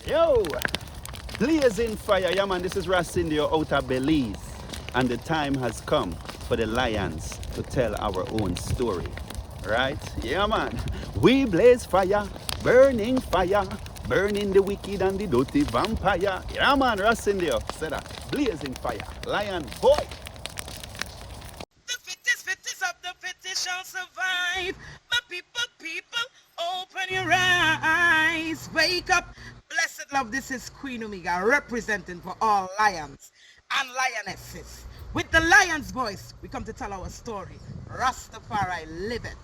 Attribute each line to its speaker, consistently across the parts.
Speaker 1: Yo, blazing fire. Yeah, man, this is Ras out of Belize. And the time has come for the lions to tell our own story. Right? Yeah, man. We blaze fire, burning fire, burning the wicked and the dirty vampire. Yeah, man, Ras said that. Blazing fire. Lion, boy.
Speaker 2: The fittest of the fittest shall survive. My people, open your eyes. Wake up. Blessed love, this is Queen Omega representing for all lions and lionesses. With the lion's voice, we come to tell our story. Ras Tafari, live it.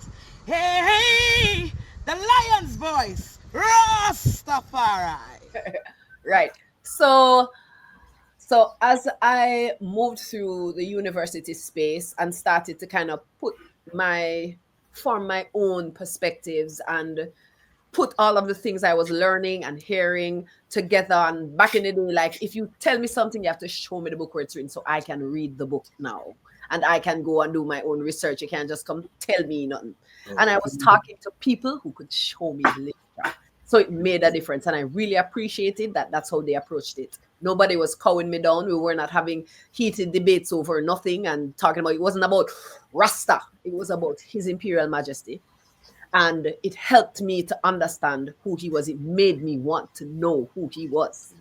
Speaker 2: Hey, the lion's voice. Ras Tafari.
Speaker 3: Right. So as I moved through the university space and started to kind of form my own perspectives and put all of the things I was learning and hearing together. And back in the day, like if you tell me something, you have to show me the book where it's written so I can read the book now. And I can go and do my own research. You can't just come tell me nothing. And I was talking to people who could show me the literature. So it made a difference. And I really appreciated that. That's how they approached it. Nobody was cowing me down. We were not having heated debates over nothing and talking about, it wasn't about Rasta. It was about His Imperial Majesty. And it helped me to understand who he was. It made me want to know who he was,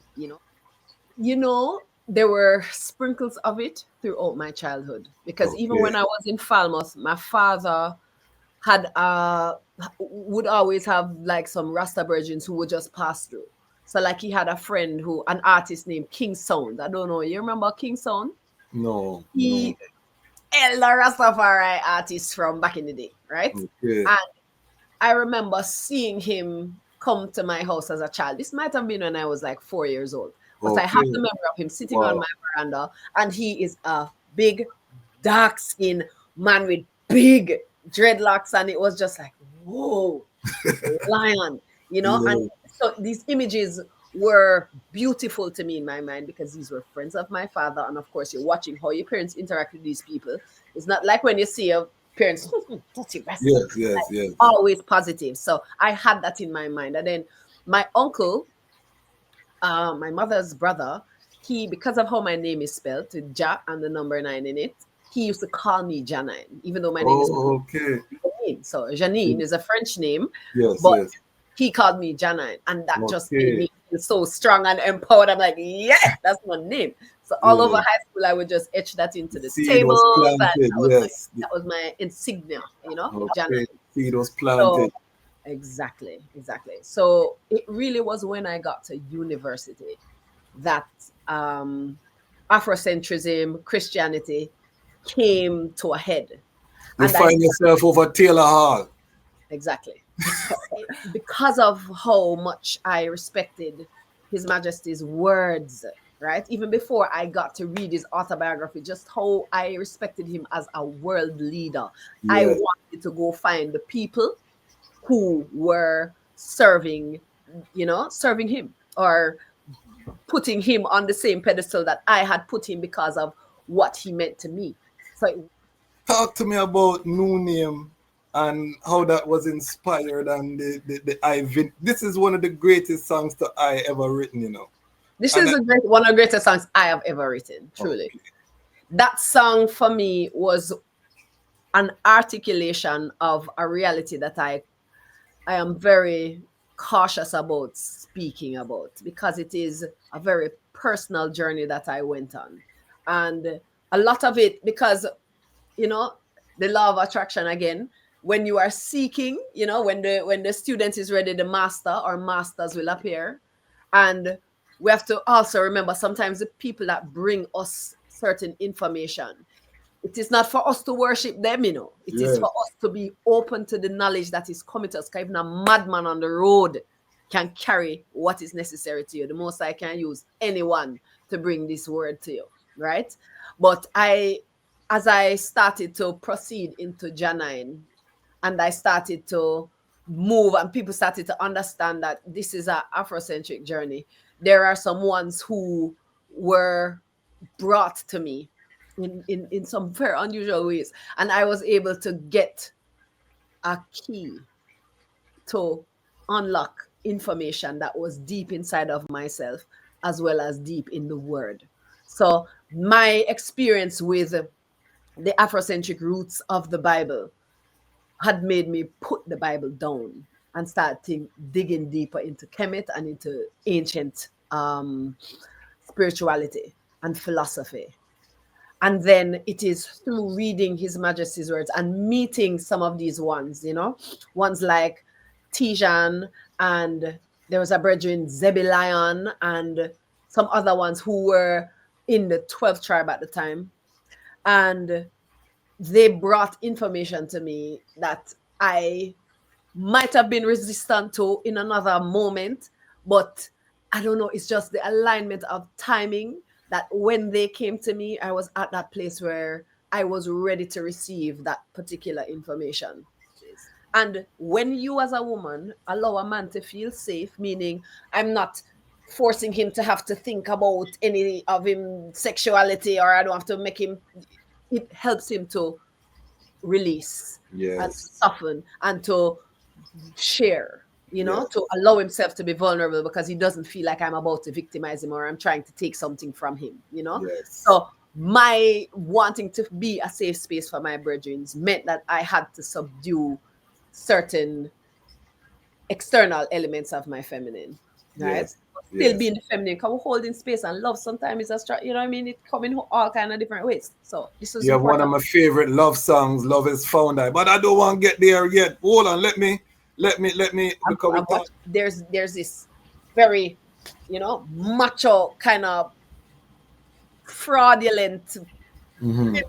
Speaker 3: there were sprinkles of it throughout my childhood. Because even when I was in Falmouth, my father would always have like some Rasta virgins who would just pass through. So like he had a friend an artist named King Sound. I don't know. You remember King Sound?
Speaker 4: No.
Speaker 3: Elder Rastafari artist from back in the day, right?
Speaker 4: Okay.
Speaker 3: And I remember seeing him come to my house as a child. This might have been when I was like 4 years old. But I have the memory of him sitting on my veranda. And he is a big, dark-skinned man with big dreadlocks. And it was just like, whoa, lion,
Speaker 4: Yeah.
Speaker 3: And so these images were beautiful to me in my mind because these were friends of my father. And of course, you're watching how your parents interact with these people. It's not like when you see your parents,
Speaker 4: Yes.
Speaker 3: always positive. So I had that in my mind. And then my uncle, my mother's brother, because of how my name is spelled, with Jah and the number 9 in it, he used to call me Jah9, even though my name is Jah9. So Jah9 is a French name, but he called me Jah9, and that just made me feel so strong and empowered. I'm like, yeah, that's my name. So all over high school, I would just etch that into the table. That was my insignia, Jah9.
Speaker 4: Seed was planted.
Speaker 3: So, exactly. So it really was when I got to university that Afrocentrism, Christianity came to a head.
Speaker 4: You find yourself over Taylor Hall.
Speaker 3: Exactly. Because of how much I respected His Majesty's words, right? Even before I got to read his autobiography, just how I respected him as a world leader. Yeah. I wanted to go find the people who were serving him or putting him on the same pedestal that I had put him because of what he meant to me. So
Speaker 4: talk to me about New Name and how that was inspired and the this is one of the greatest songs that I ever written,
Speaker 3: This is one of the greatest songs I have ever written, truly. Okay. That song for me was an articulation of a reality that I am very cautious about speaking about because it is a very personal journey that I went on. And a lot of it, because, the law of attraction again, when you are seeking, when the student is ready, the master or masters will appear. And we have to also remember sometimes the people that bring us certain information, it is not for us to worship them, It is for us to be open to the knowledge that is coming to us. Because even a madman on the road can carry what is necessary to you. The most I can use anyone to bring this word to you, right? But as I started to proceed into Jah9, and I started to move and people started to understand that this is an Afrocentric journey, there are some ones who were brought to me in some very unusual ways. And I was able to get a key to unlock information that was deep inside of myself as well as deep in the word. So my experience with the Afrocentric roots of the Bible had made me put the Bible down and start digging deeper into Kemet and into ancient spirituality and philosophy. And then it is through reading His Majesty's words and meeting some of these ones, ones like Tijan, and there was a brethren, Zebelion, and some other ones who were in the 12th tribe at the time. And they brought information to me that I might have been resistant to in another moment, but I don't know, it's just the alignment of timing that when they came to me, I was at that place where I was ready to receive that particular information. And when you as a woman allow a man to feel safe, meaning I'm not forcing him to have to think about any of him sexuality, or I don't have to make him, it helps him to release and to soften and to share, to allow himself to be vulnerable, because he doesn't feel like I'm about to victimize him or I'm trying to take something from him, So my wanting to be a safe space for my brethren meant that I had to subdue certain external elements of my feminine, right? Still being feminine, come holding space and love sometimes is it come in all kind of different ways. So this is
Speaker 4: one of my favorite love songs, Love Is Found I, but I don't want to get there yet. Hold on, let me
Speaker 3: there's this very macho kind of fraudulent imprint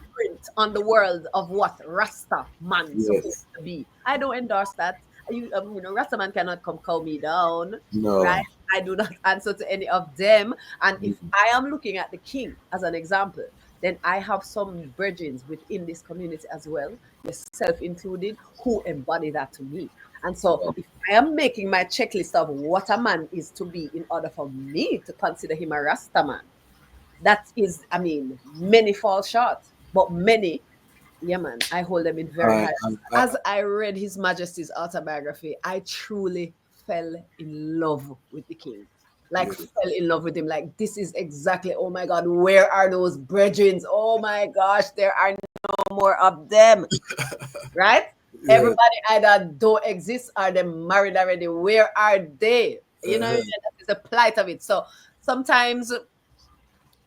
Speaker 3: on the world of what Rasta man supposed to be. I don't endorse that. Rasta man cannot come call me down.
Speaker 4: No.
Speaker 3: Right? I do not answer to any of them. And if I am looking at the king as an example, then I have some brethren within this community as well, yourself included, who embody that to me. And so if I am making my checklist of what a man is to be in order for me to consider him a Rasta man, that is, many fall short, but many, man, I hold them in very high. As I read His Majesty's autobiography, I truly fell in love with the king. Fell in love with him. Like, this is exactly, oh my God, where are those brethren? Oh my gosh, there are no more of them. Right? Everybody either don't exist or they're married already. Where are they? That is the plight of it. So sometimes,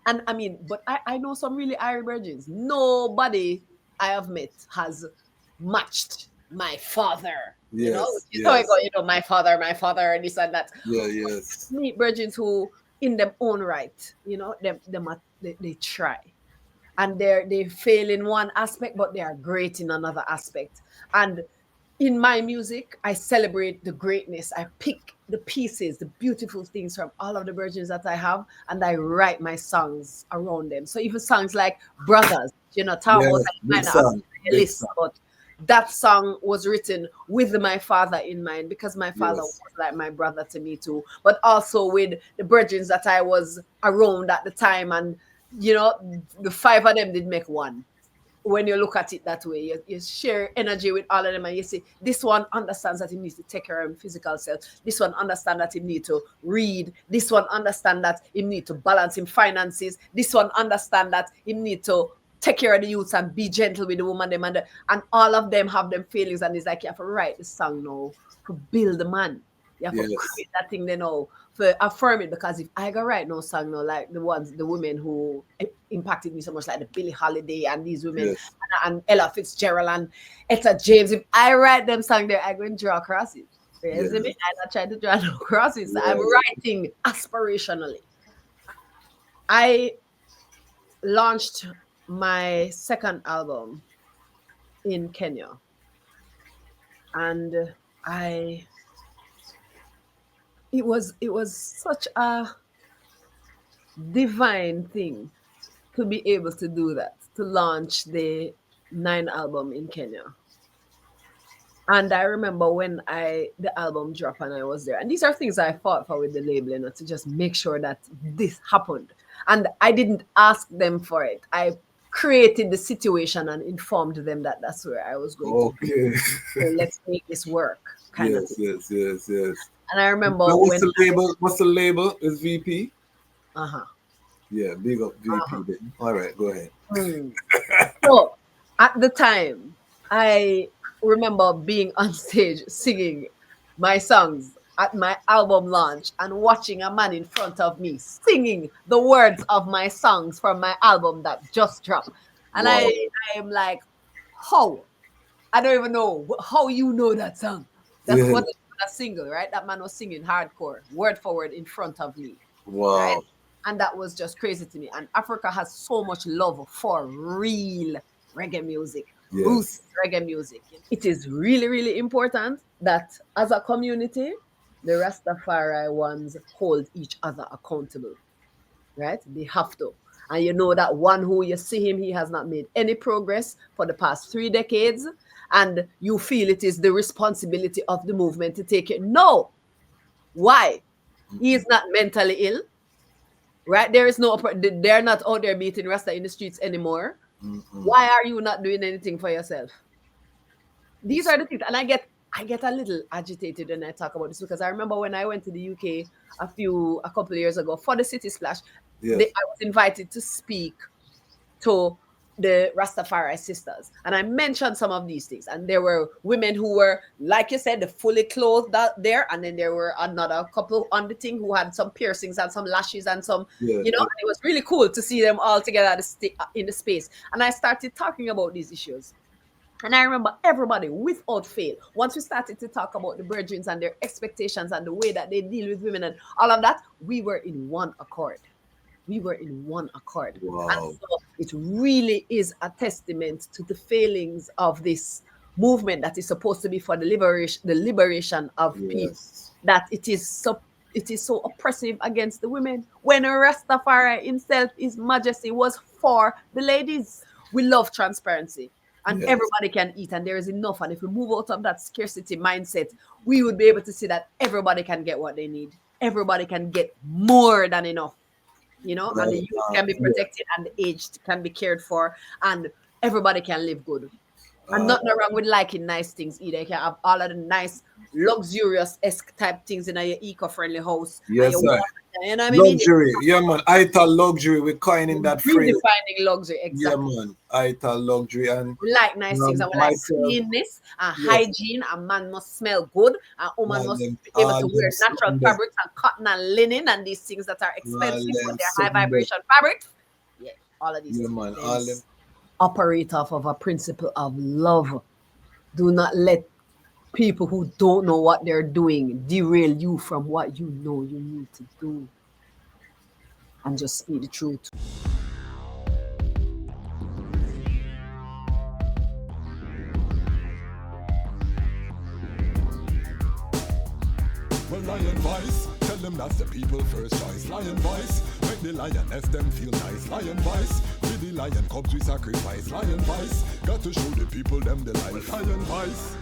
Speaker 3: but I know some really Irish virgins. Nobody I have met has matched my father. My father, and this and that. Meet virgins who, in their own right, they try. And they fail in one aspect, but they are great in another aspect. And in my music, I celebrate the greatness. I pick the pieces, the beautiful things from all of the virgins that I have, and I write my songs around them. So even songs like Brothers, but that song was written with my father in mind, because my father was like my brother to me too, but also with the virgins that I was around at the time. And the five of them did make one. When you look at it that way, you share energy with all of them, and you see this one understands that he needs to take care of his physical self. This one understands that he needs to read. This one understands that he needs to balance his finances. This one understands that he needs to take care of the youths and be gentle with the woman. And all of them have them feelings, and it's like you have to write the song now to build the man. You have to create that thing for affirm it, because if I go write no song now, like the women who impacted me so much, like the Billie Holiday and these women, and Ella Fitzgerald and Etta James, if I write them song there, I go and draw crosses. I'm not trying to draw no crosses. I'm writing aspirationally. I launched my second album in Kenya, and it was such a divine thing to be able to do that, to launch the 9 album in Kenya. And I remember when the album dropped and I was there, and these are things I fought for with the label, to just make sure that this happened. And I didn't ask them for it. I created the situation and informed them that that's where I was going to be. So let's make this work. Kind of thing.
Speaker 4: Yes.
Speaker 3: And I remember
Speaker 4: Now,
Speaker 3: when
Speaker 4: what's the label? Is VP?
Speaker 3: uh-huh.
Speaker 4: Yeah, big up VP. All right, go ahead.
Speaker 3: So at the time, I remember being on stage singing my songs at my album launch and watching a man in front of me singing the words of my songs from my album that just dropped. And
Speaker 4: Wow.
Speaker 3: I am like, how? I don't even know how you know that song. That's
Speaker 4: Yeah.
Speaker 3: what a single, right? That man was singing hardcore, word for word in front of me.
Speaker 4: Wow.
Speaker 3: Right? And that was just crazy to me. And Africa has so much love for real reggae music, roots reggae music. It is really, really important that as a community, the Rastafari ones hold each other accountable, right? They have to. And you know that one who you see him, he has not made any progress for the past 3 decades. And you feel it is the responsibility of the movement to take it. No. Why? He is not mentally ill. Right? They're not out there beating Rasta in the streets anymore. Why are you not doing anything for yourself? These are the things. And I get a little agitated when I talk about this because I remember when I went to the UK a couple of years ago for the City Splash, I was invited to speak to the Rastafari sisters. And I mentioned some of these things. And there were women who were, like you said, fully clothed out there. And then there were another couple on the thing who had some piercings and some lashes and some, and it was really cool to see them all together in the space. And I started talking about these issues. And I remember everybody, without fail, once we started to talk about the virgins and their expectations and the way that they deal with women and all of that, we were in one accord. Wow. And so it really is a testament to the failings of this movement that is supposed to be for the liberation of people, that it is so oppressive against the women. When Rastafari himself, his majesty, was for the ladies. We love transparency. And everybody can eat, and there is enough. And if we move out of that scarcity mindset, we would be able to see that everybody can get what they need. Everybody can get more than enough. And the youth can be protected and the aged can be cared for and everybody can live good. And nothing wrong with liking nice things either. You can have all of the nice, luxurious-esque type things in your eco-friendly house.
Speaker 4: Yes, sir.
Speaker 3: You know what I mean?
Speaker 4: Luxury. Yeah, man. I thought luxury. We're coining that phrase.
Speaker 3: Redefining luxury, exactly.
Speaker 4: Yeah, man. I thought luxury. And
Speaker 3: we like nice things. And we like cleanness and hygiene. A man must smell good. A woman must be able to wear natural fabrics and cotton and linen and these things that are expensive, but they're high vibration fabrics. Yeah, all of these things.
Speaker 4: Man, all them.
Speaker 3: Operate off of a principle of love. Do not let people who don't know what they're doing derail you from what you know you need to do. And just speak the truth.
Speaker 5: Well, Lion Voice, tell them that's the people first choice. Lion Voice, make the lioness them feel nice. Lion Voice, with the lion cubs we sacrifice. Lion Voice, got to show the people them the life. Lion Voice.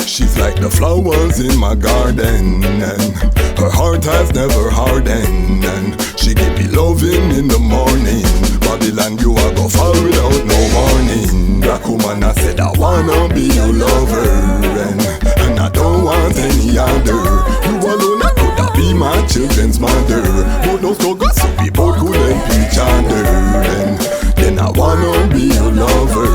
Speaker 5: She's like the flowers in my garden, and her heart has never hardened, and she give me loving in the morning. Babylon, you a go fall without no warning. Black woman, I said I wanna be your lover, and I don't want any other. You alone, I could have be my children's mother, but no struggle, so we both could help each other. And then I wanna be your lover,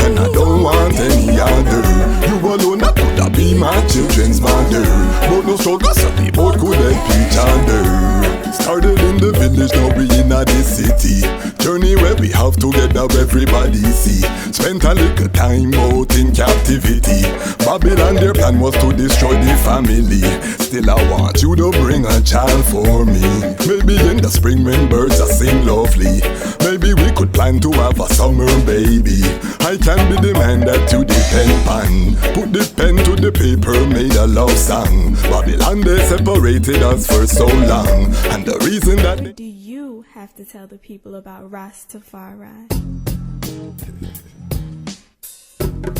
Speaker 5: and I don't want any other. You alone, I could have be my children's mother, but no struggle, so we both could help each other. Started in the village, now we in the city. Journey where we have together, everybody see. Spent a little time out in captivity. Babylon, their plan was to destroy the family. Still I want you to bring a child for me. Maybe in the spring when birds are sing lovely, maybe we could plan to have a summer baby. I can be the man that you depend on. Put the pen to the paper, made a love song. Babylon, they separated us for so long, and the reason that
Speaker 6: do you have to tell the people about Ras Tafari?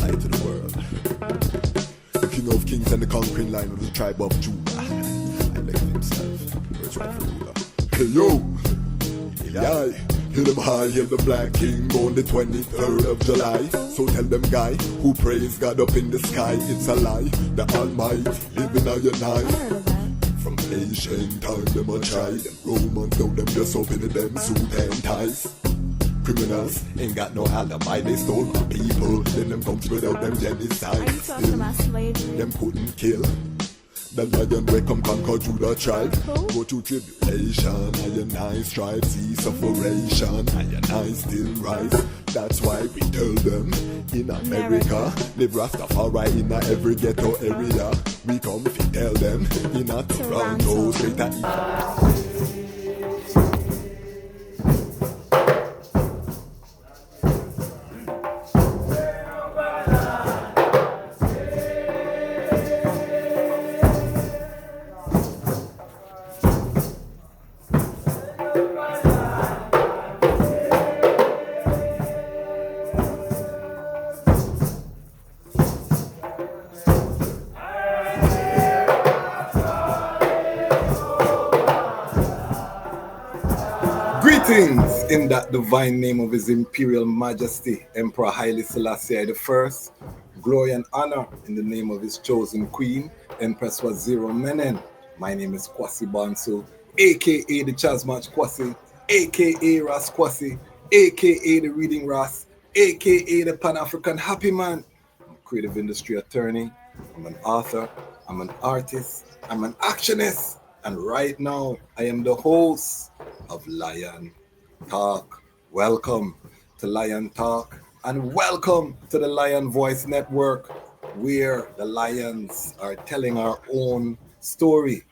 Speaker 5: Light to the world. King of kings and the conquering line of the tribe of Judah. I left himself. Where's right for ruler? Hey yo! aye. Hail them high, hail the Black King, born the 23rd of July. So tell them guy, who praise God up in the sky, it's a lie. The Almighty living on your
Speaker 6: I
Speaker 5: night.
Speaker 6: heard of that.
Speaker 5: From ancient time, them a try. Them Romans, now them just open them suit and ties. Criminals ain't got no alibi, they stole my people. Then them come without them
Speaker 6: Are
Speaker 5: genocide.
Speaker 6: you talking about slavery?
Speaker 5: Them couldn't kill. The lion will come conquer Judah tribe.
Speaker 6: Who?
Speaker 5: Go through tribulation, and I strive, see sufferation, and I still rise. That's why we tell them in America, live Rastafari in every ghetto area. We come to tell them in a Toronto, straight at
Speaker 4: Greetings in that divine name of His Imperial Majesty, Emperor Haile Selassie I. Glory and honor in the name of His chosen Queen, Empress Waziri Menen. My name is Kwasi Bansu, aka the Chazmatch Kwasi, aka Ras Kwasi, aka the Reading Ras, aka the Pan-African Happy Man. I'm a creative industry attorney, I'm an author, I'm an artist, I'm an actionist, and right now I am the host of Lion Talk. Welcome to Lion Talk and welcome to the Lion Voice Network, where the lions are telling our own story.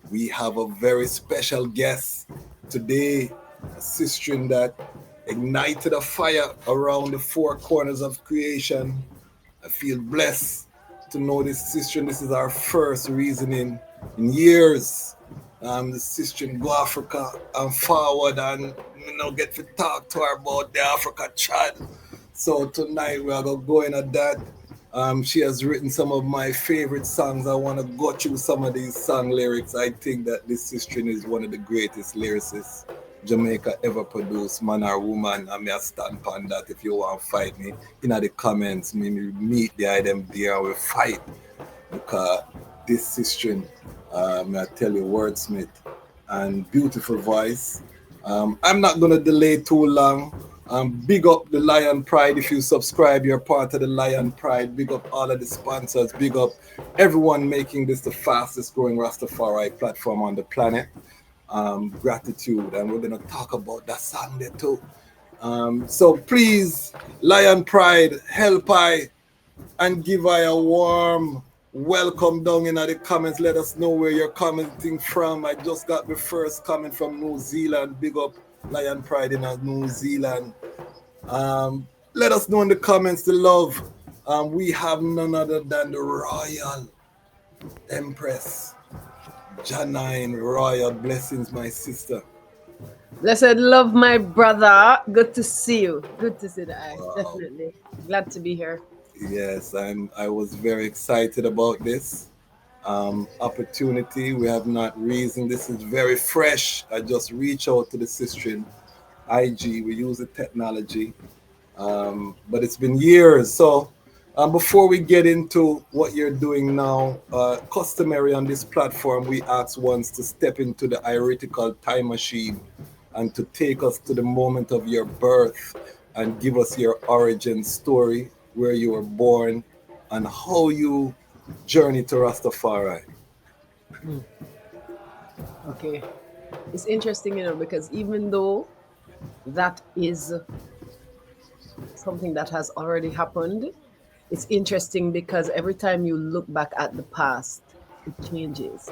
Speaker 4: We have a very special guest today, a sister that ignited a fire around the four corners of creation. I feel blessed to know this sister. This is our first reasoning in years. The sister go Africa and forward and get to talk to her about the Africa child. So tonight we are going to go in at that. She has written some of my favorite songs. I want to go through some of these song lyrics. I think that this sister is one of the greatest lyricists Jamaica ever produced, man or woman. I may stand on that. If you want to fight me, in the comments, me meet the item there and we fight. Because this sister, may I tell you, wordsmith and beautiful voice. I'm not going to delay too long. Big up the Lion Pride. If you subscribe, you're part of the Lion Pride. Big up all of the sponsors. Big up everyone making this the fastest growing Rastafari platform on the planet. Gratitude. And we're going to talk about that song there too. So please, Lion Pride, help I and give I a warm welcome down in the comments. Let us know where you're commenting from. I just got the first comment from New Zealand. Big up Lion Pride in New Zealand. Let us know in the comments the love. We have none other than the Royal Empress Jah9. Royal blessings, my sister.
Speaker 3: Blessed love, my brother. Good to see you. Good to see the eye. Wow. Definitely. Glad to be here.
Speaker 4: Yes, I was very excited about this opportunity. We have not reasoned. This is very fresh. I just reach out to the sister in IG. We use the technology, but it's been years. So before we get into what you're doing now, customary on this platform, we ask ones to step into the iretical time machine and to take us to the moment of your birth and give us your origin story, where you were born, and how you journey to Rastafari.
Speaker 3: Okay. It's interesting, because even though that is something that has already happened, it's interesting because every time you look back at the past, it changes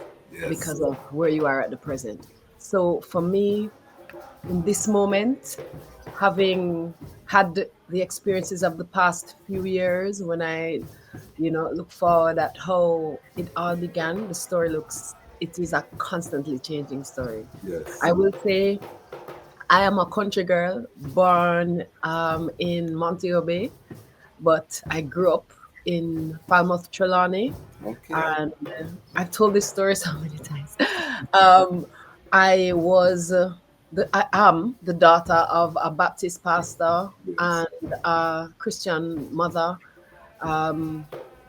Speaker 3: because of where you are at the present. So for me, in this moment, having had the experiences of the past few years, when I, look forward at how it all began, the story it is a constantly changing story.
Speaker 4: Yes.
Speaker 3: I will say I am a country girl born in Montego Bay, but I grew up in Falmouth, Trelawney.
Speaker 4: Okay.
Speaker 3: And I've told this story so many times. I was I am the daughter of a Baptist pastor
Speaker 4: Yes.
Speaker 3: and a Christian mother, um,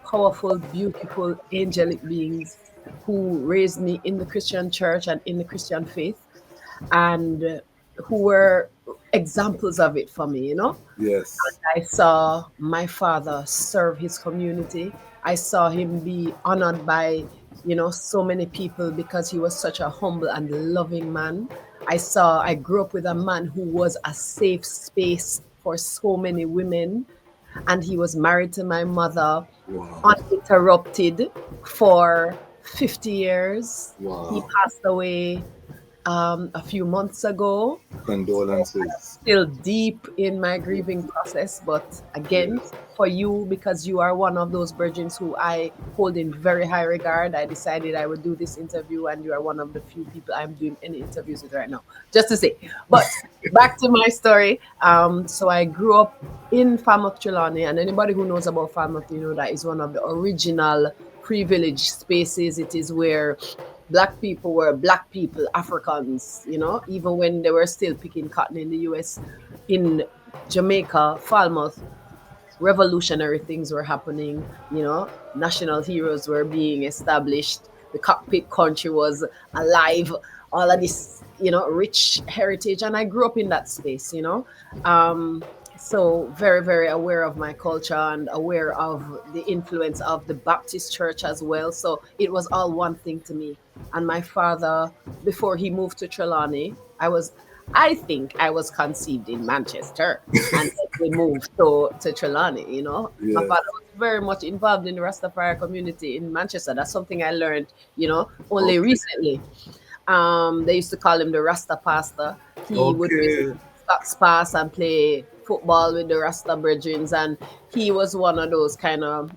Speaker 3: powerful, beautiful, angelic beings who raised me in the Christian church and in the Christian faith, and who were examples of it for me, you know.
Speaker 4: Yes.
Speaker 3: I saw my father serve his community. I saw him be honored by, so many people because he was such a humble and loving man. I grew up with a man who was a safe space for so many women. And he was married to my mother
Speaker 4: Wow.
Speaker 3: uninterrupted for 50 years. He
Speaker 4: Wow.
Speaker 3: passed away a few months ago. So I'm
Speaker 4: Condolences.
Speaker 3: still deep in my grieving process. But again,
Speaker 4: Yes.
Speaker 3: for you, because you are one of those virgins who I hold in very high regard, I decided I would do this interview, and you are one of the few people I'm doing any interviews with right now, just to say. But back to my story. So I grew up in Falmouth, Trelawney, and anybody who knows about Falmouth, that is one of the original privileged spaces. It is where black people were black people, Africans, even when they were still picking cotton in the US. In Jamaica, Falmouth, revolutionary things were happening, national heroes were being established, the cockpit country was alive, all of this, rich heritage. And I grew up in that space, Um, so very, very aware of my culture and aware of the influence of the Baptist church as well. So it was all one thing to me. And my father, before he moved to Trelawney, I think I was conceived in Manchester, and then we moved to Trelawney, My
Speaker 4: Yes.
Speaker 3: father was very much involved in the Rastafari community in Manchester. That's something I learned, only
Speaker 4: Okay.
Speaker 3: recently. They used to call him the Rasta Pastor. He would visit
Speaker 4: Okay.
Speaker 3: Scots Pass and play football with the Rasta brethren, and he was one of those kind of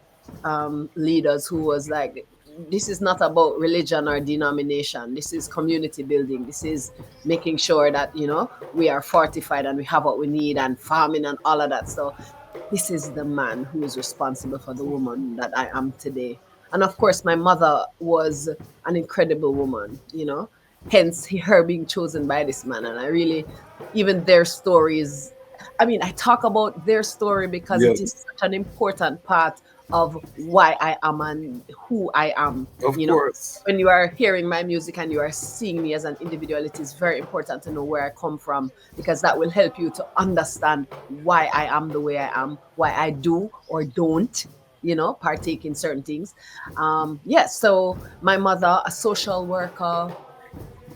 Speaker 3: leaders who was like, this is not about religion or denomination. This is community building. This is making sure that, we are fortified and we have what we need, and farming and all of that. So this is the man who is responsible for the woman that I am today. And of course, my mother was an incredible woman, hence her being chosen by this man. And I really, even their stories, I mean, I talk about their story because it is
Speaker 4: Yes.
Speaker 3: such an important part of why I am and who I am.
Speaker 4: Of course.
Speaker 3: When you are hearing my music and you are seeing me as an individual, it is very important to know where I come from, because that will help you to understand why I am the way I am, why I do or don't, partake in certain things. So my mother, a social worker,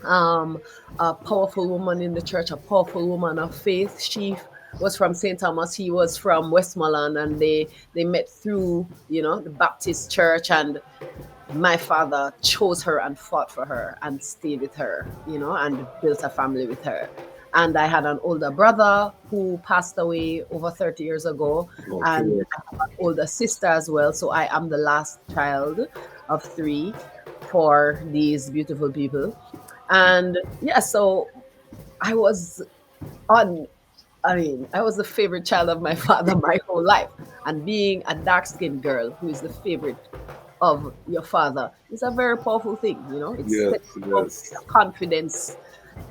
Speaker 3: um, a powerful woman in the church, a powerful woman of faith. She was from St. Thomas. He was from Westmoreland, and they met through, the Baptist church. And my father chose her and fought for her and stayed with her, and built a family with her. And I had an older brother who passed away over 30 years ago, and
Speaker 4: Okay.
Speaker 3: I have an older sister as well. So I am the last child of three for these beautiful people. And yeah, so I was on, I was the favorite child of my father my whole life. And being a dark skinned girl who is the favorite of your father is a very powerful thing, It
Speaker 4: Yes.
Speaker 3: sets you up with
Speaker 4: Yes.
Speaker 3: a confidence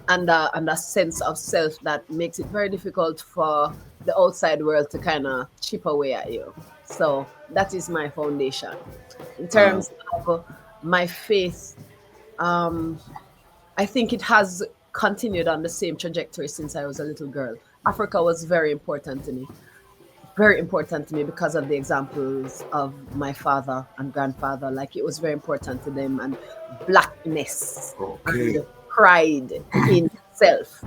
Speaker 3: and a sense of self that makes it very difficult for the outside world to kind of chip away at you. So that is my foundation. In
Speaker 4: Uh,
Speaker 3: terms of my faith, um, I think it has continued on the same trajectory since I was a little girl. Africa was very important to me because of the examples of my father and grandfather. Like, it was very important to them, and blackness
Speaker 4: okay.
Speaker 3: and pride in self,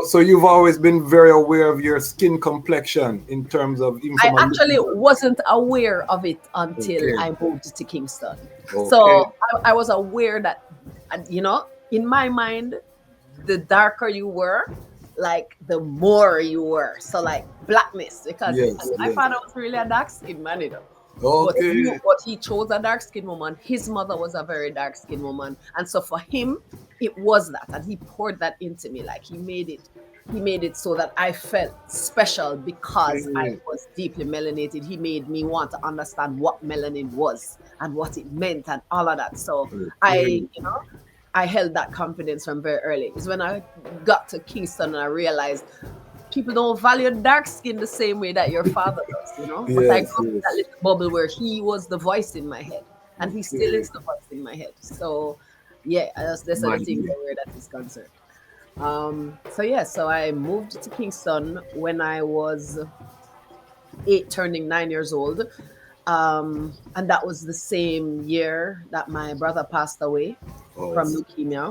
Speaker 4: So you've always been very aware of your skin complexion in terms of even
Speaker 3: I
Speaker 4: from a
Speaker 3: actually
Speaker 4: little girl.
Speaker 3: wasn't aware of it until
Speaker 4: Okay.
Speaker 3: I moved to Kingston.
Speaker 4: Okay.
Speaker 3: So I was aware that, in my mind, the darker you were, like the more you were. So like blackness, because
Speaker 4: Yes.
Speaker 3: my
Speaker 4: Yes.
Speaker 3: father was really a dark skinned man,
Speaker 4: Okay.
Speaker 3: But he chose a dark skinned woman. His mother was a very dark skinned woman. And so for him, it was that. And he poured that into me. Like, he made it so that I felt special because I
Speaker 4: Okay.
Speaker 3: was deeply melanated. He made me want to understand what melanin was and what it meant and all of that. So I,
Speaker 4: Okay.
Speaker 3: you know, I held that confidence from very early. It's when I got to Kingston and I realized people don't value dark skin the same way that your father does, you know. But I
Speaker 4: Yes,
Speaker 3: grew up in that
Speaker 4: yes.
Speaker 3: little bubble where he was the voice in my head, and he still
Speaker 4: Okay.
Speaker 3: is the voice in my head. So, yeah, that's the thing
Speaker 4: Mighty.
Speaker 3: where that is concerned. So yeah, so I moved to Kingston when I was 8, turning 9 years old. And that was the same year that my brother passed away
Speaker 4: Oh,
Speaker 3: from leukemia.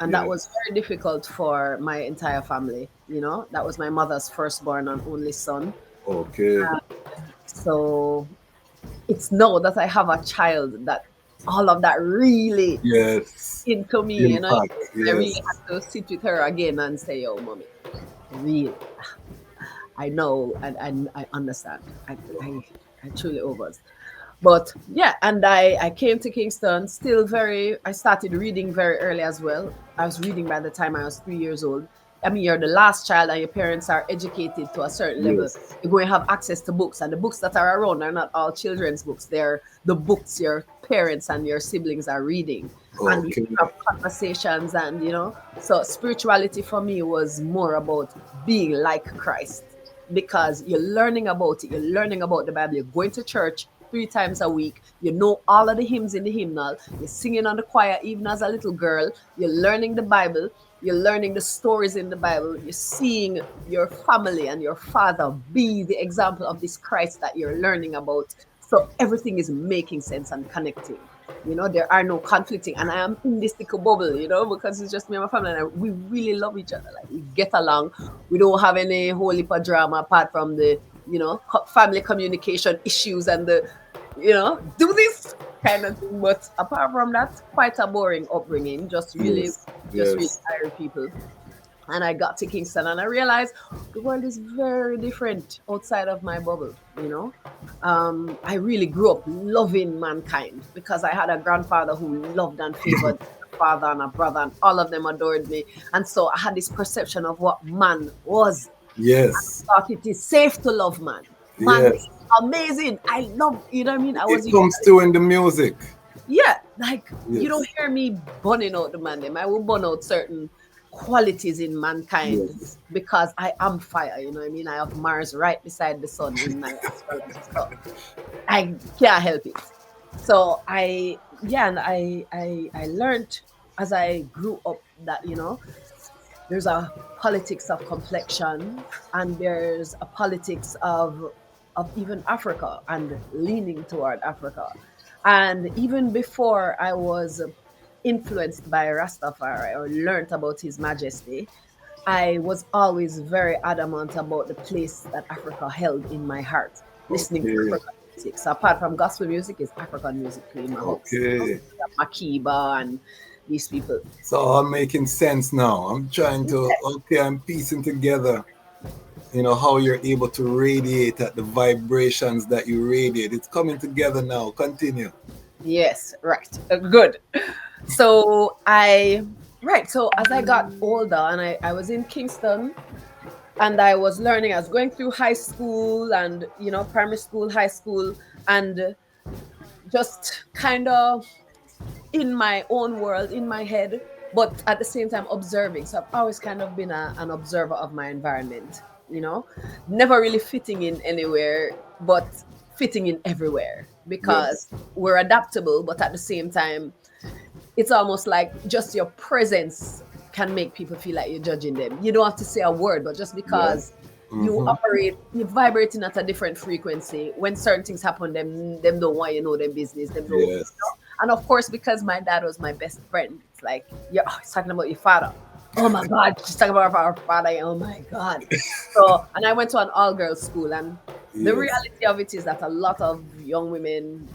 Speaker 3: And that was
Speaker 4: yes.
Speaker 3: very difficult for my entire family. You know, that was my mother's firstborn and only son.
Speaker 4: Okay.
Speaker 3: So it's now that I have a child that all of that really
Speaker 4: Yes.
Speaker 3: into me. You know,
Speaker 4: Impact.
Speaker 3: I really
Speaker 4: Yes.
Speaker 3: had to sit with her again and say, "Oh, mommy, really, I know and I understand. I truly was." But yeah, and I came to Kingston still I started reading very early as well. I was reading by the time I was 3 years old. I mean, you're the last child and your parents are educated to a certain level.
Speaker 4: Yes.
Speaker 3: You're going to have access to books, and the books that are around are not all children's books. They're the books your parents and your siblings are reading. And we
Speaker 4: Okay.
Speaker 3: have conversations, and so spirituality for me was more about being like Christ, because you're learning about it. You're learning about the Bible. You're going to church 3 times a week. You know all of the hymns in the hymnal. You're singing on the choir even as a little girl. You're learning the Bible. You're learning the stories in the Bible. You're seeing your family and your father be the example of this Christ that you're learning about. So everything is making sense and connecting. There are no conflicting. And I am in this little bubble, because it's just me and my family. And we really love each other. Like, we get along. We don't have any whole heap of drama apart from the, family communication issues and the, do this kind of thing. But apart from that, quite a boring upbringing. Just really
Speaker 4: Yes. Yes.
Speaker 3: tired people. And I got to Kingston and I realized the world is very different outside of my bubble. I really grew up loving mankind because I had a grandfather who loved and favored a father and a brother, and all of them adored me. And so I had this perception of what man was.
Speaker 4: Yes.
Speaker 3: I thought it is safe to love man. Man
Speaker 4: Yes.
Speaker 3: is amazing. I love, you know what I mean?
Speaker 4: It comes through in the music.
Speaker 3: Yeah, like you
Speaker 4: Yes.
Speaker 3: don't hear me burning out the man. Them. I will burn out certain qualities in mankind
Speaker 4: Yes.
Speaker 3: because I am fire. You know what I mean? I have Mars right beside the sun in my astrology. So I can't help it. So I learned as I grew up that there's a politics of complexion, and there's a politics of even Africa and leaning toward Africa. And even before I was influenced by Ras Tafari or learned about His Majesty, I was always very adamant about the place that Africa held in my heart, listening to
Speaker 4: Okay.
Speaker 3: African music. So apart from gospel music, it's African music in my house.
Speaker 4: Okay.
Speaker 3: Makiba and these people.
Speaker 4: So I'm making sense now. I'm trying to, I'm piecing together, how you're able to radiate at the vibrations that you radiate. It's coming together now. Continue.
Speaker 3: Yes, right. Good. So so as I got older and I was in Kingston and I was learning, I was going through high school and, primary school, high school, and just kind of in my own world, in my head, but at the same time observing. So I've always kind of been an observer of my environment, never really fitting in anywhere, but fitting in everywhere because we're adaptable, but at the same time, it's almost like just your presence can make people feel like you're judging them. You don't have to say a word, but just because you're vibrating at a different frequency, when certain things happen, them don't want you know their business. Them don't,
Speaker 4: Yes.
Speaker 3: And of course, because my dad was my best friend, it's like, you're always talking about your father. Oh my God, she's talking about our father. Oh my God. So, and I went to an all-girls school, and the reality of it is that a lot of young women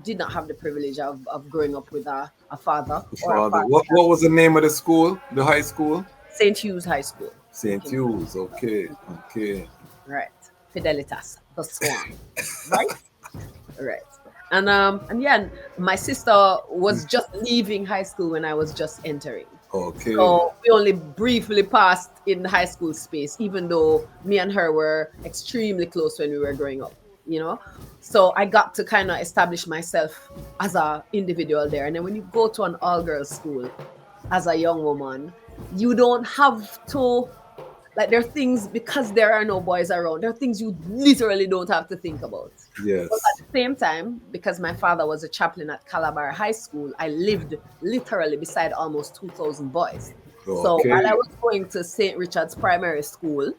Speaker 3: did not have the privilege of growing up with a father or a father.
Speaker 4: What was the name of the school? The high school?
Speaker 3: St. Hugh's High School.
Speaker 4: St. Hugh's. Okay. Okay.
Speaker 3: Right. Fidelitas, the Swan. Right? Right. And yeah, my sister was just leaving high school when I was just entering.
Speaker 4: Okay.
Speaker 3: So we only briefly passed in the high school space, even though me and her were extremely close when we were growing up. you know. So I got to kind of establish myself as a individual there. And then when you go to an all-girls school as a young woman, you don't have to, like, there are things, because there are no boys around, there are things you literally don't have to think about.
Speaker 4: Yes.
Speaker 3: But at the same time, because my father was a chaplain at Calabar High School, I lived literally beside almost 2,000 boys. So
Speaker 4: Okay.
Speaker 3: while I was going to St. Richard's Primary School,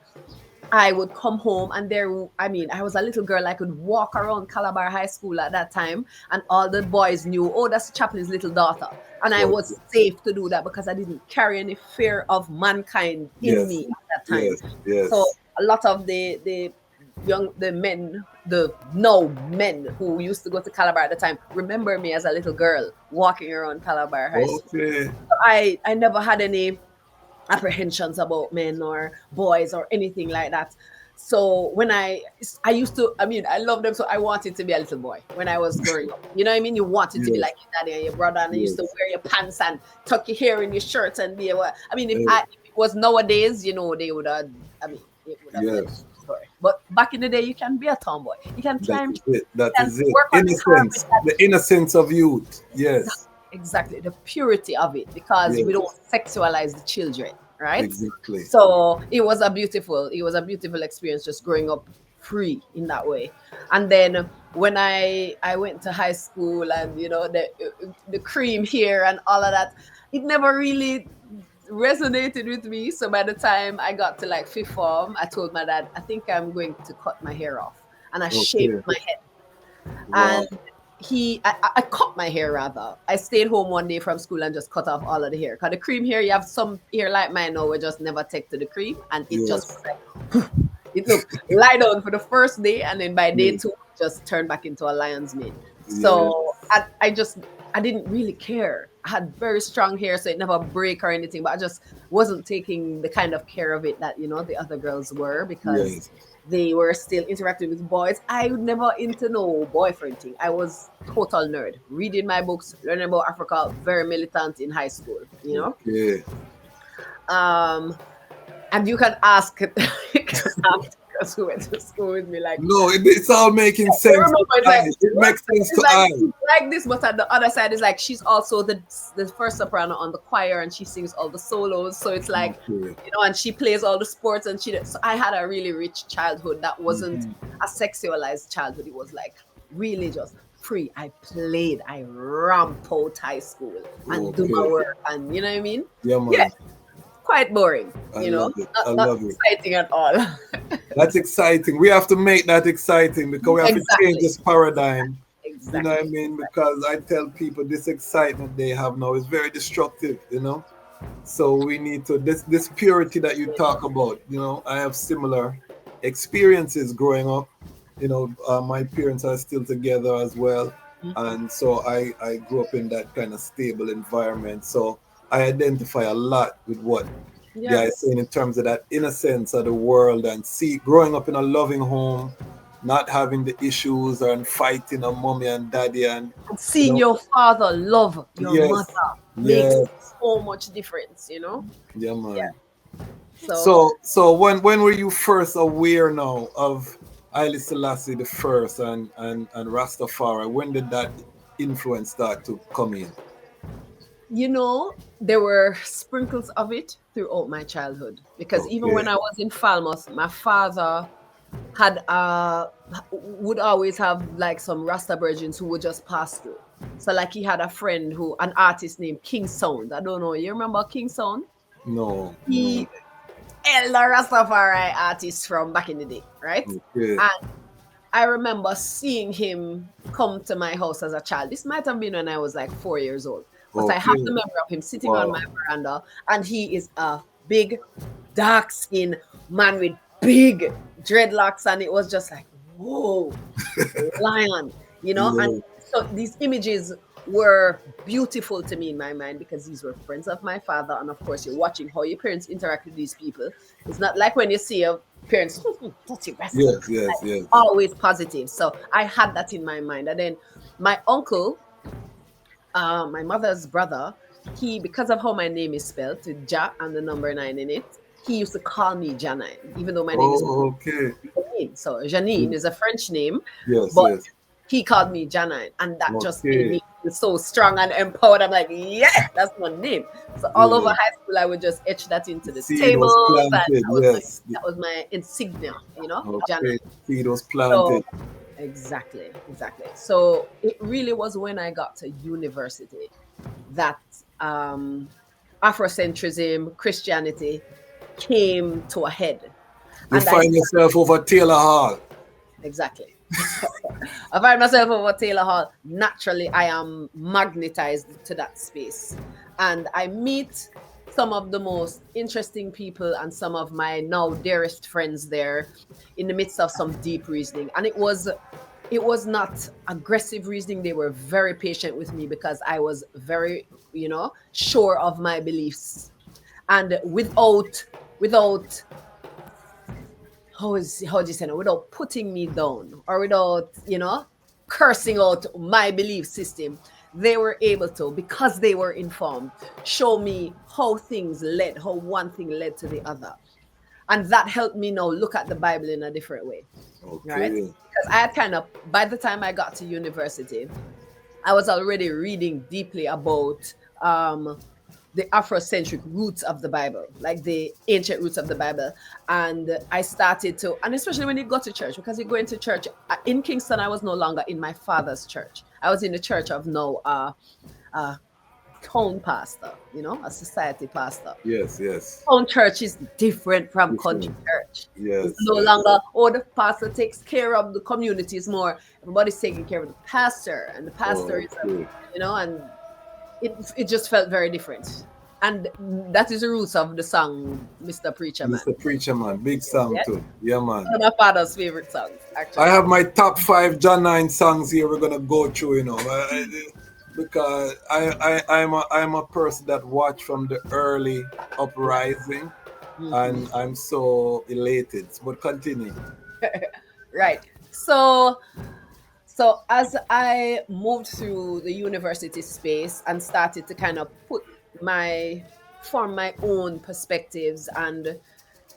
Speaker 3: I would come home and there, I mean, I was a little girl. I could walk around Calabar High School at that time, and all the boys knew, oh, that's the chaplain's little daughter. And I was safe to do that because I didn't carry any fear of mankind in me at that time.
Speaker 4: Yes. Yes.
Speaker 3: So a lot of the men, the now men who used to go to Calabar at the time, remember me as a little girl walking around Calabar High School.
Speaker 4: Okay.
Speaker 3: So I never had any apprehensions about men or boys or anything like that. So when I used to, I mean, I love them, so I wanted to be a little boy when I was growing up. You know what I mean? You wanted to be like your daddy and your brother, and you used to wear your pants and tuck your hair in your shirts and be a, I mean, if it was nowadays, you know, they would have, I mean, it would have been a story. But back in the day, you can be a tomboy. You can climb.
Speaker 4: That is it. Innocence. The innocence of youth. Yes.
Speaker 3: Exactly. The purity of it, because we don't sexualize the children. Right?
Speaker 4: Exactly.
Speaker 3: So it was a beautiful experience just growing up free in that way. And then when I went to high school, and you know, the cream here and all of that, it never really resonated with me. So by the time I got to like fifth form, I told my dad, I think I'm going to cut my hair off, and I shaved my head.
Speaker 4: Wow.
Speaker 3: And I cut my hair rather. I stayed home one day from school and just cut off all of the hair. Because the cream hair, you have some hair like mine now, we just never take to the cream, and it just like, it looked lie down for the first day, and then by day 2, just turned back into a lion's mane. So I didn't really care. I had very strong hair, so it never break or anything, but I just wasn't taking the kind of care of it that, you know, the other girls were, because they were still interacting with boys. I was never into no boyfriend thing. I was total nerd, reading my books, learning about Africa, very militant in high school, you know? And you can ask girls who went to school with me, like,
Speaker 4: no, it's all making sense. It makes sense to
Speaker 3: like,
Speaker 4: I.
Speaker 3: Like this, but at the other side is like, she's also the first soprano on the choir, and she sings all the solos. So it's like, you know, and she plays all the sports, and so I had a really rich childhood that wasn't a sexualized childhood. It was like really just free. I played, I ramped out high school and do my work, and you know what I mean?
Speaker 4: Yeah, man.
Speaker 3: Quite boring,
Speaker 4: I
Speaker 3: you know,
Speaker 4: love
Speaker 3: not exciting at all.
Speaker 4: That's exciting. We have to make that exciting, because we have to change this paradigm.
Speaker 3: Exactly.
Speaker 4: You know what I mean? Because I tell people this excitement they have now is very destructive, you know? So we need to, this purity that you talk about, you know, I have similar experiences growing up. You know, my parents are still together as well. And so I grew up in that kind of stable environment. So I identify a lot with what guys saying in terms of that innocence of the world, and growing up in a loving home, not having the issues and fighting on mommy and daddy, and
Speaker 3: seeing your father love your mother makes so much difference, you know?
Speaker 4: Yeah, man.
Speaker 3: Yeah.
Speaker 4: So when were you first aware now of Haile Selassie the first and Ras Tafari? When did that influence start to come in?
Speaker 3: You know, there were sprinkles of it throughout my childhood, because even when I was in Falmouth, my father had would always have like some Rasta virgins who would just pass through. So like he had a friend an artist named King Sound. I don't know, you remember King Sound?
Speaker 4: No.
Speaker 3: He elder Rastafari artist from back in the day, right? And I remember seeing him come to my house as a child. This might have been when I was like 4 years old. But I have the memory of him sitting on my veranda, and he is a big, dark-skinned man with big dreadlocks, and it was just like, whoa, lion, you know? And so these images were beautiful to me in my mind, because these were friends of my father, and of course you're watching how your parents interact with these people. It's not like when you see your parents, always positive. So I had that in my mind. And then my uncle, my mother's brother, he, because of how my name is spelled, with Jah and the number 9 in it, he used to call me Jah9, even though my name is
Speaker 4: okay.
Speaker 3: Janine. So Janine is a French name,
Speaker 4: Yes,
Speaker 3: but
Speaker 4: yes.
Speaker 3: he called me Jah9, and that just made
Speaker 4: Okay.
Speaker 3: me feel so strong and empowered. I'm like, yes, that's my name. So all over
Speaker 4: Yeah.
Speaker 3: high school, I would just etch that into the
Speaker 4: Seed was
Speaker 3: tables, and
Speaker 4: planted, yes.
Speaker 3: that was my insignia, you know,
Speaker 4: Okay.
Speaker 3: Jah9.
Speaker 4: Seed was
Speaker 3: So
Speaker 4: planted.
Speaker 3: exactly. So it really was when I got to university that Afrocentrism, Christianity came to a head.
Speaker 4: You
Speaker 3: And
Speaker 4: find yourself over Taylor Hall.
Speaker 3: Exactly. I find myself over Taylor Hall. Naturally, I am magnetized to that space. And I meet some of the most interesting people and some of my now dearest friends there in the midst of some deep reasoning. And it was not aggressive reasoning. They were very patient with me because I was very, sure of my beliefs. And without how do you say no, without putting me down or without, cursing out my belief system, they were able to, because they were informed, show me how one thing led to the other. And that helped me now look at the Bible in a different way.
Speaker 4: Okay.
Speaker 3: Right? Because I had by the time I got to university, I was already reading deeply about the Afrocentric roots of the Bible, like the ancient roots of the Bible. And I started to, and especially when you go to church, because you go into church in Kingston, I was no longer in my father's church. I was in the church of now town pastor, a society pastor.
Speaker 4: Yes.
Speaker 3: Town church is different from country church.
Speaker 4: Yes.
Speaker 3: It's no longer, the pastor takes care of the community. It's more, everybody's taking care of the pastor, and the pastor is, and it just felt very different. And that is the roots of the song Mr. Preacher Man.
Speaker 4: Mr. Preacher Man, big song too. Yeah, man.
Speaker 3: One of my father's favorite songs, actually.
Speaker 4: I have my top 5 Jah9 songs here we're gonna go through, because I'm a person that watched from the early uprising, and I'm so elated. But continue.
Speaker 3: Right. So as I moved through the university space and started to kind of form my own perspectives and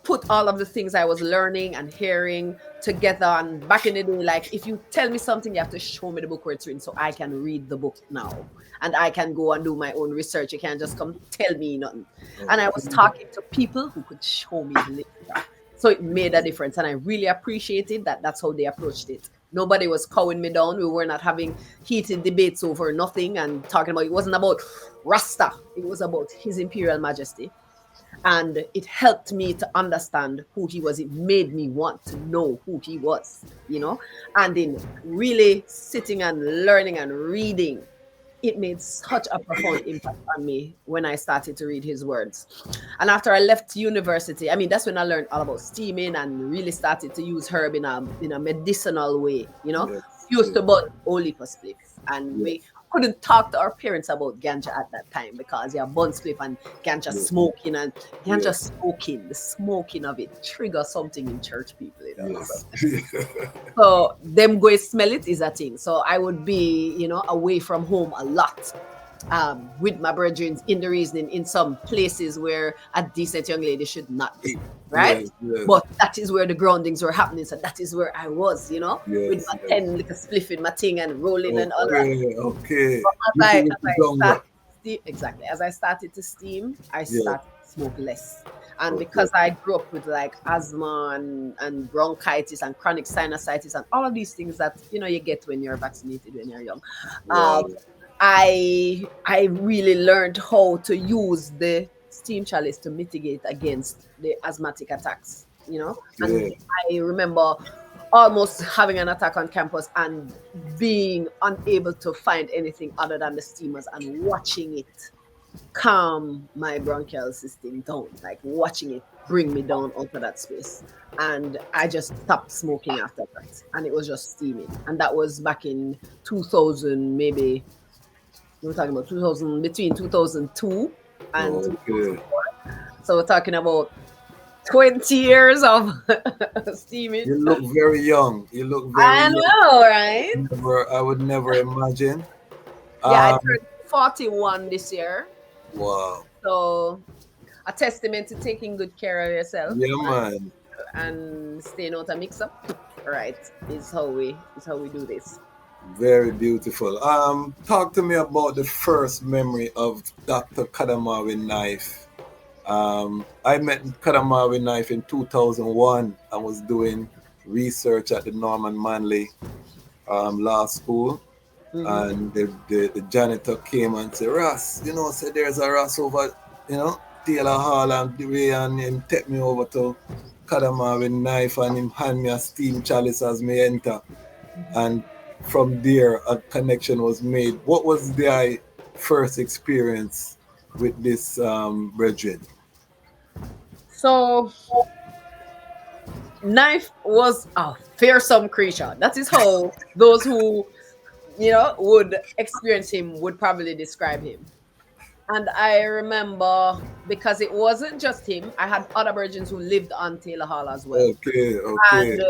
Speaker 3: put all of the things I was learning and hearing together. And back in the day, like, if you tell me something, you have to show me the book where it's written so I can read the book now. And I can go and do my own research. You can't just come tell me nothing. And I was talking to people who could show me the literature. So it made a difference. And I really appreciated that that's how they approached it. Nobody was cowing me down. We were not having heated debates over nothing and talking about, it wasn't about Rasta. It was about His Imperial Majesty. And it helped me to understand who he was. It made me want to know who he was, and in really sitting and learning and reading, it made such a profound impact on me when I started to read his words. And after I left university, that's when I learned all about steaming and really started to use herb in a medicinal way, used to burn only for spliffs. And we couldn't talk to our parents about ganja at that time because bun spliff and ganja smoking, and ganja smoking, the smoking of it triggers something in church people. So them go smell it is a thing. So I would be, away from home a lot. With my brethren in the reasoning in some places where a decent young lady should not be, right?
Speaker 4: Yes.
Speaker 3: But that is where the groundings were happening. So that is where I was, with my 10 little spliff in my thing and rolling and all that.
Speaker 4: Okay.
Speaker 3: As I started to steam, I started to smoke less. And because I grew up with like asthma and bronchitis and chronic sinusitis and all of these things that, you get when you're vaccinated when you're young. I really learned how to use the steam chalice to mitigate against the asthmatic attacks, And I remember almost having an attack on campus and being unable to find anything other than the steamers and watching it calm my bronchial system down, like watching it bring me down out of that space. And I just stopped smoking after that. And it was just steaming. And that was back in 2000, maybe. We're talking about between 2002 and 2004. So we're talking about 20 years of steaming.
Speaker 4: You look very young.
Speaker 3: I know, right?
Speaker 4: I would never imagine.
Speaker 3: I turned 41 this year.
Speaker 4: Wow.
Speaker 3: So a testament to taking good care of yourself.
Speaker 4: Yeah, man.
Speaker 3: And staying out of mix up. Right. Is how we do this.
Speaker 4: Very beautiful. Talk to me about the first memory of Dr. Kadamawi Knife. I met Kadamawi Knife in 2001. I was doing research at the Norman Manley Law School. And the janitor came and said, Ras, said there's a Ras over, Taylor Hall and the way, and him take me over to Kadamawi Knife and him hand me a steam chalice as me enter. And from there, a connection was made. What was their first experience with this brethren?
Speaker 3: So, Knife was a fearsome creature. That is how those who, would experience him would probably describe him. And I remember, because it wasn't just him, I had other virgins who lived on Taylor Hall as well.
Speaker 4: Okay.
Speaker 3: And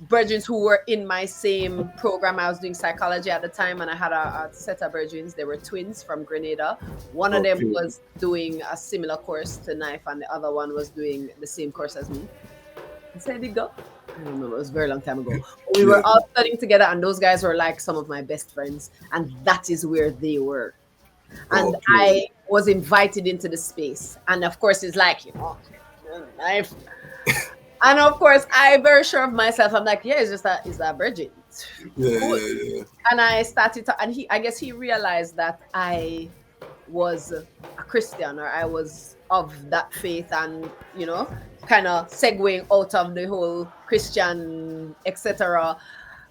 Speaker 3: virgins who were in my same program. I was doing psychology at the time, and I had a set of virgins. They were twins from Grenada. One of them was doing a similar course to Knife, and the other one was doing the same course as me. I said, did go? I don't remember. It was a very long time ago. We were all studying together, and those guys were like some of my best friends, and that is where they were. And I was invited into the space, and of course, it's like, Knife. And of course, I'm very sure of myself. I'm like, yeah, it's that virgin.
Speaker 4: Yeah.
Speaker 3: And I started to, and I guess he realized that I was a Christian, or I was of that faith, and kind of segueing out of the whole Christian, etc.,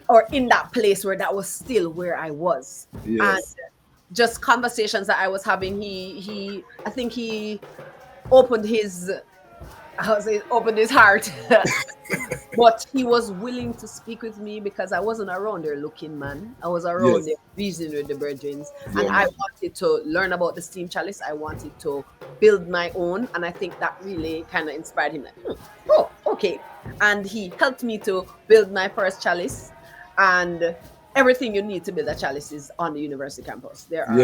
Speaker 3: or in that place where that was still where I was.
Speaker 4: Yes.
Speaker 3: And just conversations that I was having, I think he opened his heart. But he was willing to speak with me because I wasn't around there looking, man. I was around there reasoning with the virgins. And I wanted to learn about the steam chalice. I wanted to build my own. And I think that really kind of inspired him. Like, oh, okay. And he helped me to build my first chalice. And everything you need to build a chalice is on the university campus. There are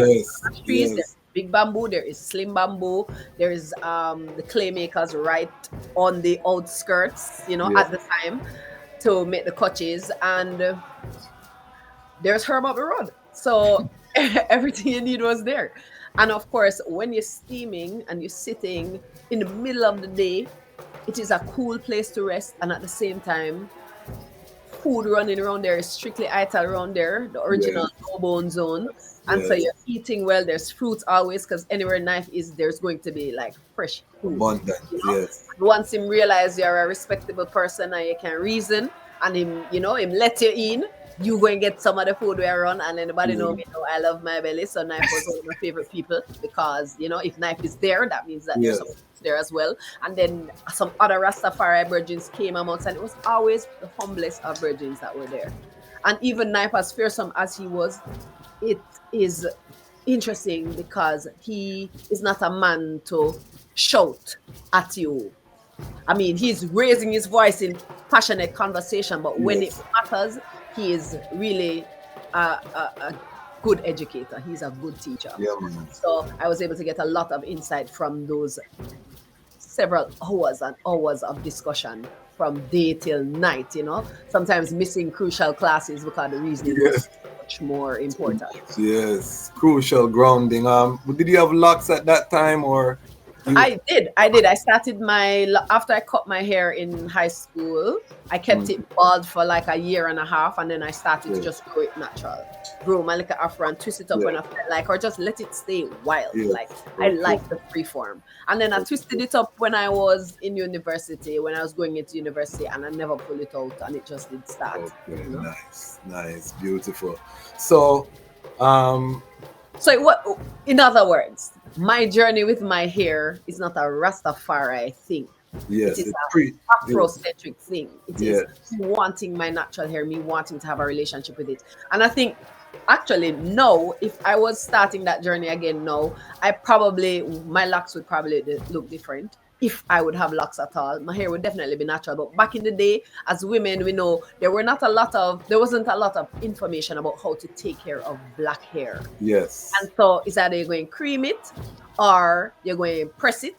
Speaker 3: trees, there's big bamboo, there is slim bamboo, there is the clay makers right on the outskirts, at the time to make the kutches, and there's herb up the road. So everything you need was there. And of course, when you're steaming and you're sitting in the middle of the day, it is a cool place to rest, and at the same time, food running around there is strictly ital around there, the original no bone zone. And so you're eating well. There's fruits always, because anywhere Knife is, there's going to be like fresh food.
Speaker 4: Abundant, yes.
Speaker 3: Once him realize you're a respectable person and you can reason, and him let you in, you go and get some of the food we are on. And anybody know me know I love my belly, so Knife was one of my favorite people, because if Knife is there, that means that there's some there as well. And then some other Rastafari virgins came amongst, and it was always the humblest of virgins that were there. And even Knife, as fearsome as he was, it is interesting because he is not a man to shout at you. I mean, he's raising his voice in passionate conversation, but when it matters, he is really a good educator. He's a good teacher. So I was able to get a lot of insight from those several hours and hours of discussion from day till night, sometimes missing crucial classes because the reasoning was much more important.
Speaker 4: Yes, crucial grounding. Did you have locks at that time, or?
Speaker 3: I did. I started after I cut my hair in high school, I kept it bald for like a year and a half, and then I started to just grow it natural. Grow my little afro and twist it up when I felt like, or just let it stay wild. I like the free form. And then I twisted it up when I was in university, when I was going into university, and I never pulled it out, and it just did start.
Speaker 4: Nice, beautiful. So
Speaker 3: what, in other words, my journey with my hair is not a Rastafari thing.
Speaker 4: Yes,
Speaker 3: it is an Afrocentric thing. It is wanting my natural hair, me wanting to have a relationship with it. And I think, actually, no, if I was starting that journey again now, my locks would probably look different. If I would have locks at all, my hair would definitely be natural. But back in the day, as women, we know there wasn't a lot of information about how to take care of black hair.
Speaker 4: Yes.
Speaker 3: And so it's either you're going to cream it, or you're going to press it,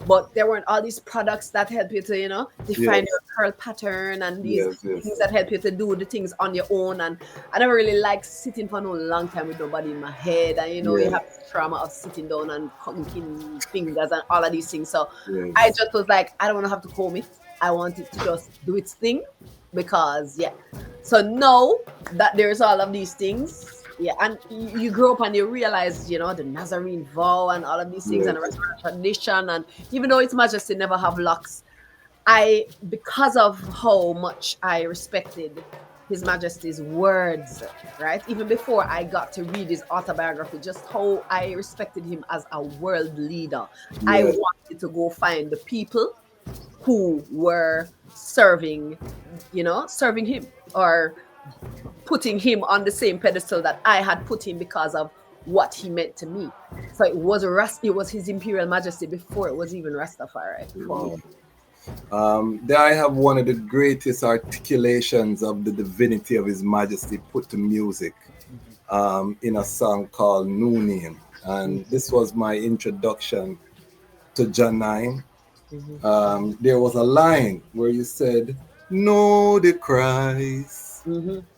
Speaker 3: but there weren't all these products that help you to, define
Speaker 4: Yes.
Speaker 3: your curl pattern and these
Speaker 4: Yes, yes.
Speaker 3: things that help you to do the things on your own. And I never really liked sitting for no long time with nobody in my head. And, you
Speaker 4: Yes.
Speaker 3: have this trauma of sitting down and conking fingers and all of these things. So I
Speaker 4: Yes.
Speaker 3: just was like, I don't want to have to comb it. I want it to just do its thing because, yeah. So now that there's all of these things, yeah, and you grow up and you realize, the Nazarene vow and all of these things and the
Speaker 4: Yes.
Speaker 3: rest of the tradition. And even though His Majesty never have locks, because of how much I respected His Majesty's words, right? Even before I got to read his autobiography, just how I respected him as a world leader. I
Speaker 4: Yes.
Speaker 3: wanted to go find the people who were serving him or putting him on the same pedestal that I had put him because of what he meant to me. So it was His Imperial Majesty before it was even Rastafari for me.
Speaker 4: There I have one of the greatest articulations of the divinity of His Majesty put to music in a song called New Name. And this was my introduction to Jah9. There was a line where you said, know the Christ,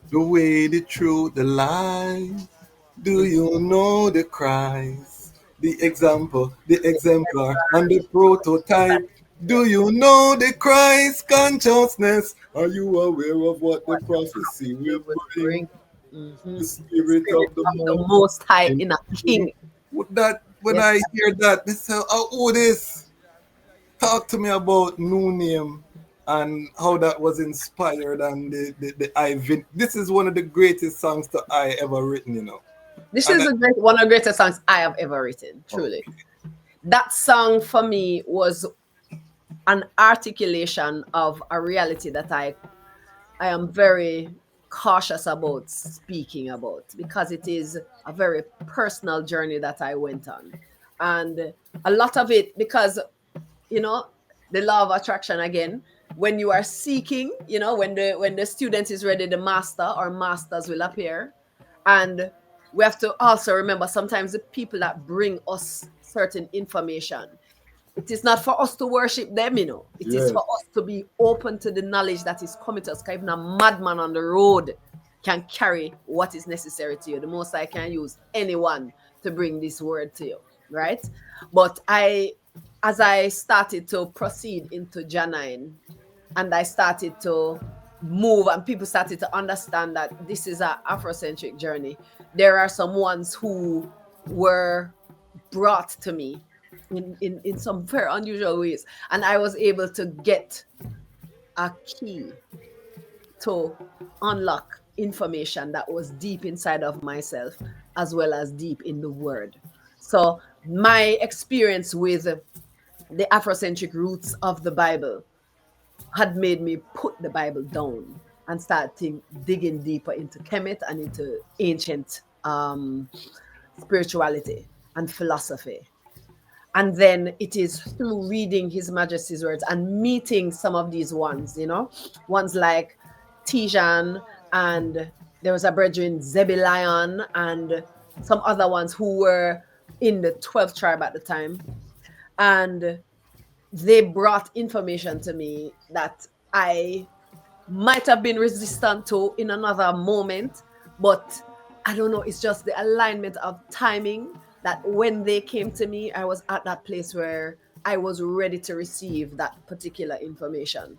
Speaker 4: the way, the truth, the life. Do you know the Christ, the example, the exemplar, and the prototype? Do you know the Christ consciousness? Are you aware of what the prophecy will bring?
Speaker 3: Bring
Speaker 4: The
Speaker 3: the
Speaker 4: spirit
Speaker 3: spirit
Speaker 4: of the
Speaker 3: of the
Speaker 4: Most
Speaker 3: Most High
Speaker 4: in
Speaker 3: in a king.
Speaker 4: that when
Speaker 3: Yes,
Speaker 4: I hear that, they say, oh, this. Talk to me about New Name and how that was inspired and the Ivy. This is one of the greatest songs that I ever written.
Speaker 3: this
Speaker 4: And
Speaker 3: is one of the greatest songs I have ever written. Truly, that song for me was an articulation of a reality that I am very cautious about speaking about because it is a very personal journey that I went on. And a lot of it, because, the law of attraction again, when you are seeking, when the student is ready, the master or masters will appear. And we have to also remember sometimes the people that bring us certain information, it is not for us to worship them, It is for us to be open to the knowledge that is coming to us. Because even a madman on the road can carry what is necessary to you. The most I can use anyone to bring this word to you, right? But as I started to proceed into Jah9 and I started to move and people started to understand that this is an Afrocentric journey, there are some ones who were brought to me in some very unusual ways. And I was able to get a key to unlock information that was deep inside of myself as well as deep in the word. So my experience with the Afrocentric roots of the Bible had made me put the Bible down and start digging deeper into Kemet and into ancient spirituality and philosophy. And then it is through reading His Majesty's words and meeting some of these ones, ones like Tijan, and there was a brethren, Zebelion, and some other ones who were in the 12th tribe at the time. And they brought information to me that I might have been resistant to in another moment, but I don't know, it's just the alignment of timing that when they came to me, I was at that place where I was ready to receive that particular information.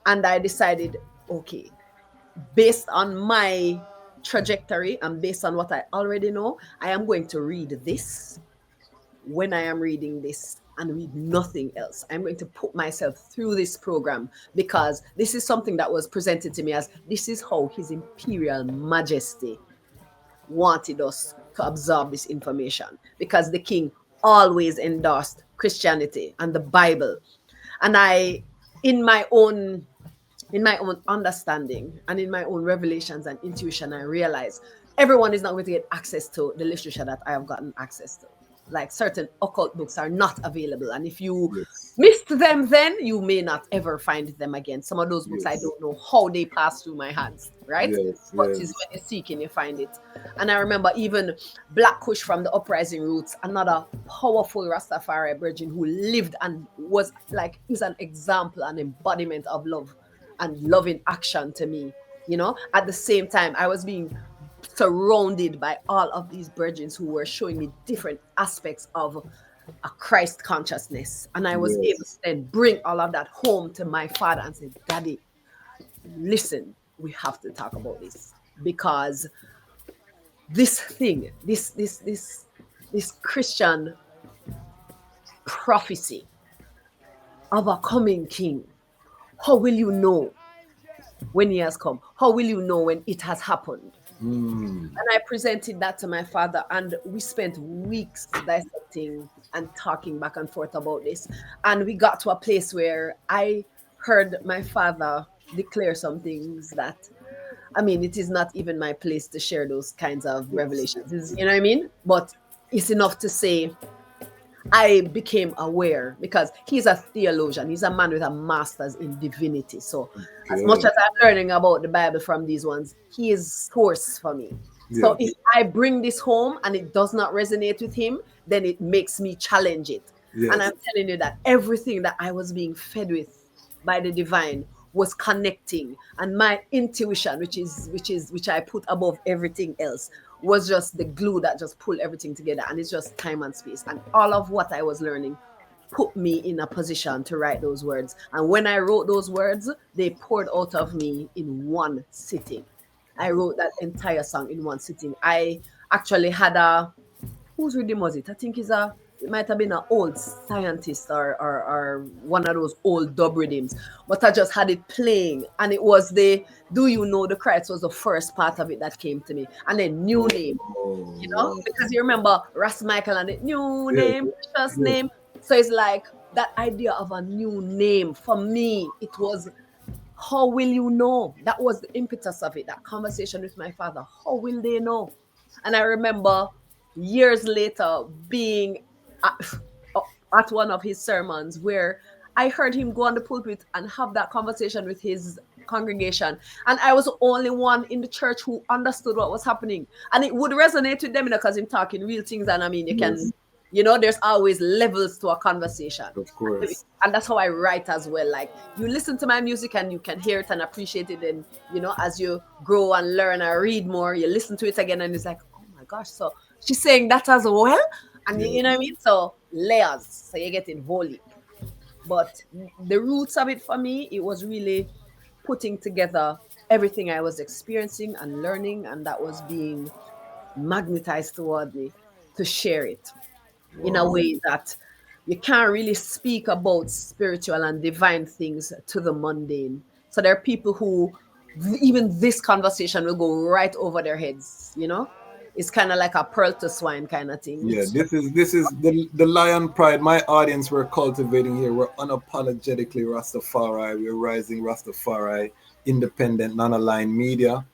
Speaker 3: And I decided, okay, based on my trajectory and based on what I already know, I am going to read this when I am reading this and read nothing else. I'm going to put myself through this program because this is something that was presented to me as this is how His Imperial Majesty wanted us to absorb this information, because the king always endorsed Christianity and the Bible. And in my own understanding and in my own revelations and intuition, I realized everyone is not going to get access to the literature that I have gotten access to. like certain occult books are not available. And if you
Speaker 4: Yes.
Speaker 3: missed them then, you may not ever find them again. Some of those books, I
Speaker 4: Yes.
Speaker 3: don't know how they pass through my hands, right?
Speaker 4: Yes.
Speaker 3: But
Speaker 4: Yes.
Speaker 3: it's when you seek and you find it. And I remember even Black Kush from the Uprising Roots, another powerful Rastafari virgin who lived and was like, is an example, an embodiment of love and loving action to me. You know, at the same time, I was being surrounded by all of these virgins who were showing me different aspects of a Christ consciousness. And I was able to
Speaker 4: Yes.
Speaker 3: then bring all of that home to my father and say, Daddy, listen, we have to talk about this because this thing, this Christian prophecy of a coming king, how will you know when he has come? How will you know when it has happened?
Speaker 4: Mm.
Speaker 3: And I presented that to my father, and we spent weeks dissecting and talking back and forth about this. And we got to a place where I heard my father declare some things that, I mean, it is not even my place to share those kinds of revelations. You know what I mean? But it's enough to say I became aware because he's a theologian. He's a man with a master's in divinity. So as much
Speaker 4: Okay.
Speaker 3: as I'm learning about the Bible from these ones, he is source for me. So
Speaker 4: Yes.
Speaker 3: if I bring this home and it does not resonate with him, then it makes me challenge it. And
Speaker 4: Yes.
Speaker 3: I'm telling you that everything that I was being fed with by the divine was connecting, and my intuition, which I put above everything else, was just the glue that just pulled everything together. And it's just time and space, and all of what I was learning put me in a position to write those words. And when I wrote those words, they poured out of me in one sitting. I wrote that entire song in one sitting. I actually had a, whose rhythm was it? I think it might have been an old scientist or one of those old dub rhythms. But I just had it playing, and it was the Do You Know the Christ was the first part of it that came to me. And then New Name,
Speaker 4: Oh,
Speaker 3: you know,
Speaker 4: wow.
Speaker 3: because you remember Ras Michael and the New
Speaker 4: Yes.
Speaker 3: Name, Precious
Speaker 4: Yes.
Speaker 3: Name. So it's like that idea of a new name. For me, it was, how will you know? That was the impetus of it, that conversation with my father. How will they know? And I remember years later being at, at one of his sermons where I heard him go on the pulpit and have that conversation with his congregation. And I was the only one in the church who understood what was happening. And it would resonate with them, you know, because I'm talking real things. And I mean, you can,
Speaker 4: Yes.
Speaker 3: you know, there's always levels to a conversation.
Speaker 4: Of course.
Speaker 3: And that's how I write as well. Like, you listen to my music and you can hear it and appreciate it. And, you know, as you grow and learn and read more, you listen to it again and it's like, oh my gosh. So she's saying that as well. And you know what I mean? So layers. So you get in volume. But the roots of it for me, it was really putting together everything I was experiencing and learning, and that was being magnetized toward me to share it in a
Speaker 4: Wow.
Speaker 3: way that you can't really speak about spiritual and divine things to the mundane. So there are people who even this conversation will go right over their heads, you know? It's kind of like a pearl to swine kind of thing.
Speaker 4: Yeah,
Speaker 3: It's
Speaker 4: this is the lion pride. My audience we're cultivating here. We're unapologetically Rastafari. We're rising Rastafari, independent, non-aligned media.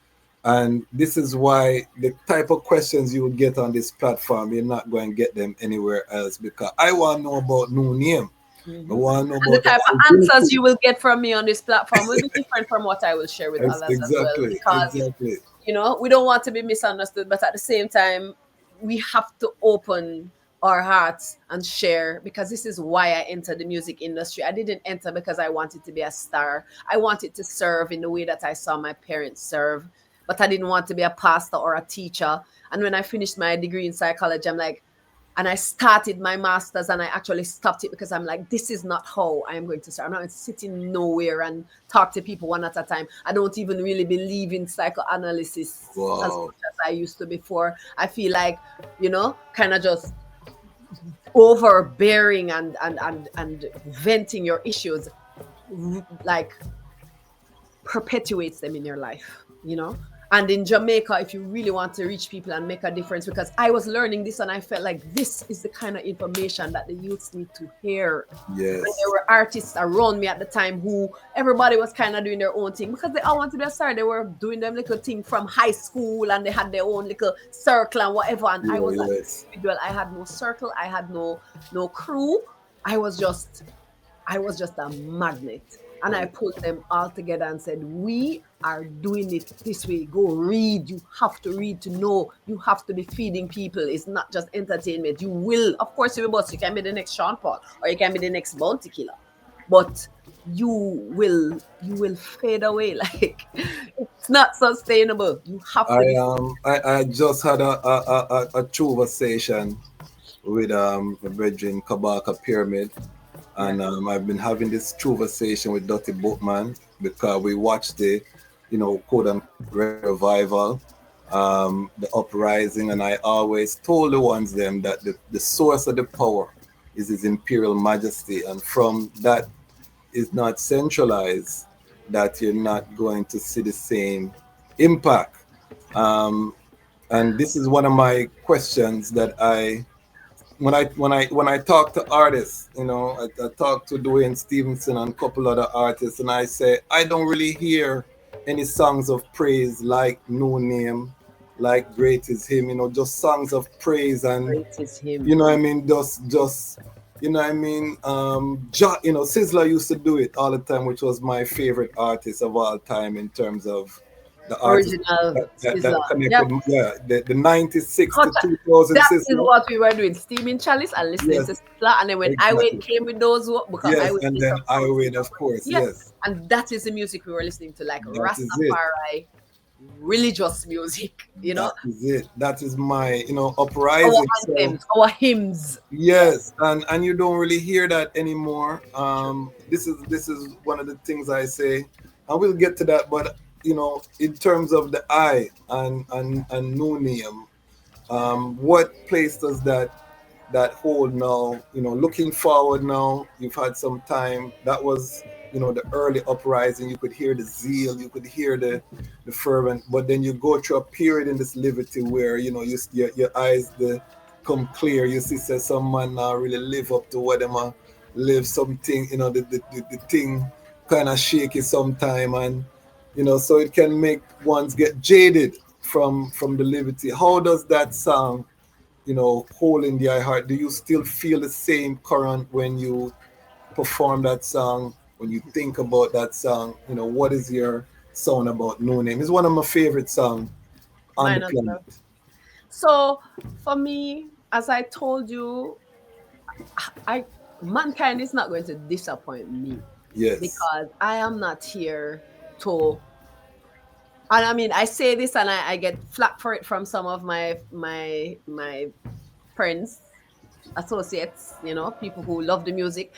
Speaker 4: And this is why the type of questions you would get on this platform, you're not going to get them anywhere else, because I want to know about New Name. I want to know
Speaker 3: and the
Speaker 4: about
Speaker 3: type of answers you will get from me on this platform will be different from what I will share with others as well.
Speaker 4: Exactly,
Speaker 3: Because
Speaker 4: exactly.
Speaker 3: you know, we don't want to be misunderstood, but at the same time, we have to open our hearts and share, because this is why I entered the music industry. I didn't enter because I wanted to be a star. I wanted to serve in the way that I saw my parents serve, but I didn't want to be a pastor or a teacher. And when I finished my degree in psychology, I'm like, and I started my master's and I actually stopped it because I'm like, this is not how I'm going to start. I'm not sitting nowhere and talk to people one at a time. I don't even really believe in psychoanalysis as
Speaker 4: Wow.
Speaker 3: much as I used to before. I feel like, you know, kind of just overbearing and venting your issues like perpetuates them in your life, you know? And in Jamaica, if you really want to reach people and make a difference, because I was learning this and I felt like this is the kind of information that the youths need to hear.
Speaker 4: Yes.
Speaker 3: And there were artists around me at the time who everybody was kind of doing their own thing because they all wanted to be a star. They were doing them little thing from high school and they had their own little circle and whatever. And I was an individual. I had no circle. I had no crew. I was just a magnet. And I pulled them all together and said, we are doing it this way. Go read. You have to read to know. You have to be feeding people. It's not just entertainment. You will, of course, you can be the next Sean Paul or you can be the next Bounty Killer. But you will fade away. Like, it's not sustainable. You have to.
Speaker 4: I just had a conversation with my brethren Kabaka Pyramid. And I've been having this conversation with Dottie Boatman because we watched the, quote unquote revival, the uprising, and I always told the ones them that the source of the power is His Imperial Majesty, and from that is not centralized, that you're not going to see the same impact. And this is one of my questions that when I talk to artists, I talk to Dwayne Stevenson and a couple other artists, and I say I don't really hear any songs of praise like No Name, like Great Is Him, just songs of praise and
Speaker 3: Great Is Him.
Speaker 4: You know what I mean? Just you know what I mean? Sizzla used to do it all the time, which was my favorite artist of all time in terms of the
Speaker 3: original
Speaker 4: that connected, the 96 to 2000.
Speaker 3: That is what we were doing, steaming chalice and listening to Sizzla. And then when I Wait came with those, because I Wait,
Speaker 4: and then I Wait, of course, yes.
Speaker 3: And that is the music we were listening to, like Ras Tafari, religious music, That
Speaker 4: is it. That is my, uprising.
Speaker 3: Our anthems, our hymns.
Speaker 4: Yes, and you don't really hear that anymore. This is one of the things I say, and we'll get to that, but in terms of the I and No Name, what place does that hold now? Looking forward now, you've had some time. That was, the early uprising. You could hear the zeal, you could hear the fervent, but then you go through a period in this liberty where, your eyes come clear. You see, some man now really live up to what them live something, the thing kind of shaky sometime, and so it can make ones get jaded from the liberty. How does that sound, hold in the heart? Do you still feel the same current when you perform that song, when you think about that song? What is your sound about No Name? It's one of my favorite songs on the planet.
Speaker 3: So for me, as I told you, mankind is not going to disappoint me.
Speaker 4: Yes.
Speaker 3: Because I am not here to, and I mean, I say this and I get flack for it from some of my friends, associates, people who love the music,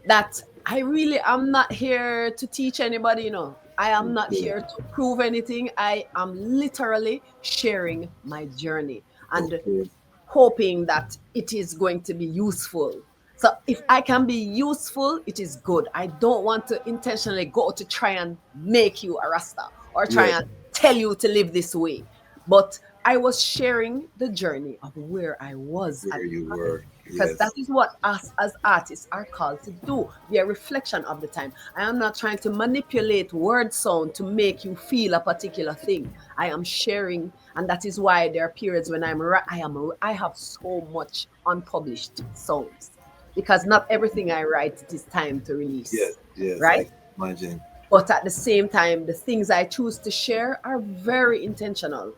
Speaker 3: that I really am not here to teach anybody, I am not here to prove anything. I am literally sharing my journey and hoping that it is going to be useful. So if I can be useful, it is good. I don't want to intentionally go to try and make you a Rasta or try and tell you to live this way. But I was sharing the journey of where I was.
Speaker 4: Where you were.
Speaker 3: Because that is what us as artists are called to do. Be a reflection of the time. I am not trying to manipulate word sound to make you feel a particular thing. I am sharing, and that is why there are periods when I have so much unpublished songs. Because not everything I write, it is time to release.
Speaker 4: Yes,
Speaker 3: right?
Speaker 4: Imagine.
Speaker 3: But at the same time, the things I choose to share are very intentional.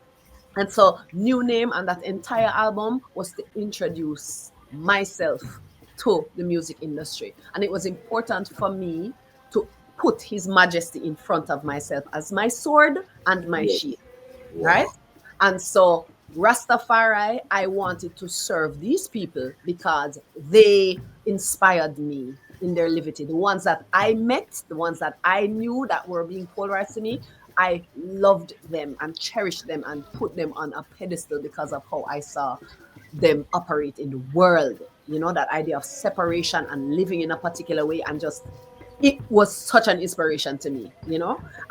Speaker 3: And so New Name and that entire album was to introduce myself to the music industry. And it was important for me to put His Majesty in front of myself as my sword and my shield. Wow. Right? And so Ras Tafari, I wanted to serve these people because they inspired me in their liberty. The ones that I met, the ones that I knew that were being polarized to me, I loved them and cherished them and put them on a pedestal because of how I saw them operate in the world. That idea of separation and living in a particular way, and just, it was such an inspiration to me,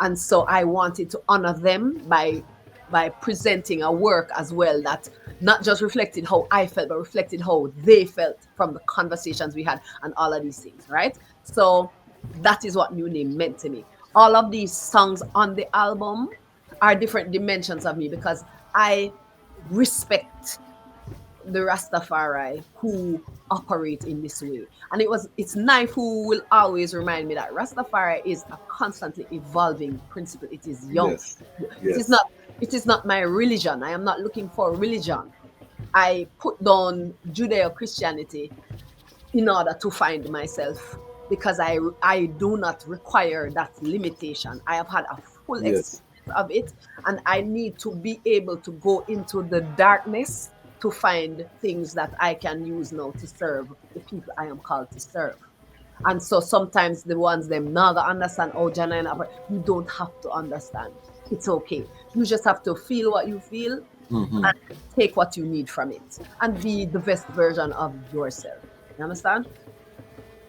Speaker 3: And so I wanted to honor them by by presenting a work as well that not just reflected how I felt, but reflected how they felt from the conversations we had and all of these things, right? So that is what New Name meant to me. All of these songs on the album are different dimensions of me because I respect the Rastafari who operate in this way. And it's Knife who will always remind me that Rastafari is a constantly evolving principle. It is young.
Speaker 4: Yes.
Speaker 3: It is not my religion. I am not looking for a religion. I put down Judeo-Christianity in order to find myself because I do not require that limitation. I have had a full experience of it, and I need to be able to go into the darkness to find things that I can use now to serve the people I am called to serve. And so sometimes the ones them never understand, oh, Jah9, you don't have to understand. It's okay. You just have to feel what you feel and take what you need from it and be the best version of yourself. You understand?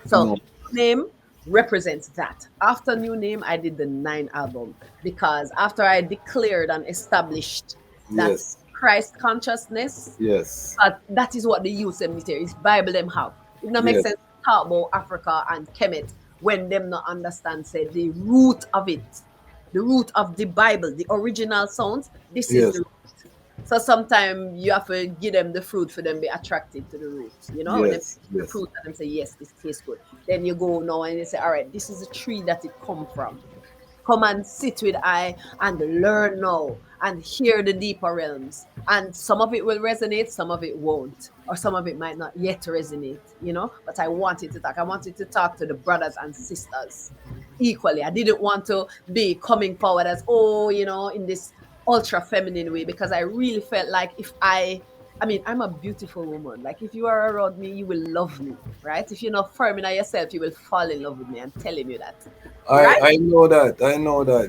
Speaker 3: So Name represents that. After New Name, I did the 9 album because after I declared and established that Christ consciousness, that is what the youth cemetery is. Bible them have. It not make sense to talk about Africa and Kemet when them not understand say the root of it, the root of the Bible, the original sounds. This is the root. So sometimes you have to give them the fruit for them to be attracted to the roots, you know? When they the fruit and them say, yes, this tastes good. Then you go now and you say, all right, this is a tree that it come from. Come and sit with I and learn now and hear the deeper realms. And some of it will resonate, some of it won't. Or some of it might not yet resonate, you know? But I wanted to talk. I wanted to talk to the brothers and sisters equally. I didn't want to be coming forward as, oh, you know, in this ultra feminine way, because I really felt like if I mean, I'm a beautiful woman. Like if you are around me, you will love me, right? If you're not firm in yourself, you will fall in love with me. I'm telling you that. Right?
Speaker 4: I know that.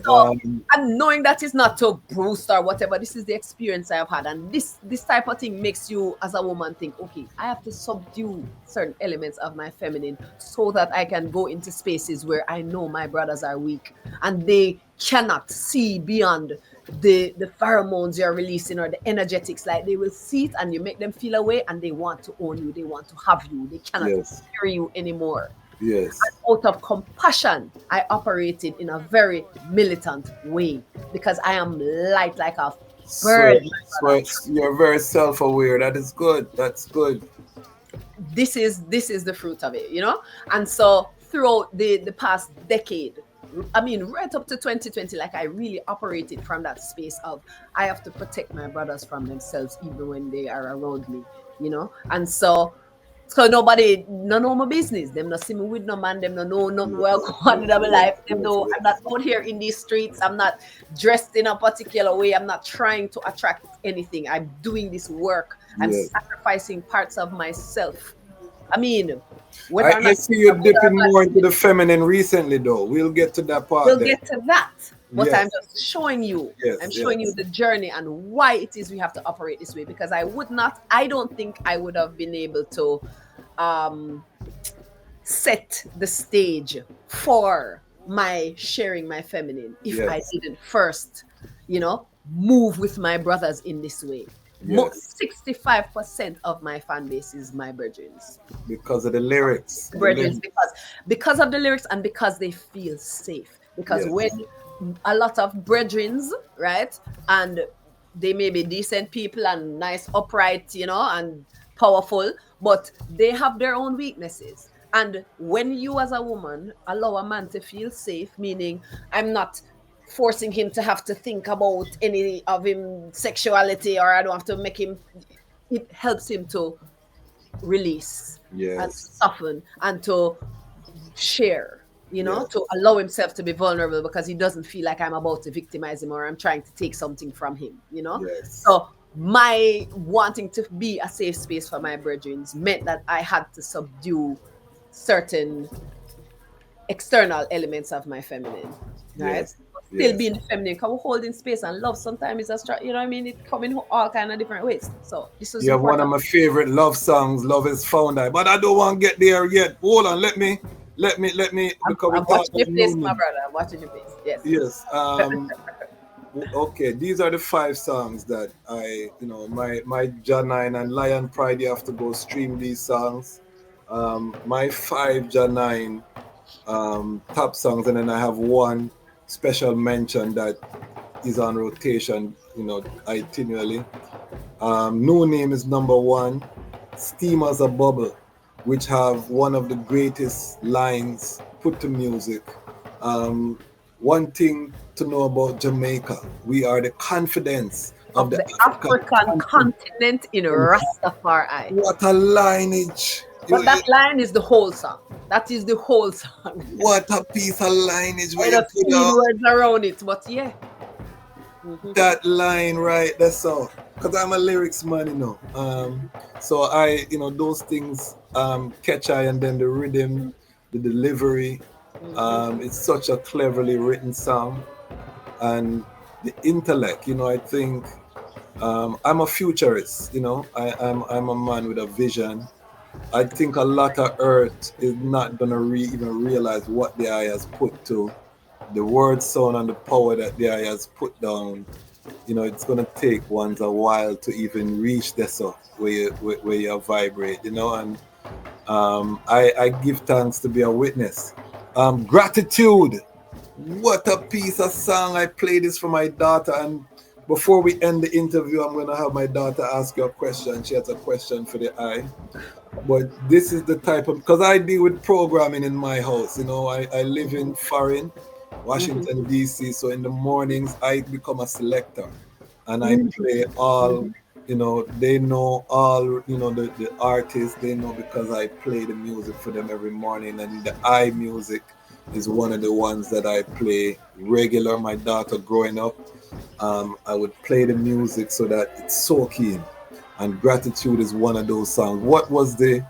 Speaker 3: So, and knowing that is not to boost or whatever, this is the experience I have had. And this type of thing makes you as a woman think, okay, I have to subdue certain elements of my feminine so that I can go into spaces where I know my brothers are weak and they cannot see beyond the pheromones you're releasing or the energetics. Like they will see it and you make them feel away and they want to own you, they want to have you, they cannot carry you anymore. And out of compassion, I operated in a very militant way because I am light like a bird.
Speaker 4: So you're very self-aware. That is good. That's good.
Speaker 3: This is the fruit of it, you know? And so throughout the past decade, I mean, right up to 2020, like I really operated from that space of I have to protect my brothers from themselves even when they are around me, you know? And so nobody know my business. Them not see me with no man, them no know nothing well going on in my life. Them know I'm not out here in these streets. I'm not dressed in a particular way. I'm not trying to attract anything. I'm doing this work. I'm sacrificing parts of myself. I mean,
Speaker 4: I see you dipping more into the feminine recently, though. We'll get to that part.
Speaker 3: We'll get to that. But I'm just showing you. I'm showing you the journey and why it is we have to operate this way. Because I don't think I would have been able to set the stage for my sharing my feminine if I didn't first, you know, move with my brothers in this way. 65% of my fan base is my brethrens.
Speaker 4: Because of the lyrics.
Speaker 3: Because of the lyrics and because they feel safe. Because when a lot of brethrens, right, and they may be decent people and nice, upright, you know, and powerful, but they have their own weaknesses. And when you as a woman allow a man to feel safe, meaning I'm not forcing him to have to think about any of him sexuality, or I don't have to make him, it helps him to release and soften and to share, you know, to allow himself to be vulnerable because he doesn't feel like I'm about to victimize him or I'm trying to take something from him, you know. So my wanting to be a safe space for my brethren meant that I had to subdue certain external elements of my feminine, right? Still being feminine, because holding space and love sometimes is a you know what I mean? It come in all kind of different ways. So this is
Speaker 4: one of my favorite love songs, Love Is Found. But I don't want to get there yet. Hold on, let me
Speaker 3: I'm watching your face, my brother. I'm watching your face. Yes.
Speaker 4: Okay, these are the 5 songs that my Jah9 and Lion Pride, you have to go stream these songs. My 5 Jah9 top songs, and then I have one special mention that is on rotation, itinerally. No Name is number 1. Steam as a Bubble, which have one of the greatest lines put to music. One thing to know about Jamaica, we are the confidence of the
Speaker 3: African continent in Rastafari.
Speaker 4: What a lineage.
Speaker 3: But that line is the whole song. That is the whole song.
Speaker 4: What a piece of lineage.
Speaker 3: I have seen words around it, but yeah.
Speaker 4: That line right, that's all. Because I'm a lyrics man, so I, those things catch eye, and then the rhythm, the delivery. It's such a cleverly written song, and the intellect. I think I'm a futurist. I'm a man with a vision. I think a lot of Earth is not gonna even realize what the eye has put to the word sound and the power that the eye has put down. It's gonna take ones a while to even reach this up where you vibrate. And I give thanks to be a witness. Gratitude. What a piece of song. I play this for my daughter, and before we end the interview, I'm gonna have my daughter ask you a question. She has a question for the eye. But this is the type of, because I deal with programming in my house. I live in foreign Washington DC, so in the mornings I become a selector, and I play all, they know all, the artists, they know because I play the music for them every morning, and the eye music is one of the ones that I play regular. My daughter growing up, I would play the music so that it's soaking in, and Gratitude is one of those songs. What was the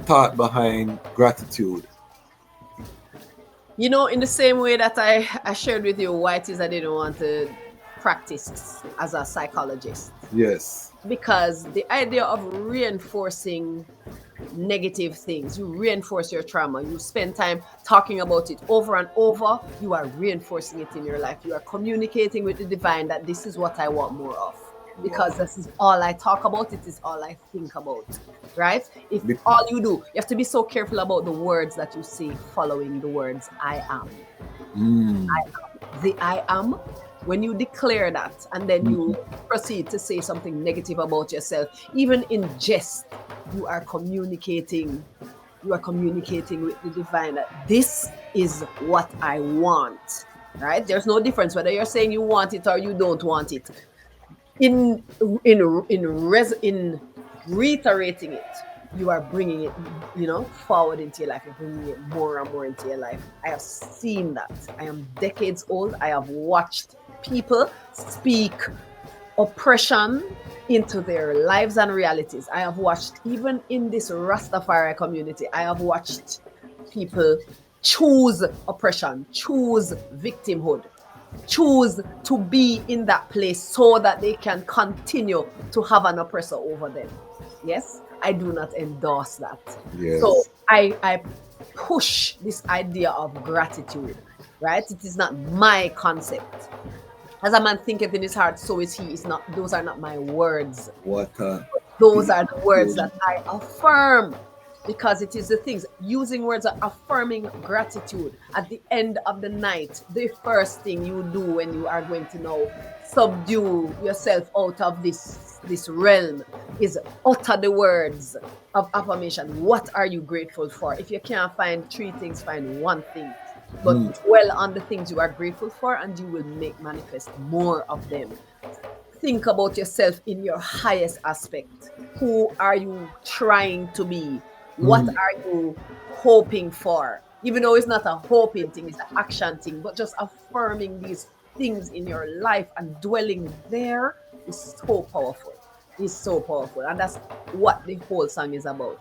Speaker 4: thought behind Gratitude?
Speaker 3: In the same way that I shared with you why it is I didn't want to practice as a psychologist.
Speaker 4: Yes.
Speaker 3: Because the idea of reinforcing negative things, you reinforce your trauma, you spend time talking about it over and over, you are reinforcing it in your life. You are communicating with the divine that this is what I want more of. Because this is all I talk about, it is all I think about, right? If all you do, you have to be so careful about the words that you say following the words I am. I am. The I am, when you declare that and then you proceed to say something negative about yourself, even in jest, you are communicating with the divine that this is what I want, right? There's no difference whether you're saying you want it or you don't want it. In reiterating it, you are bringing it, forward into your life. You're bringing it more and more into your life. I have seen that. I am decades old. I have watched people speak oppression into their lives and realities. I have watched, even in this Rastafari community, I have watched people choose oppression, choose victimhood, choose to be in that place so that they can continue to have an oppressor over them. Yes, I do not endorse that.
Speaker 4: Yes.
Speaker 3: So I push this idea of gratitude, right? It is not my concept. As a man thinketh in his heart, so is he. Those are not my words. Those are the words that I affirm, because it is the things, using words of affirming gratitude. At the end of the night, the first thing you do when you are going to now subdue yourself out of this realm is utter the words of affirmation. What are you grateful for? If you can't find 3 things, find 1 thing. But dwell on the things you are grateful for, and you will make manifest more of them. Think about yourself in your highest aspect. Who are you trying to be? What are you hoping for? Even though it's not a hoping thing, it's an action thing, but just affirming these things in your life and dwelling there is so powerful. It's so powerful. And that's what the whole song is about.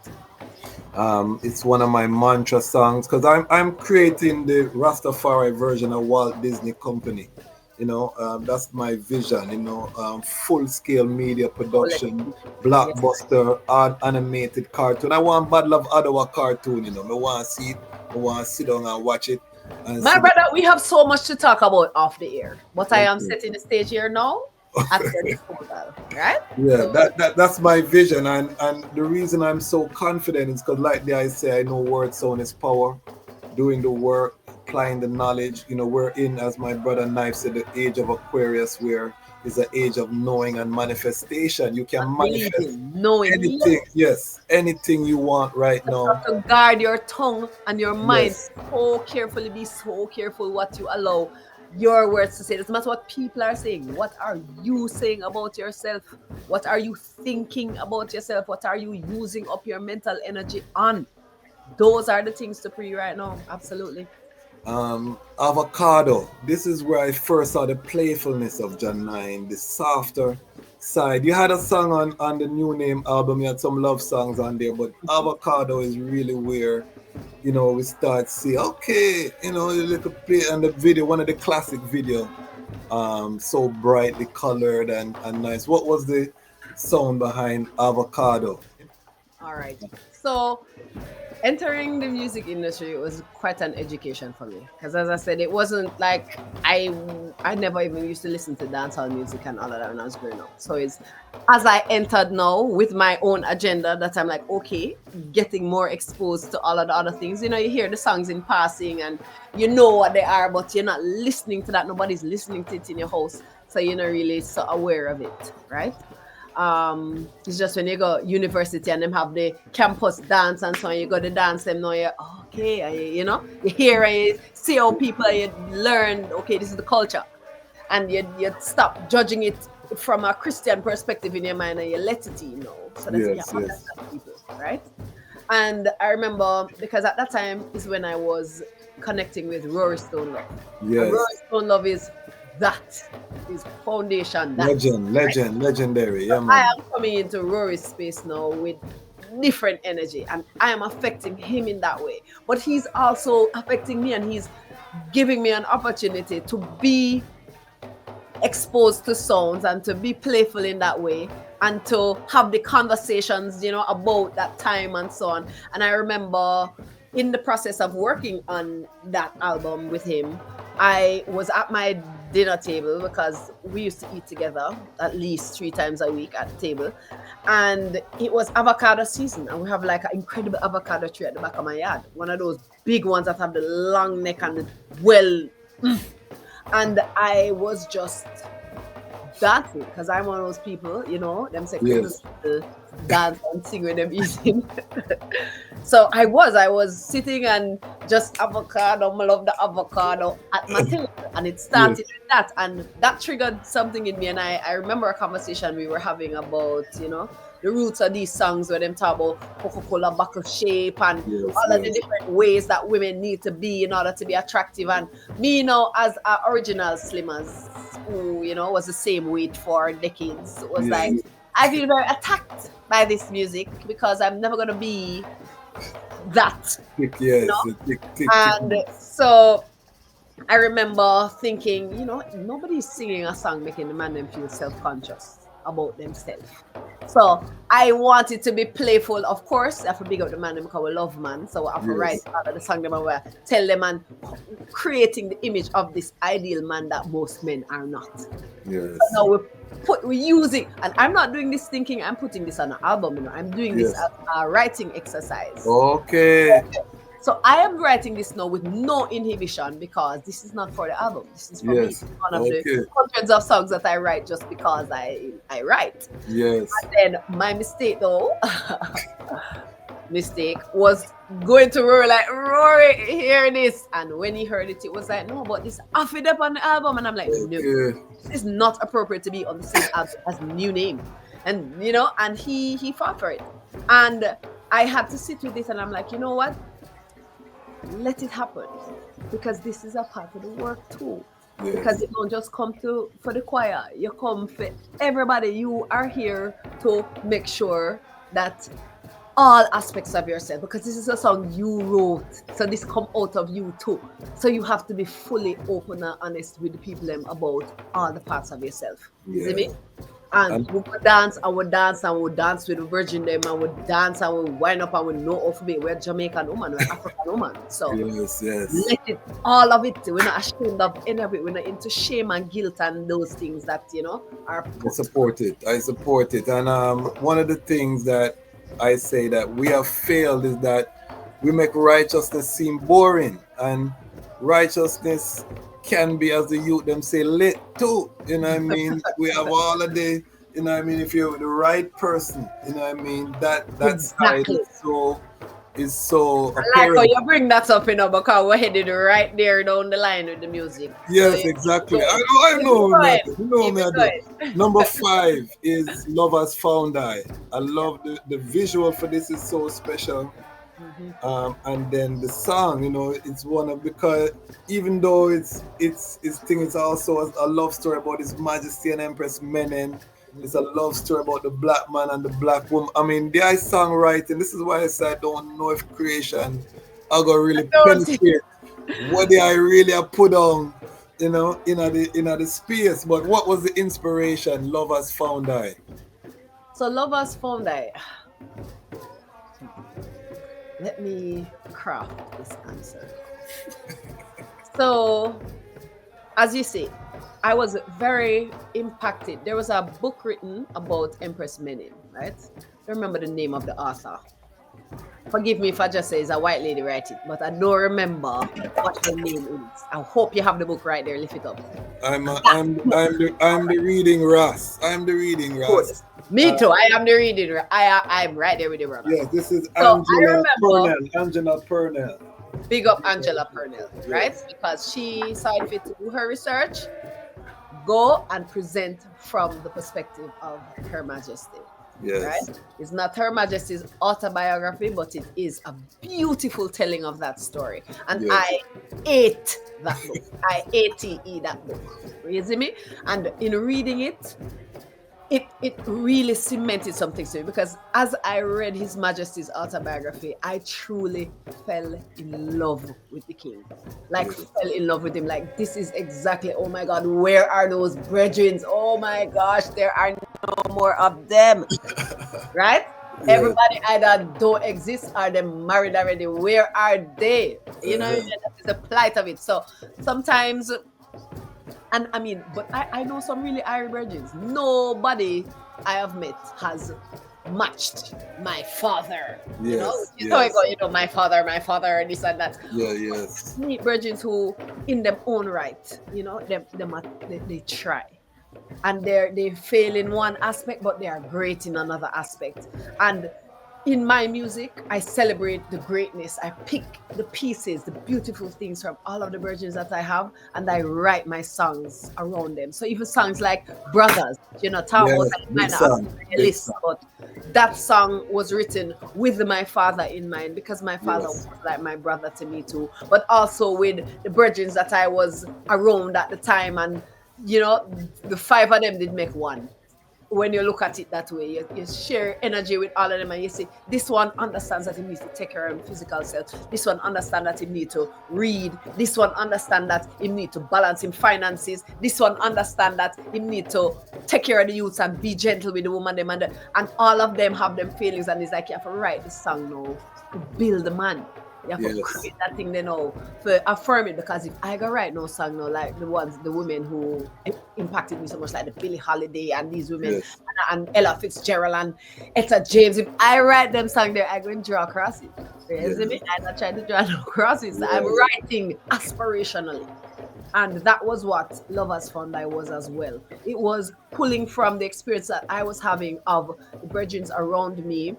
Speaker 4: It's one of my mantra songs, because I'm creating the Rastafari version of Walt Disney Company. That's my vision. Full-scale media production, blockbuster, animated cartoon. I want Battle of Ottawa cartoon. I want to see it. I want to sit down and watch it.
Speaker 3: My brother, we have so much to talk about off the air, but I am setting the stage here now at your disposal, right?
Speaker 4: Yeah,
Speaker 3: So,
Speaker 4: that's my vision, and the reason I'm so confident is because, like I say, I know word sound is power. Doing the work, applying the knowledge. You know, we're in, as my brother Knife said, the age of Aquarius, where is the age of knowing and manifestation. You can manifest
Speaker 3: believing, knowing,
Speaker 4: anything, yes, anything you want right
Speaker 3: you
Speaker 4: now.
Speaker 3: have to guard your tongue and your mind
Speaker 4: Yes,
Speaker 3: so carefully. Be so careful what you allow your words to say. It doesn't matter what people are saying. What are you saying about yourself? What are you thinking about yourself? What are you using up your mental energy on? Those are the things to pre right now. Absolutely.
Speaker 4: Avocado. This is where I first saw the playfulness of Jah9, the softer side. You had a song on the New Name album. You had some love songs on there, but Avocado is really where, you know, we start see, okay, you know, a little play and the video, one of the classic video, so brightly colored and nice. What was the sound behind Avocado?
Speaker 3: All right. So entering the music industry was quite an education for me, because as I said, it wasn't like I never even used to listen to dancehall music and all of that when I was growing up. So it's as I entered now with my own agenda that I'm like, okay, getting more exposed to all of the other things. You know, you hear the songs in passing and you know what they are, but you're not listening to that. Nobody's listening to it in your house, so you're not really so aware of it, right? It's just when you go university and them have the campus dance and so on, you go to dance them now, you're okay, you know, you hear and you see how people, you learn, okay, this is the culture, and you stop judging it from a Christian perspective in your mind and you let it, you know, so that you understand people, right? And I remember, because at that time is when I was connecting with Rory Stone Love.
Speaker 4: Yes.
Speaker 3: And Rory Stone Love is foundation.
Speaker 4: Legendary. Yeah, man.
Speaker 3: I am coming into Rory's space now with different energy, and I am affecting him in that way. But he's also affecting me, and he's giving me an opportunity to be exposed to sounds and to be playful in that way, and to have the conversations, you know, about that time and so on. And I remember in the process of working on that album with him, I was at my dinner table, because we used to eat together at least 3 times a week at the table, and it was avocado season, and we have like an incredible avocado tree at the back of my yard, one of those big ones that have the long neck and the and I was just dancing, because I'm one of those people, you know, them say people dance and sing when them eating. So I was sitting and just avocado, I love the avocado at my table, and it started with that, and that triggered something in me. And I remember a conversation we were having about, you know, the roots of these songs where them talk about Coca-Cola bottle shape and all of the different ways that women need to be in order to be attractive. And me, you know, as an original Slimmers, who, you know, was the same weight for decades, was like, I feel very attacked by this music, because I'm never going to be that. You know? And so I remember thinking, you know, nobody's singing a song making the man them feel self-conscious about themselves. So I wanted to be playful, of course. I have to big up the man because we love man. So I have to write out of the song them and tell them and creating the image of this ideal man that most men are not.
Speaker 4: Yes.
Speaker 3: So now we use it, and I'm not doing this thinking I'm putting this on an album, you know. I'm doing this as a writing exercise.
Speaker 4: Okay.
Speaker 3: So I am writing this now with no inhibition, because this is not for the album. This is for me. It's one of the hundreds of songs that I write just because I write.
Speaker 4: Yes.
Speaker 3: And then my mistake though, was going to Rory like, Rory, hear this. And when he heard it, it was like, no, but this affid up on the album. And I'm like, no, this is not appropriate to be on the same album as New Name. And you know, and he fought for it. And I had to sit with this, and I'm like, you know what? Let it happen, because this is a part of the work too. Because you don't just come for the choir, you come for everybody. You are here to make sure that all aspects of yourself, because this is a song you wrote, so this come out of you too. So you have to be fully open and honest with the people about all the parts of yourself. See me? And we would dance and we dance and we dance with the virgin them and we dance and we wind up and we know off me. We're Jamaican woman, we're African woman. So
Speaker 4: Yes.
Speaker 3: let it, all of it. We're not ashamed of any of it. We're not into shame and guilt and those things that, you know, are.
Speaker 4: I support it. And one of the things that I say that we have failed is that we make righteousness seem boring, and righteousness can be, as the youth them say, lit too. You know what I mean? We have all of the, you know what I mean, if you're the right person, you know what I mean, that side is so
Speaker 3: I like
Speaker 4: apparent.
Speaker 3: how you bring that up, you know, because we're headed right there down the line with the music.
Speaker 4: Yes,
Speaker 3: So,
Speaker 4: exactly.
Speaker 3: so
Speaker 4: I know that. You know
Speaker 3: keep
Speaker 4: me, I
Speaker 3: it
Speaker 4: do. Number 5 is Love Has Found I. I love the visual for this is so special. And then the song, you know, it's one of, because even though it's thing is also a love story about His Majesty and Empress Menen. It's a love story about the black man and the black woman. I mean, the songwriting. This is why I say I don't know if creation I got really penetrate what I really have put on, you know, in the space. But what was the inspiration? Love Has Found I.
Speaker 3: So Love Has Found I. Let me craft this answer. So, as you see, I was very impacted. There was a book written about Empress Menen, right? I don't remember the name of the author. Forgive me if I just say it's a white lady write it, but I don't remember what her name is. I hope you have the book right there. Lift it up.
Speaker 4: I'm the reading Ras. I'm the reading Ras.
Speaker 3: Me too. I am the reading. I'm right there with you, brother.
Speaker 4: Yeah, this is
Speaker 3: So
Speaker 4: Angela Purnell.
Speaker 3: Big up Angela Purnell, right? Because she decided to do her research, go and present from the perspective of Her Majesty.
Speaker 4: Yes.
Speaker 3: Right? It's not Her Majesty's autobiography, but it is a beautiful telling of that story. And
Speaker 4: Yes.
Speaker 3: I ate that book. I ate that book. You see me? And in reading it, it really cemented something to me, because as I read His Majesty's autobiography, I truly fell in love with the king. Like, fell in love with him. Like, this is exactly, oh my God, where are those brethren? Oh my gosh, there are no more of them. Right?
Speaker 4: Yeah.
Speaker 3: Everybody either don't exist or they're married already. Where are they? You know, that is the plight of it. So sometimes, and I mean, but I know some really Irish virgins. Nobody I have met has matched my father. You know, my father, and this and that.
Speaker 4: Yeah, yes.
Speaker 3: Meet virgins who, in their own right, you know, they try. And they fail in one aspect, but they are great in another aspect. And in my music, I celebrate the greatness. I pick the pieces, the beautiful things from all of the virgins that I have, and I write my songs around them. So even songs like Brothers, you know, list, but that song was written with my father in mind, because my father was like my brother to me too, but also with the virgins that I was around at the time. And you know, the 5 of them did make one. When you look at it that way, you share energy with all of them, and you see, this one understands that he needs to take care of his physical self. This one understands that he needs to read. This one understands that he needs to balance his finances. This one understands that he needs to take care of the youths and be gentle with the woman. And all of them have them feelings, and it's like, you have to write this song now to build the man. You have to create that thing, for affirm it. Because if I go write no song now, like the women who impacted me so much, like the Billie Holiday and these women, and Ella Fitzgerald and Etta James, if I write them song there, I go and draw crosses. You see me? I'm not trying to draw no crosses. I'm writing aspirationally. And that was what Love Has Found I was as well. It was pulling from the experience that I was having of the virgins around me,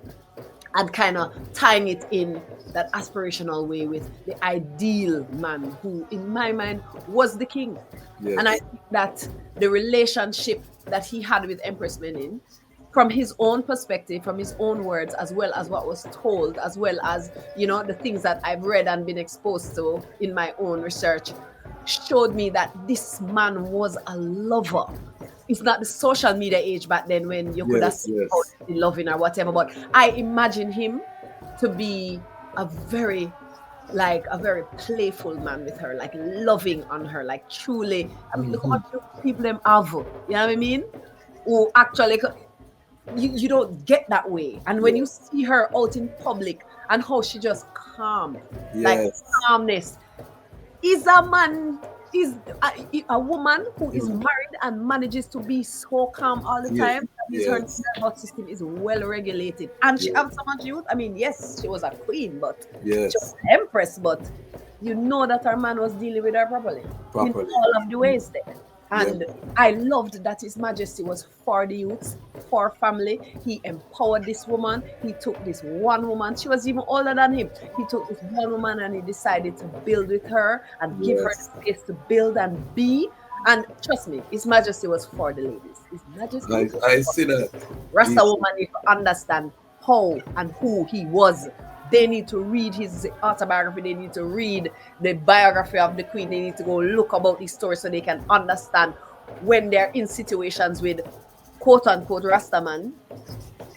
Speaker 3: and kind of tying it in that aspirational way with the ideal man who, in my mind, was the king. Yes. And I think that the relationship that he had with Empress Menen, from his own perspective, from his own words, as well as what was told, as well as, you know, the things that I've read and been exposed to in my own research, showed me that this man was a lover. It's not the social media age back then when you could have seen loving or whatever, but I imagine him to be a very playful man with her, like loving on her, like truly. I mean, look how people them have, you know what I mean? who actually you don't get that way. And when you see her out in public and how she just calm, like calmness, is a man, is a woman who is married and manages to be so calm all the time. That is her nervous system is well regulated, and she has so much youth. I mean, yes, she was a queen, but she was an empress, but you know that her man was dealing with her properly. In all of the ways there. And I loved that His Majesty was for the youths, for family. He empowered this woman. He took this one woman. She was even older than him. He took this one woman and he decided to build with her and give her the space to build and be. And trust me, His Majesty was for the ladies. His Majesty.
Speaker 4: I see that.
Speaker 3: Rasta woman need to understand how and who he was. They need to read his autobiography. They need to read the biography of the Queen. They need to go look about the story so they can understand when they're in situations with quote-unquote Rastaman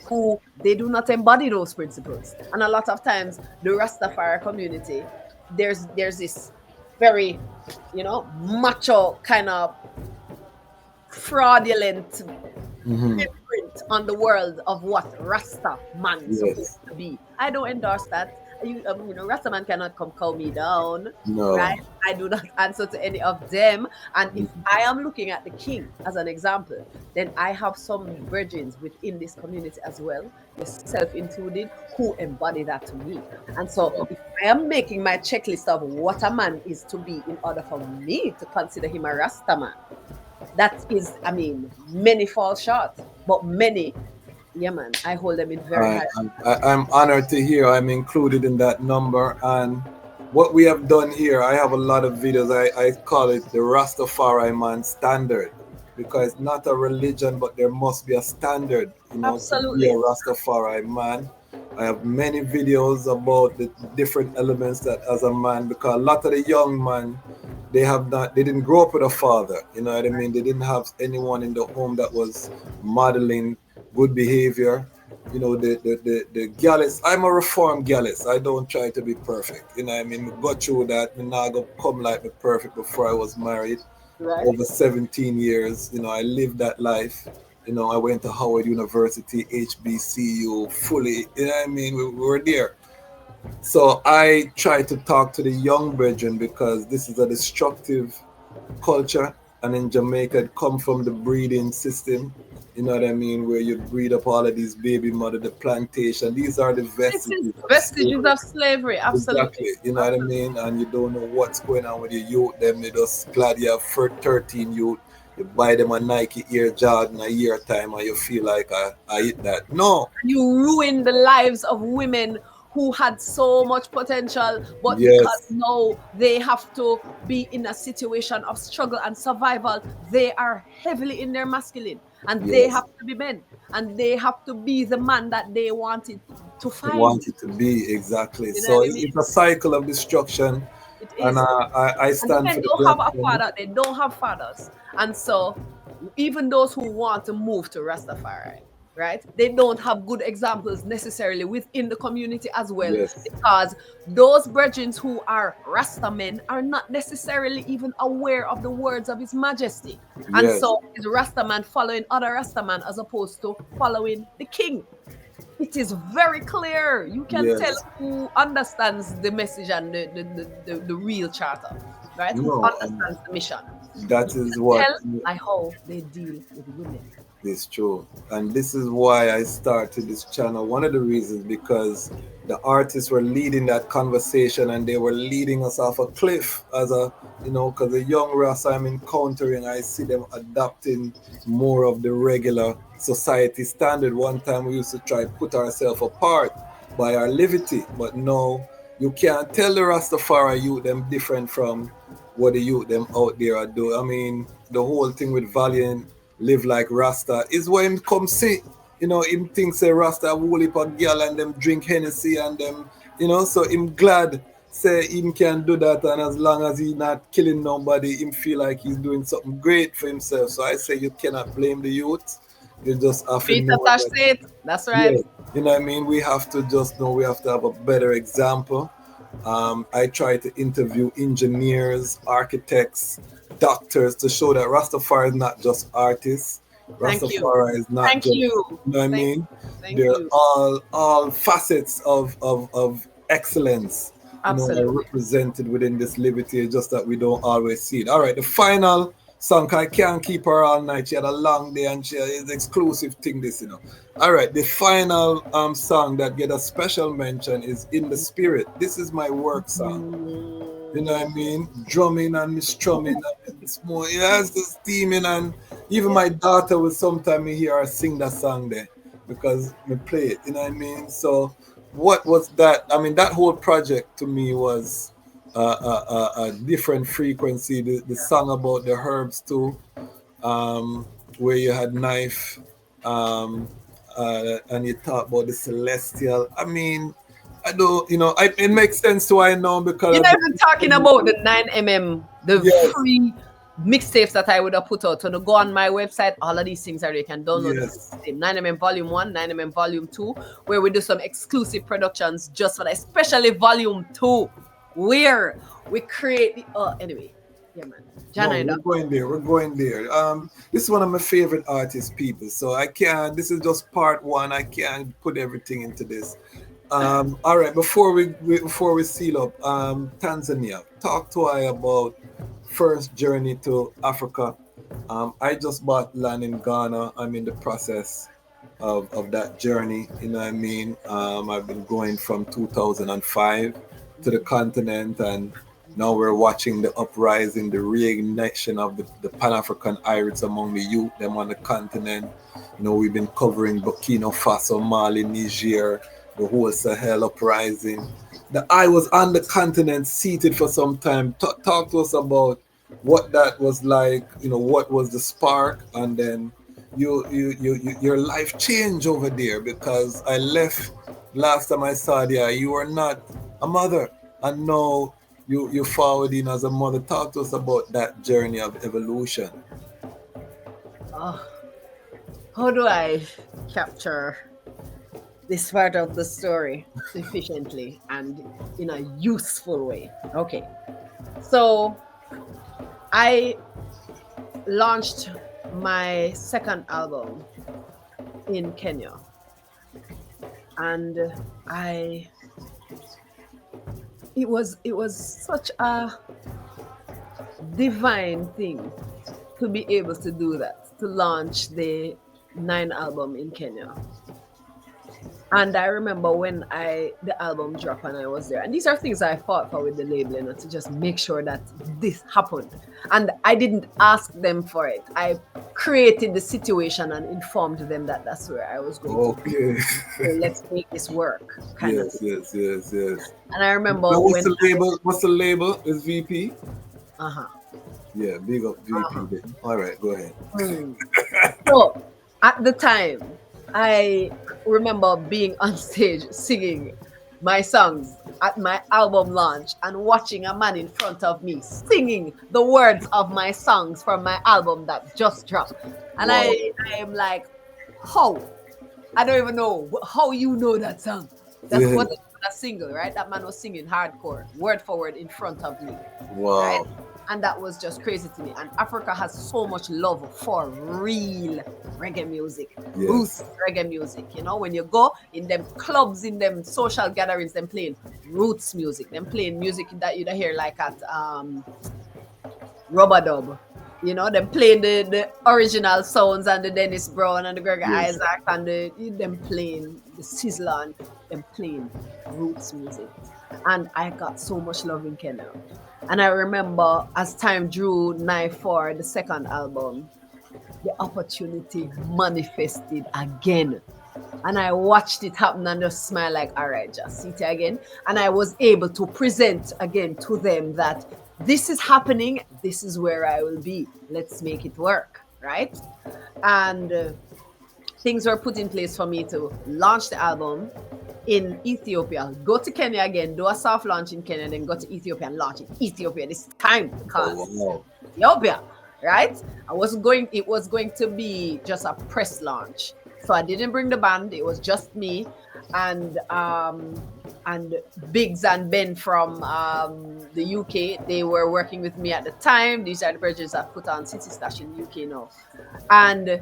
Speaker 3: who they do not embody those principles. And a lot of times, the Rastafari community, there's this very, macho kind of fraudulent imprint on the world of what Rasta man is supposed to be. I don't endorse that. Rasta man cannot come call me down.
Speaker 4: No.
Speaker 3: Right? I do not answer to any of them. And if I am looking at the king as an example, then I have some virgins within this community as well, yourself included, who embody that to me. And so if I am making my checklist of what a man is to be in order for me to consider him a Rasta man, that is, many fall short, but many, man, I hold them in very high.
Speaker 4: I'm honored to hear I'm included in that number. And what we have done here, I have a lot of videos. I call it the Rastafari man standard, because it's not a religion, but there must be a standard,
Speaker 3: Absolutely.
Speaker 4: to be a Rastafari man. I have many videos about the different elements that as a man, because a lot of the young men, they didn't grow up with a father, you know what I mean? They didn't have anyone in the home that was modeling good behavior. The gallus, I'm a reformed gallus. I don't try to be perfect. You know what I mean? I got through that. I'm not going to come like me perfect before I was married.
Speaker 3: Right.
Speaker 4: Over 17 years, I lived that life. I went to Howard University, HBCU, fully, you know what I mean? We were there. So I try to talk to the young brethren, because this is a destructive culture. And in Jamaica, it come from the breeding system, you know what I mean, where you breed up all of these baby mother, the plantation. These are the
Speaker 3: vestiges of slavery, absolutely.
Speaker 4: Exactly, you know what I mean? And you don't know what's going on with your youth. Them, they just glad you have 13 youth. You buy them a Nike Air Jordan a year time and you feel like I hit that. No.
Speaker 3: You ruin the lives of women who had so much potential, but because now they have to be in a situation of struggle and survival, they are heavily in their masculine, and they have to be men, and they have to be the man that they wanted to find.
Speaker 4: They wanted to be, exactly. So it's a cycle of destruction.
Speaker 3: It is.
Speaker 4: And I stand for the
Speaker 3: don't have a father. They don't have fathers, and so even those who want to move to Rastafari, right? They don't have good examples necessarily within the community as well, because those brethren who are Rasta men are not necessarily even aware of the words of His Majesty. And so is Rasta man following other Rasta man as opposed to following the king. It is very clear. You can tell who understands the message and the real charter, right? Who understands the mission.
Speaker 4: That is what
Speaker 3: I hope they deal with women.
Speaker 4: It's true. And this is why I started this channel. One of the reasons, because the artists were leading that conversation and they were leading us off a cliff as because the young Ras I'm encountering, I see them adopting more of the regular society standard. One time we used to try to put ourselves apart by our levity, but no, you can't tell the Rastafari youth them different from what the youth them out there are doing. I mean, the whole thing with Valiant, live like Rasta, is where him come see. Him thinks a Rasta will heap a girl and them drink Hennessy and them, so him glad say him can do that, and as long as he not killing nobody, him feel like he's doing something great for himself. So I say you cannot blame the youth. You just have to know that,
Speaker 3: that's right.
Speaker 4: Yeah, you know what I mean? We have to just know we have to have a better example. I try to interview engineers, architects, doctors to show that Rastafari is not just artists. Ras
Speaker 3: Thank you.
Speaker 4: Tafari is not
Speaker 3: Thank
Speaker 4: just,
Speaker 3: you.
Speaker 4: you know what I mean?
Speaker 3: Thank
Speaker 4: They're
Speaker 3: you.
Speaker 4: all facets of excellence, you know, are
Speaker 3: Absolutely.
Speaker 4: represented within this liberty. It's just that we don't always see it. All right, the final song, I can't keep her all night. She had a long day and she had an exclusive thing, this, you know. All right, the final song that get a special mention is In the Spirit. This is my work song. You know what I mean? Drumming and strumming and it's more, yeah, it's just steaming, and even my daughter will sometimes hear her sing that song there because me play it, you know what I mean? So what was that? I mean, that whole project to me was a different frequency. The song about the herbs too, where you had knife, and you talk about the celestial. I mean, I don't, you know, it makes sense to I know because
Speaker 3: You're not even talking about the 9mm, the
Speaker 4: Yes.
Speaker 3: free mixtapes that I would have put out. So to go on my website, all of these things are there. You can download
Speaker 4: Yes.
Speaker 3: the 9mm Volume 1, 9mm Volume 2, where we do some exclusive productions just for that, especially Volume 2, where we create the, anyway. Yeah, man.
Speaker 4: No, we're going there. This is one of my favorite artist people, so I can't, this is just part one. I can't put everything into this. All right, before we seal up, Tanzania, talk to I about first journey to Africa. I just bought land in Ghana. I'm in the process of that journey, you know what I mean? I've been going from 2005 to the continent, and now we're watching the uprising, the reignition of the Pan-African Irish among the youth, them on the continent. You know, we've been covering Burkina Faso, Mali, Niger, the whole Sahel uprising. I was on the continent seated for some time. Talk to us about what that was like, you know, what was the spark, and then your life changed over there, because I left last time I saw you were not a mother, and now you forward in as a mother. Talk to us about that journey of evolution.
Speaker 3: How do I capture this part of the story sufficiently and in a useful way? Okay. So I launched my second album in Kenya, and it was such a divine thing to be able to do that, to launch the 9 album in Kenya. And I remember when the album dropped and I was there. And these are things I fought for with the label, you know, to just make sure that this happened. And I didn't ask them for it. I created the situation and informed them that that's where I was going to be. So let's make this work.
Speaker 4: Yes.
Speaker 3: And I remember
Speaker 4: what's the label? Is VP? Yeah, big up VP. All right, go ahead.
Speaker 3: So at the time, I remember being on stage singing my songs at my album launch and watching a man in front of me singing the words of my songs from my album that just dropped. And wow. I am like, how? I don't even know how you know that song. That's what a single, right? That man was singing hardcore, word for word in front of me.
Speaker 4: Wow.
Speaker 3: Right? And that was just crazy to me. And Africa has so much love for real reggae music, roots reggae music. You know, when you go in them clubs, in them social gatherings, them playing roots music, them playing music that you'd hear like at Rubber Dub. You know, them playing the original sounds and the Dennis Brown and the Greg Isaac and them playing the Sizzler and them playing roots music. And I got so much love in Kenya. And I remember as time drew nigh for the second album, the opportunity manifested again. And I watched it happen and just smile like, all right, just sit here again. And I was able to present again to them that this is happening. This is where I will be. Let's make it work, right? And things were put in place for me to launch the album in Ethiopia, go to Kenya again, do a soft launch in Kenya, then go to Ethiopia and launch it. Ethiopia this time, because Ethiopia, right? It was going to be just a press launch. So I didn't bring the band, it was just me and Biggs and Ben from the UK. They were working with me at the time. These are the bridges I've put on City Stash in the UK now. And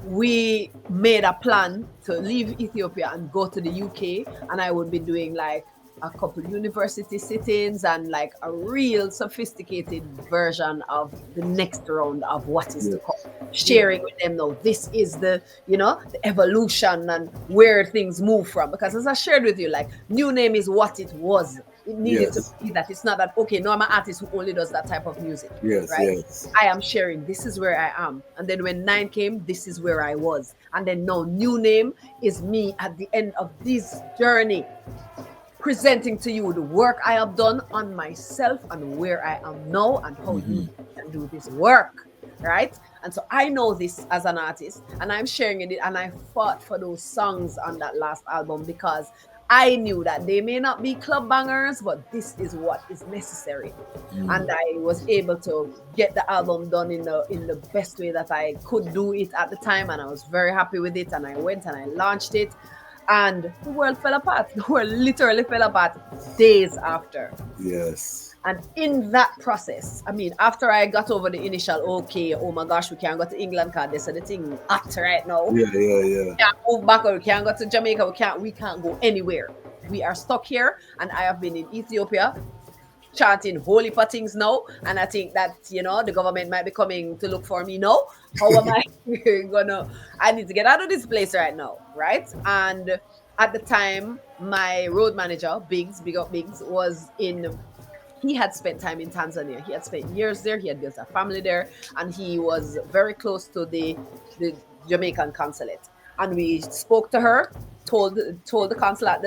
Speaker 3: we made a plan to leave Ethiopia and go to the UK, and I would be doing like a couple university sittings and like a real sophisticated version of the next round of what is to come, sharing with them now this is the the evolution and where things move from, because as I shared with you, like New Name is what it was. It needed to be that. It's not that, okay, no, I'm an artist who only does that type of music.
Speaker 4: Yes,
Speaker 3: right?
Speaker 4: yes.
Speaker 3: I am sharing, this is where I am. And then when 9 came, this is where I was. And then now New Name is me at the end of this journey, presenting to you the work I have done on myself and where I am now and how you can do this work. Right? And so I know this as an artist, and I'm sharing it, and I fought for those songs on that last album because I knew that they may not be club bangers, but this is what is necessary. And I was able to get the album done in the best way that I could do it at the time, and I was very happy with it. And I went and I launched it, and the world fell apart. The world literally fell apart days after.
Speaker 4: Yes.
Speaker 3: And in that process, I mean, after I got over the initial, okay, oh my gosh, we can't go to England because they said the thing hot right now.
Speaker 4: Yeah.
Speaker 3: We can't move back, or we can't go to Jamaica. We can't go anywhere. We are stuck here. And I have been in Ethiopia chanting holy for things now. And I think that, the government might be coming to look for me now. How am I I need to get out of this place right now. Right. And at the time, my road manager, Biggs, big up Biggs, he had spent time in Tanzania. He had spent years there. He had built a family there, and he was very close to the Jamaican consulate. And we spoke to her, told the consulate,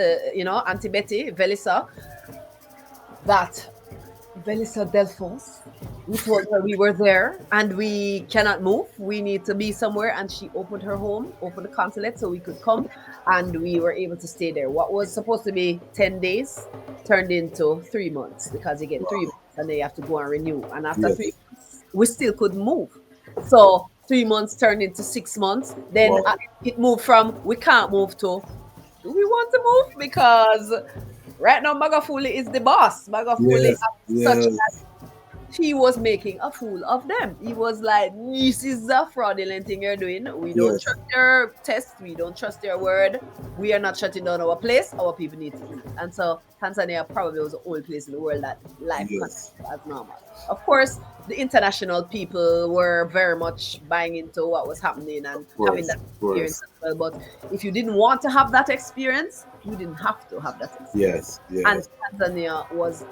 Speaker 3: Auntie Betty Velisa, that Velisa Delphos, we told her we were there and we cannot move. We need to be somewhere. And she opened her home, opened the consulate so we could come, and we were able to stay there. What was supposed to be 10 days turned into 3 months, because you get 3 months and then you have to go and renew. And after 3 months, we still couldn't move. So 3 months turned into 6 months. Then it moved from we can't move to do we want to move? Because right now Magafuli is the boss. Magafuli such that he was making a fool of them. He was like, this is a fraudulent thing you're doing. We don't trust your test. We don't trust your word. We are not shutting down our place. Our people need to eat. And so Tanzania probably was the only place in the world that life continued as normal. Of course, the international people were very much buying into what was happening and having that experience as well. But if you didn't want to have that experience, you didn't have to have that experience. And Tanzania was,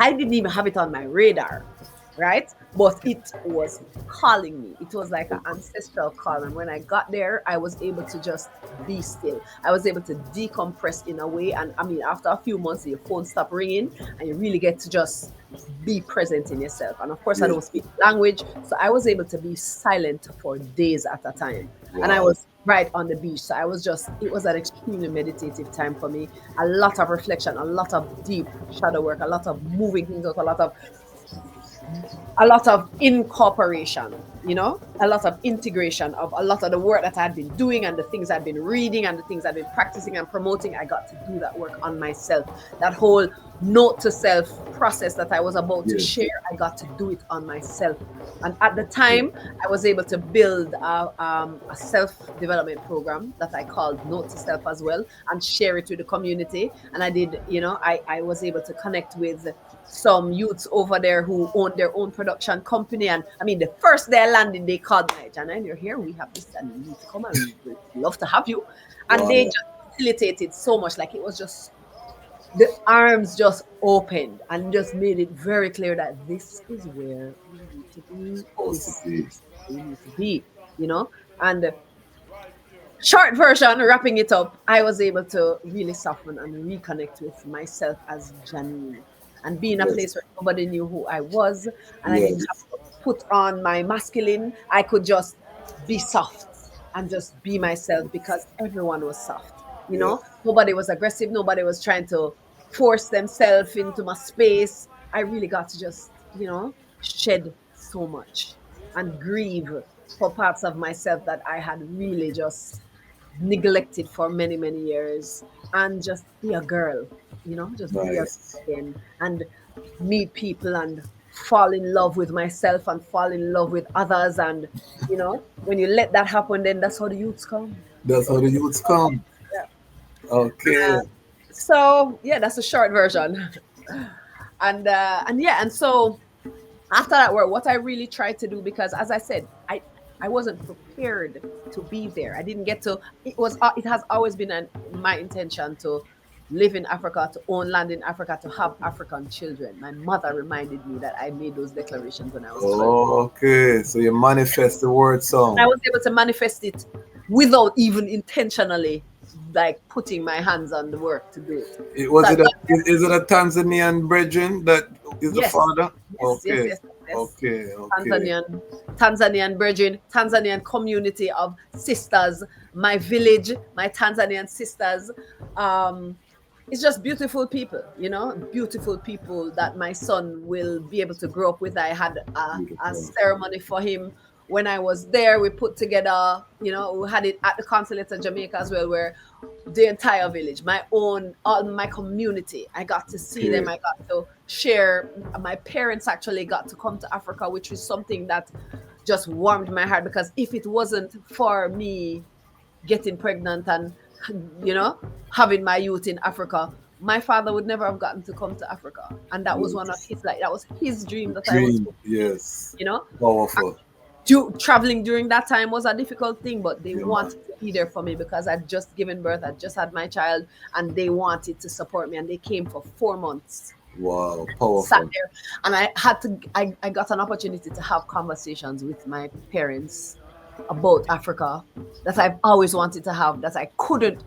Speaker 3: I didn't even have it on my radar, right? But it was calling me. It was like an ancestral call. And when I got there, I was able to just be still. I was able to decompress in a way. And after a few months, your phone stopped ringing and you really get to just be present in yourself. And of course, I don't speak language. So I was able to be silent for days at a time. And I was right on the beach. So it was an extremely meditative time for me. A lot of reflection, a lot of deep shadow work, a lot of moving things out, a lot of incorporation, a lot of integration of a lot of the work that I had been doing and the things I'd been reading and the things I'd been practicing and promoting. I got to do that work on myself. That whole note to self process that I was about to share, I got to do it on myself. And at the time, I was able to build a self-development program that I called Note to Self as well, and share it with the community. And I did, I was able to connect with some youths over there who own their own production company. And the first day I landed, they called me, Jah9, you're here, we have this and you need to come and we'd love to have you. And they just facilitated so much. Like, it was just, the arms just opened and just made it very clear that this is where we need to be. This is where we need to be, And short version, wrapping it up, I was able to really soften and reconnect with myself as Jah9 and be in a place where nobody knew who I was, and I didn't have to put on my masculine. I could just be soft and just be myself, because everyone was soft. Nobody was aggressive. Nobody was trying to force themselves into my space. I really got to just, shed so much and grieve for parts of myself that I had really just neglected for many, many years, and just be a girl, just be a girl again and meet people and fall in love with myself and fall in love with others. And, you know, when you let that happen, then that's how the youths come.
Speaker 4: That's how the youths come.
Speaker 3: Yeah.
Speaker 4: Okay.
Speaker 3: So yeah, that's a short version. And yeah, and so after that work, what I really tried to do, because as I said, I wasn't prepared to be there. I didn't get to. It has always been my intention to live in Africa, to own land in Africa, to have African children. My mother reminded me that I made those declarations when I was 12.
Speaker 4: Okay, so you manifest the word song.
Speaker 3: I was able to manifest it without even intentionally like putting my hands on the work to do it.
Speaker 4: Is it a Tanzanian brethren that is the father?
Speaker 3: Yes.
Speaker 4: Okay.
Speaker 3: Tanzanian brethren, Tanzanian community of sisters, my village, my Tanzanian sisters. It's just beautiful people, you know, beautiful people that my son will be able to grow up with. I had a ceremony for him when I was there. We put together, you know, we had it at the consulate of Jamaica as well, where the entire village, all my community, I got to see them. I got to share. My parents actually got to come to Africa, which is something that just warmed my heart, because if it wasn't for me getting pregnant and, you know, having my youth in Africa, my father would never have gotten to come to Africa. And that was one of his, like, that was his dream that I was, you know,
Speaker 4: powerful.
Speaker 3: Traveling during that time was a difficult thing, but they wanted to be there for me because I'd just given birth, I'd just had my child, and they wanted to support me, and they came for 4 months.
Speaker 4: Wow, powerful.
Speaker 3: Sat there, and I got an opportunity to have conversations with my parents about Africa that I've always wanted to have, that I couldn't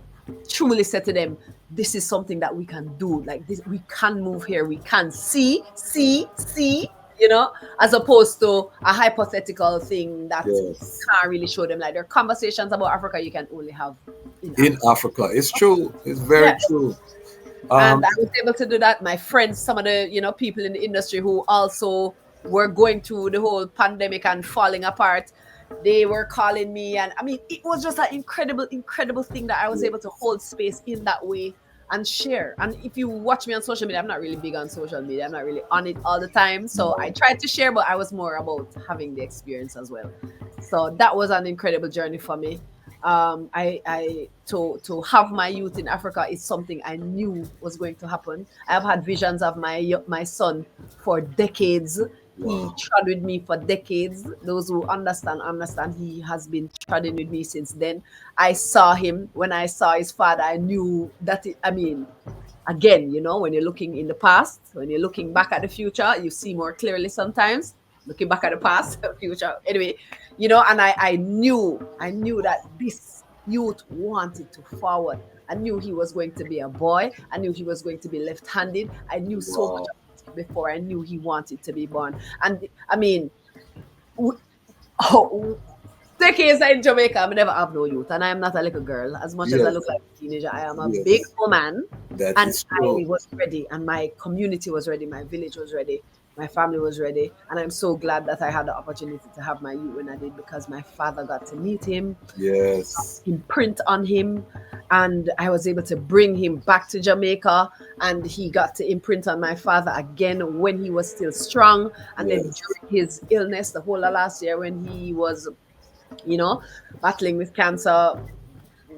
Speaker 3: truly say to them, this is something that we can do, like this, we can move here, we can see, you know, as opposed to a hypothetical thing that can't really show them. Like, there are conversations about Africa you can only have in Africa.
Speaker 4: It's true. It's very true.
Speaker 3: And I was able to do that. My friends, some of the, you know, people in the industry who also were going through the whole pandemic and falling apart, they were calling me. And I mean, it was just an incredible thing that I was able to hold space in that way and share. And if you watch me on social media, I'm not really big on social media. I'm not really on it all the time. So I tried to share, but I was more about having the experience as well. So that was an incredible journey for me. To have my youth in Africa is something I knew was going to happen. I have had visions of my son for decades. He trod with me for decades. Those who understand. He has been treading with me since then. I saw him. When I saw his father, I knew that again, you know, when you're looking in the past, when you're looking back at the future, you see more clearly sometimes. Looking back at the past, future. Anyway, you know, and I knew that this youth wanted to forward. I knew he was going to be a boy. I knew he was going to be left-handed. I knew so much before I knew he wanted to be born. And I mean, decades in Jamaica, I never have no youth, and I am not a little girl. As much as I look like a teenager, I am a big woman. And I was ready, and my community was ready, my village was ready, my family was ready, and I'm so glad that I had the opportunity to have my youth when I did, because my father got to meet him, imprint on him, and I was able to bring him back to Jamaica, and he got to imprint on my father again when he was still strong, and then during his illness, the whole of last year when he was, you know, battling with cancer,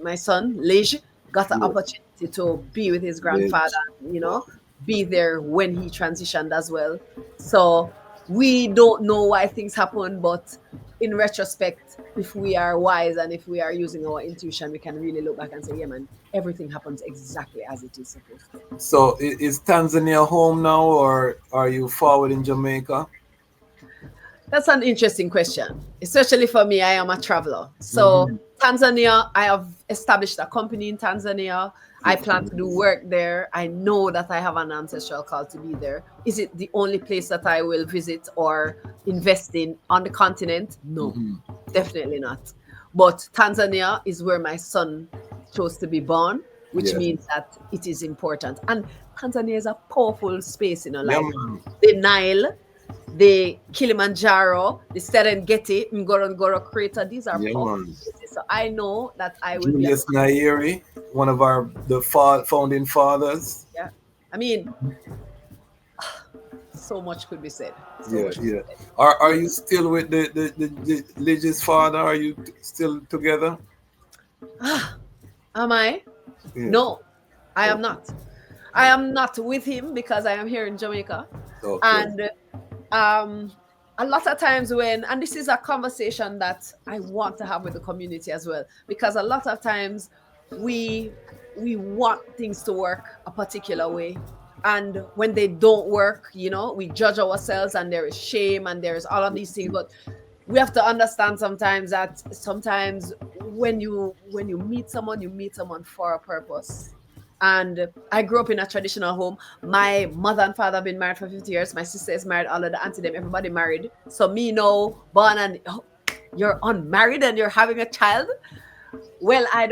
Speaker 3: my son, Lige, got the opportunity to be with his grandfather, you know, be there when he transitioned as well. So we don't know why things happen, but in retrospect, if we are wise and if we are using our intuition, we can really look back and say, yeah, man, everything happens exactly as it is supposed to.
Speaker 4: So is Tanzania home now, or are you forward in Jamaica?
Speaker 3: That's an interesting question, especially for me. I am a traveler. So Tanzania, I have established a company in Tanzania. I plan to do work there. I know that I have an ancestral call to be there. Is it the only place that I will visit or invest in on the continent? No, definitely not. But Tanzania is where my son chose to be born, which means that it is important. And Tanzania is a powerful space, you know, like the Nile, the Kilimanjaro, the Serengeti, Ngorongoro crater. These are powerful places. So I know that I will
Speaker 4: Julius Nyerere, one of the founding fathers.
Speaker 3: Yeah. I mean, so much could be said.
Speaker 4: Are you still with the Lily's father? Are you still together?
Speaker 3: Am I?
Speaker 4: Yeah.
Speaker 3: No, I am not. I am not with him because I am here in Jamaica.
Speaker 4: Okay.
Speaker 3: And a lot of times and this is a conversation that I want to have with the community as well, because a lot of times we want things to work a particular way, and when they don't work, we judge ourselves, and there is shame, and there is all of these things. But we have to understand sometimes that when you meet someone, you meet someone for a purpose. And I grew up in a traditional home. My mother and father have been married for 50 years. My sister is married, all of the auntie them, everybody married. So me now, born and you're unmarried and you're having a child. Well, that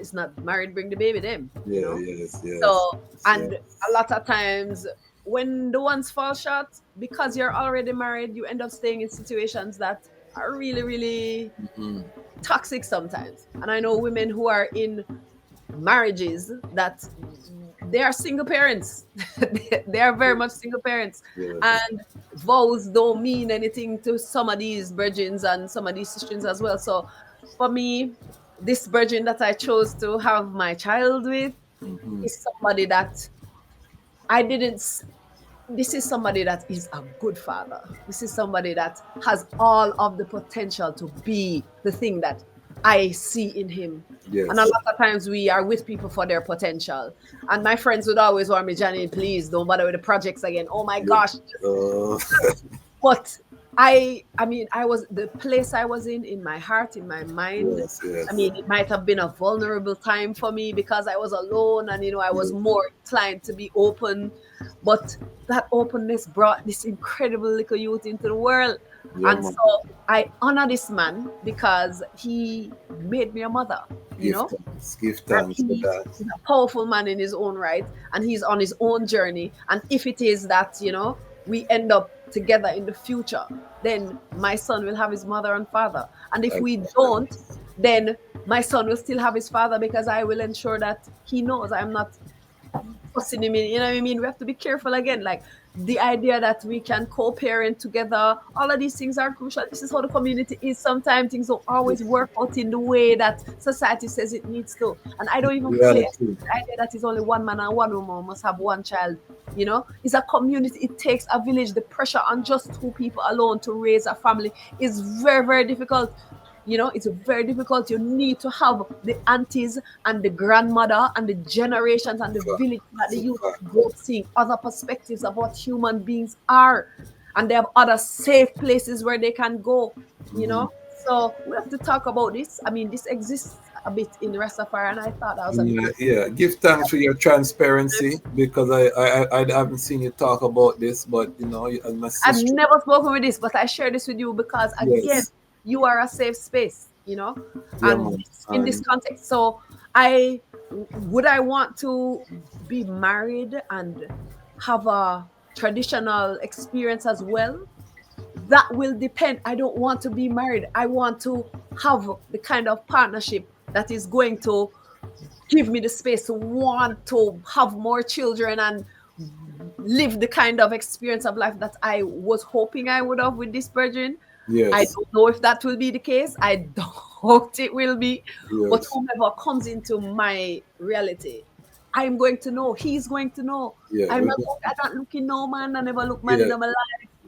Speaker 3: is not married, bring the baby them.
Speaker 4: Yes.
Speaker 3: So, and a lot of times when the ones fall short, because you're already married, you end up staying in situations that are really, really toxic sometimes. And I know women who are in marriages that they are single parents. They are very much single parents. And vows don't mean anything to some of these virgins and some of these sisters as well. So for me, this virgin that I chose to have my child with is somebody that this is somebody that is a good father. This is somebody that has all of the potential to be the thing that I see in him.
Speaker 4: Yes.
Speaker 3: And a lot of times we are with people for their potential. And my friends would always warn me, Jah9, please don't bother with the projects again. Oh my gosh. But I was the place I was in my heart, in my mind.
Speaker 4: Yes.
Speaker 3: It might have been a vulnerable time for me because I was alone, and I was more inclined to be open. But that openness brought this incredible little youth into the world. And so I honor this man because he made me a mother.
Speaker 4: Give thanks for that.
Speaker 3: He's a powerful man in his own right, and he's on his own journey. And if it is that, we end up together in the future, then my son will have his mother and father. And if we don't, then my son will still have his father, because I will ensure that he knows I'm not fussing him in. You know what I mean? We have to be careful again. Like the idea that we can co-parent together, all of these things are crucial. This is how the community is. Sometimes things don't always work out in the way that society says it needs to. And I don't even play the idea that it's only one man and one woman must have one child. It's a community. It takes a village. The pressure on just two people alone to raise a family is very, very difficult. It's very difficult. You need to have the aunties and the grandmother and the generations and the village that the youth go seeing other perspectives of what human beings are. And they have other safe places where they can go, So we have to talk about this. This exists a bit in Ras Tafari, and I thought that was
Speaker 4: Give thanks for your transparency, because I haven't seen you talk about this, but
Speaker 3: I've never spoken with this, but I share this with you because again, you are a safe space, and in this context. So I want to be married and have a traditional experience as well. That will depend. I don't want to be married. I want to have the kind of partnership that is going to give me the space to want to have more children and live the kind of experience of life that I was hoping I would have with this virgin.
Speaker 4: Yes.
Speaker 3: I don't know if that will be the case. I doubt it will be. Yes. But whomever comes into my reality, I'm going to know. He's going to know.
Speaker 4: Yeah,
Speaker 3: I'm not looking no man. I never look man in my life.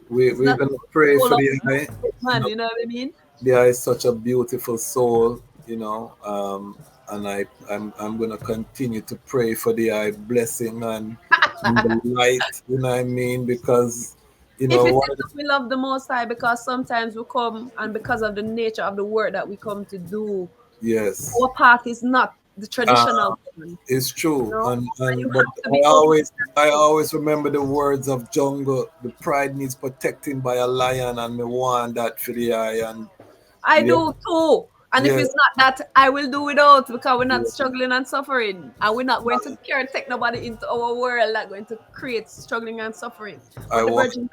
Speaker 4: We're going to pray for the eye.
Speaker 3: Man, you know what I mean?
Speaker 4: The eye is such a beautiful soul, and I'm going to continue to pray for the eye blessing and the light, you know what I mean? Because if
Speaker 3: we love the Most High, because sometimes we come, and because of the nature of the work that we come to do,
Speaker 4: yes,
Speaker 3: our path is not the traditional one.
Speaker 4: It's true, but I always remember the words of Jungle. The pride needs protecting by a lion, and me want that for the eye. And
Speaker 3: I do too. And if it's not that, I will do without, because we're not struggling and suffering, and we're not going to take nobody into our world that's going to create struggling and suffering. But the virgins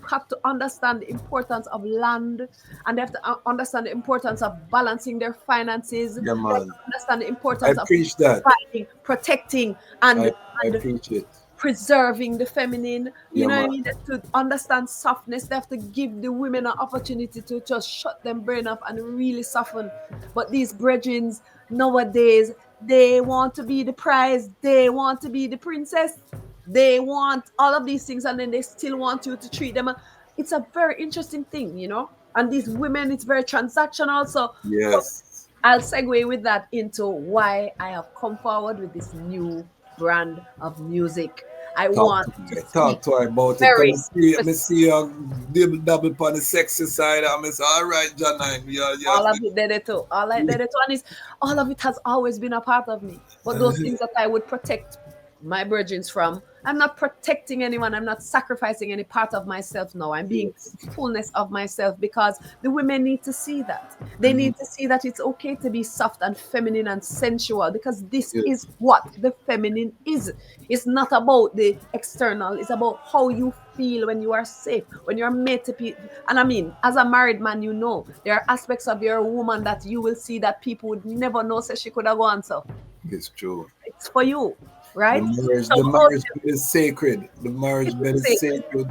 Speaker 3: have to understand the importance of land, and they have to understand the importance of balancing their finances.
Speaker 4: Yeah, man.
Speaker 3: They have to understand the importance of
Speaker 4: fighting,
Speaker 3: protecting, and
Speaker 4: I preach it.
Speaker 3: preserving the feminine. You
Speaker 4: Yeah,
Speaker 3: know what I
Speaker 4: man.
Speaker 3: mean? To understand softness, they have to give the women an opportunity to just shut them brain off and really soften. But these brethren nowadays, they want to be the prize, they want to be the princess, they want all of these things, and then they still want you to treat them. It's a very interesting thing, you know. And these women, it's very transactional. So
Speaker 4: Yes.
Speaker 3: I'll segue with that into why I have come forward with this new brand of music. I want to speak
Speaker 4: Talk to her about it.
Speaker 3: very
Speaker 4: Cause me
Speaker 3: specific.
Speaker 4: see you double on the sexy side. I'm say, all right, Jah9. Yeah.
Speaker 3: All of it did it too. All I did it too. And all of it has always been a part of me. But those things that I would protect my virgins from, I'm not protecting anyone. I'm not sacrificing any part of myself now. I'm being fullness of myself, because the women need to see that. They need to see that it's okay to be soft and feminine and sensual, because this is what the feminine is. It's not about the external. It's about how you feel when you are safe, when you're made to be. And I mean, as a married man, you know, there are aspects of your woman that you will see that people would never know, say she could have gone. So
Speaker 4: It's true.
Speaker 3: it's for you, right?
Speaker 4: The marriage bed is sacred. The marriage bed is
Speaker 3: sacred.
Speaker 4: sacred.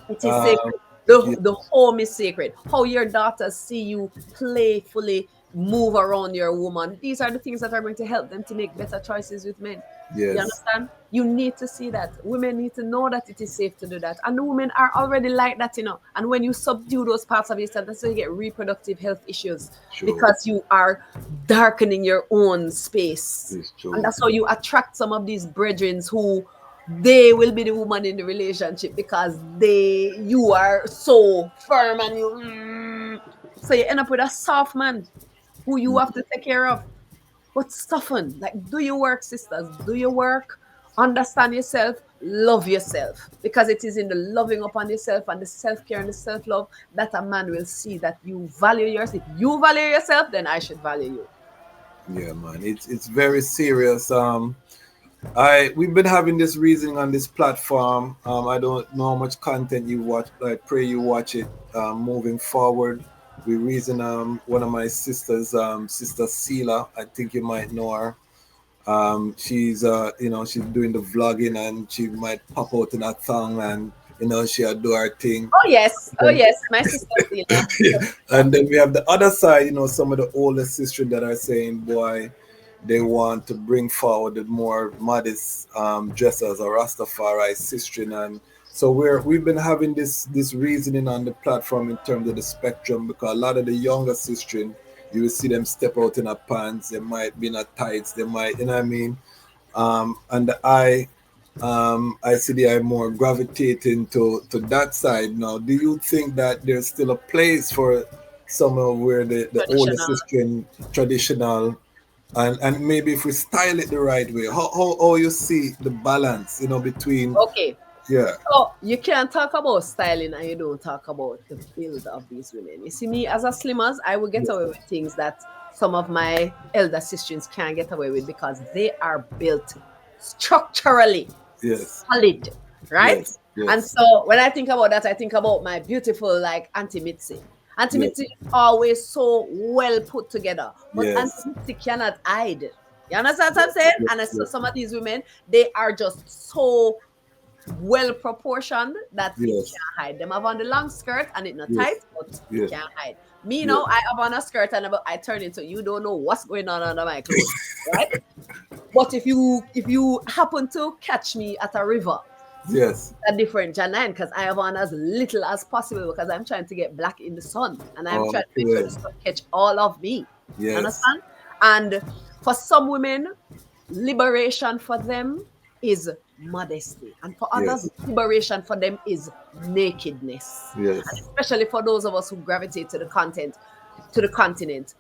Speaker 3: It is sacred. The home is sacred. How your daughters see you playfully move around your woman. These are the things that are going to help them to make better choices with men.
Speaker 4: Yes.
Speaker 3: You understand? You need to see that. Women need to know that it is safe to do that. And the women are already like that, you know. And when you subdue those parts of yourself, that's how you get reproductive health issues.
Speaker 4: True.
Speaker 3: Because you are darkening your own space.
Speaker 4: It's true.
Speaker 3: And that's how you attract some of these brethren who they will be the woman in the relationship, because you are so firm and so you end up with a soft man who you have to take care of. But soften, like, do your work, sisters. Do your work. Understand yourself. Love yourself, because it is in the loving upon yourself and the self-care and the self-love that a man will see that you value yourself. If you value yourself, then I should value you.
Speaker 4: Yeah, man. It's very serious. We've been having this reasoning on this platform. I don't know how much content you watch. I pray you watch it. Moving forward, we reason. One of my sisters, Sister Sela, I think you might know her. She's she's doing the vlogging, and she might pop out in that song, and she'll do her thing.
Speaker 3: Oh yes, my sister Sela.
Speaker 4: And then we have the other side. Some of the older sisters that are saying, boy, they want to bring forward the more modest dressers or Rastafari sistering. And so we've been having this reasoning on the platform in terms of the spectrum, because a lot of the younger sistering, you will see them step out in a pants, they might be in a tights, they might, you know what I mean? And I see the eye more gravitating to that side now. Do you think that there's still a place for some of where the older sistering traditional, and maybe if we style it the right way, how you see the balance, between?
Speaker 3: Okay.
Speaker 4: Yeah.
Speaker 3: So you can't talk about styling and you don't talk about the build of these women. You see, me as a slimmers, I will get away with things that some of my elder sisters can't get away with, because they are built structurally solid, right?
Speaker 4: Yes.
Speaker 3: And so when I think about that, I think about my beautiful, like, Auntie Mitzi. Auntie Mitzi is always so well put together, but Auntie Mitzi cannot hide. You understand what I'm saying? And so some of these women, they are just so well proportioned that you can't hide. Them have on the long skirt and it's not tight, but you can't hide. Me now, I have on a skirt and I turn into, you don't know what's going on under my clothes, right? But if you happen to catch me at a river, a different Jah9, because I have on as little as possible, because I'm trying to get black in the sun, and I'm trying to make sure the sun catch all of me. You understand? And for some women, liberation for them is modesty, and for others, liberation for them is nakedness. And especially for those of us who gravitate to the continent,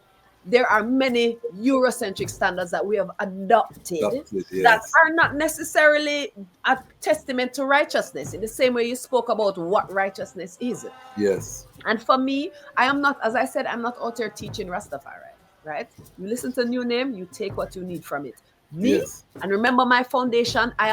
Speaker 3: there are many Eurocentric standards that we have adopted that are not necessarily a testament to righteousness, in the same way you spoke about what righteousness is. And for me, I am not, as I said, I'm not out there teaching Rastafari, right? You listen to New Name, you take what you need from it. Me,
Speaker 4: Yes.
Speaker 3: and remember my foundation, I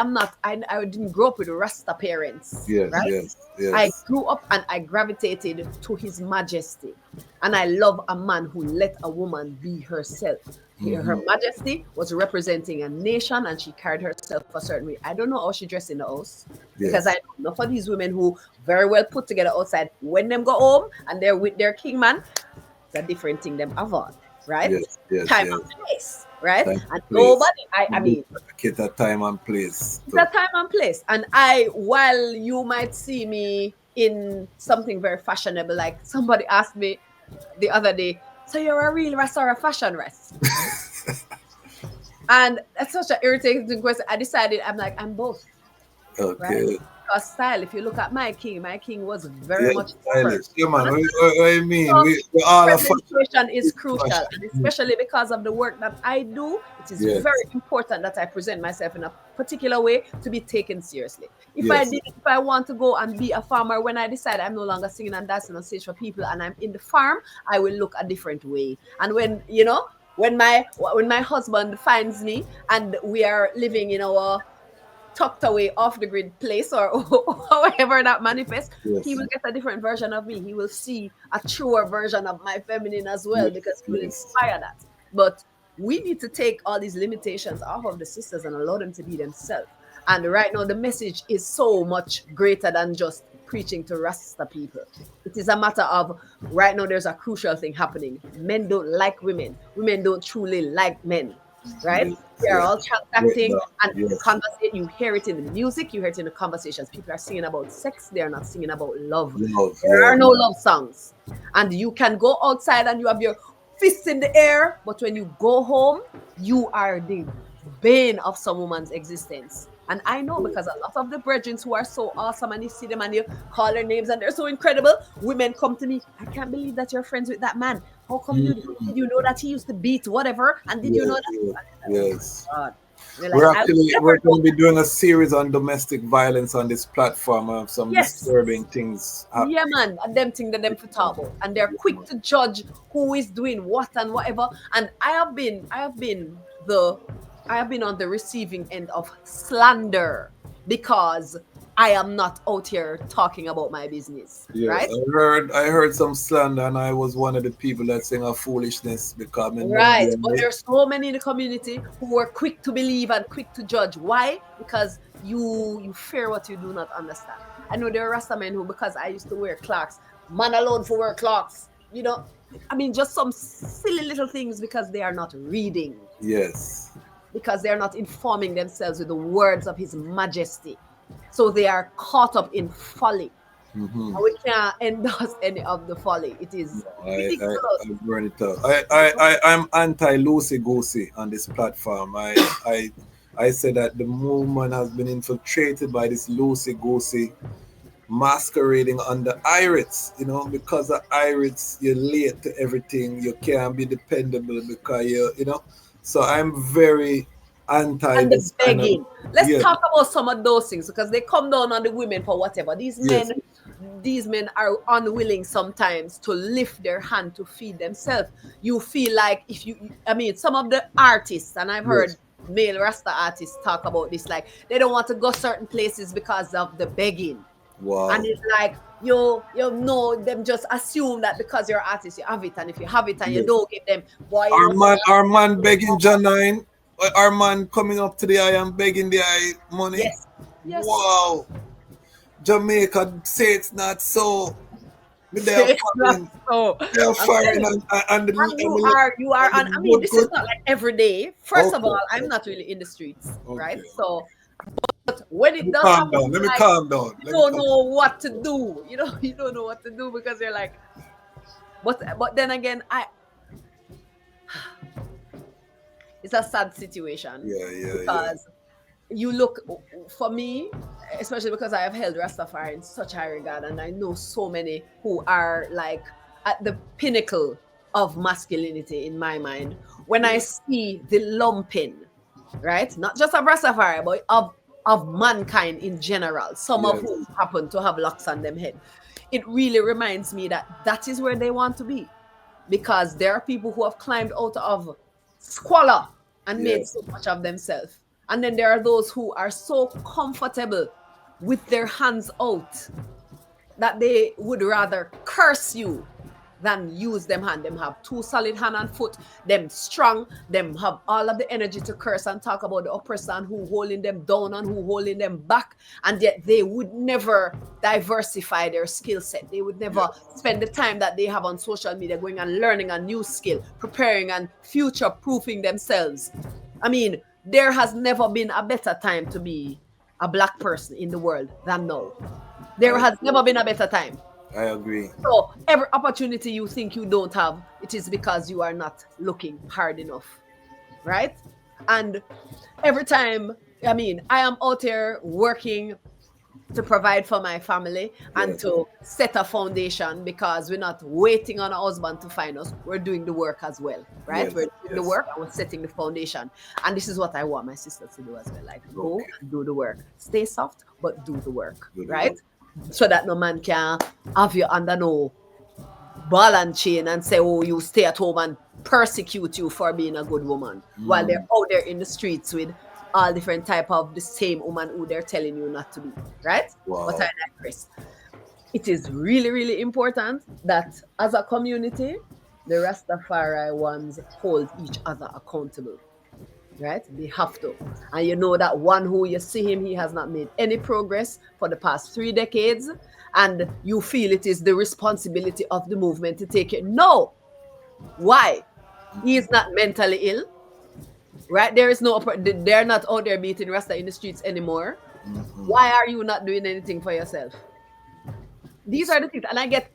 Speaker 3: didn't grow up with Rasta parents.
Speaker 4: Yes.
Speaker 3: Right?
Speaker 4: Yes.
Speaker 3: I
Speaker 4: Yes.
Speaker 3: grew up and I gravitated to His Majesty. And I love a man who let a woman be herself. Her Majesty was representing a nation and she carried herself a certain way. I don't know how she dressed in the house because
Speaker 4: Yes.
Speaker 3: I know for these women who very well put together outside, when them go home and they're with their king man, it's a different thing them have on, right?
Speaker 4: Yes. Yes.
Speaker 3: Time
Speaker 4: Yes.
Speaker 3: and place, right?
Speaker 4: Time
Speaker 3: And
Speaker 4: and place.
Speaker 3: nobody, I mean,
Speaker 4: Get a time and place.
Speaker 3: it's a time and place. And while you might see me in something very fashionable, like somebody asked me the other day, so you're a real Ras or a fashion Ras? And that's such an irritating question. I decided, I'm like, I'm both, right?
Speaker 4: Okay.
Speaker 3: Because style, if you look at my king was very
Speaker 4: Yeah,
Speaker 3: much
Speaker 4: stylish. Yeah, man.
Speaker 3: different.
Speaker 4: What you mean?
Speaker 3: So
Speaker 4: We all are
Speaker 3: presentation is crucial,
Speaker 4: fashion.
Speaker 3: and especially because of the work that I do, it is
Speaker 4: Yes.
Speaker 3: very important that I present myself in a particular way to be taken seriously. If
Speaker 4: Yes.
Speaker 3: if I want to go and be a farmer, when I decide I'm no longer singing and dancing on stage for people and I'm in the farm, I will look a different way. And when my husband finds me and we are living in our tucked away off the grid place or however that manifests,
Speaker 4: Yes.
Speaker 3: he will get a different version of me. He will see a truer version of my feminine as well,
Speaker 4: Yes,
Speaker 3: because he will
Speaker 4: yes.
Speaker 3: inspire that. But we need to take all these limitations off of the sisters and allow them to be themselves. And right now, the message is so much greater than just preaching to Rasta people. It is a matter of right now, there's a crucial thing happening. Men don't like women. Women don't truly like men. Right?
Speaker 4: Yes,
Speaker 3: They are
Speaker 4: yes.
Speaker 3: all transacting,
Speaker 4: Yes,
Speaker 3: and the
Speaker 4: yes.
Speaker 3: conversation, you hear it in the music, you hear it in the conversations. People are singing about sex, they are not singing about love.
Speaker 4: Love,
Speaker 3: There
Speaker 4: yeah.
Speaker 3: are no love songs. And you can go outside and you have your fists in the air, but when you go home, you are the bane of some woman's existence. And I know because a lot of the brethren who are so awesome and you see them and you call their names and they're so incredible, women come to me, I can't believe that you're friends with that man. How come did you know that he used to beat whatever? And did you know that?
Speaker 4: Yes.
Speaker 3: God. You're
Speaker 4: We're
Speaker 3: like,
Speaker 4: we're going to be doing a series on domestic violence on this platform of some
Speaker 3: Yes.
Speaker 4: disturbing things.
Speaker 3: Yeah, man, and them thing that them for talk about, and they're quick to judge who is doing what and whatever. And I have been on the receiving end of slander because I am not out here talking about my business,
Speaker 4: Yeah,
Speaker 3: right?
Speaker 4: I heard some slander, and I was one of the people that saying a foolishness because I'm
Speaker 3: Right, but there's so many in the community who are quick to believe and quick to judge. Why? Because you fear what you do not understand. I know there are Rasta men who, because I used to wear clocks, man alone for wear clocks. I mean, just some silly little things because they are not reading,
Speaker 4: Yes.
Speaker 3: because they are not informing themselves with the words of His Majesty. So they are caught up in folly.
Speaker 4: Mm-hmm.
Speaker 3: And we can't endorse any of the folly. It is ridiculous.
Speaker 4: I burn it out. I'm anti loosey goosey on this platform. I say that the movement has been infiltrated by this loosey goosey masquerading under irids. Because of irids, you're late to everything. You can't be dependable because So I'm very anti
Speaker 3: And the
Speaker 4: this kind of-
Speaker 3: begging. Let's
Speaker 4: Yeah.
Speaker 3: talk about some of those things because they come down on the women for whatever. These men are unwilling sometimes to lift their hand to feed themselves. You feel like some of the artists, and I've heard male Rasta artists talk about this, like they don't want to go certain places because of the begging.
Speaker 4: Wow.
Speaker 3: And it's like you know them just assume that because you're an artist you have it, and if you have it and you don't give them, boy,
Speaker 4: Our man begging Jah9. Our man coming up today, I am begging the money.
Speaker 3: Yes.
Speaker 4: Wow. Jamaica say it's not so. They are foreign.
Speaker 3: You are on. I mean, this is not like every day. First of all, I'm not really in the streets, right? So, but when it does happen,
Speaker 4: let me calm down.
Speaker 3: You don't know what to do. You don't know what to do because you're like. But then again, it's a sad situation. Because you look, for me, especially because I have held Rastafari in such high regard, and I know so many who are like at the pinnacle of masculinity in my mind. When I see the lumping, right, not just of Rastafari, but of mankind in general, some of whom happen to have locks on them head, it really reminds me that is where they want to be, because there are people who have climbed out of squalor and made so much of themselves. And then there are those who are so comfortable with their hands out that they would rather curse you than use them hand. Them have two solid hand and foot, them strong, them have all of the energy to curse and talk about the oppressor and who holding them down and who holding them back, and yet they would never diversify their skill set. They would never spend the time that they have on social media going and learning a new skill, preparing and future proofing themselves. I mean, there has never been a better time to be a black person in the world than now. There has never been a better time.
Speaker 4: I agree.
Speaker 3: So every opportunity you think you don't have, it is because you are not looking hard enough, right? And every time, I mean, I am out here working to provide for my family and to set a foundation, because we're not waiting on a husband to find us. We're doing the work as well, right? We're doing the work and we're setting the foundation. And this is what I want my sisters to do as well. Like, go and do the work. Stay soft, but do the work, right? So that no man can have you under no ball and chain and say, oh, you stay at home and persecute you for being a good woman, while they're out there in the streets with all different type of the same woman who they're telling you not to be, right? But I digress. It is really, really important that as a community, the Rastafari ones hold each other accountable. Right? They have to. And you know that one who you see him, he has not made any progress for the past 3 decades, and you feel it is the responsibility of the movement to take it. No. Why? He is not mentally ill. Right? There is no, they're not out there beating Rasta in the streets anymore. Why are you not doing anything for yourself? These are the things, and I get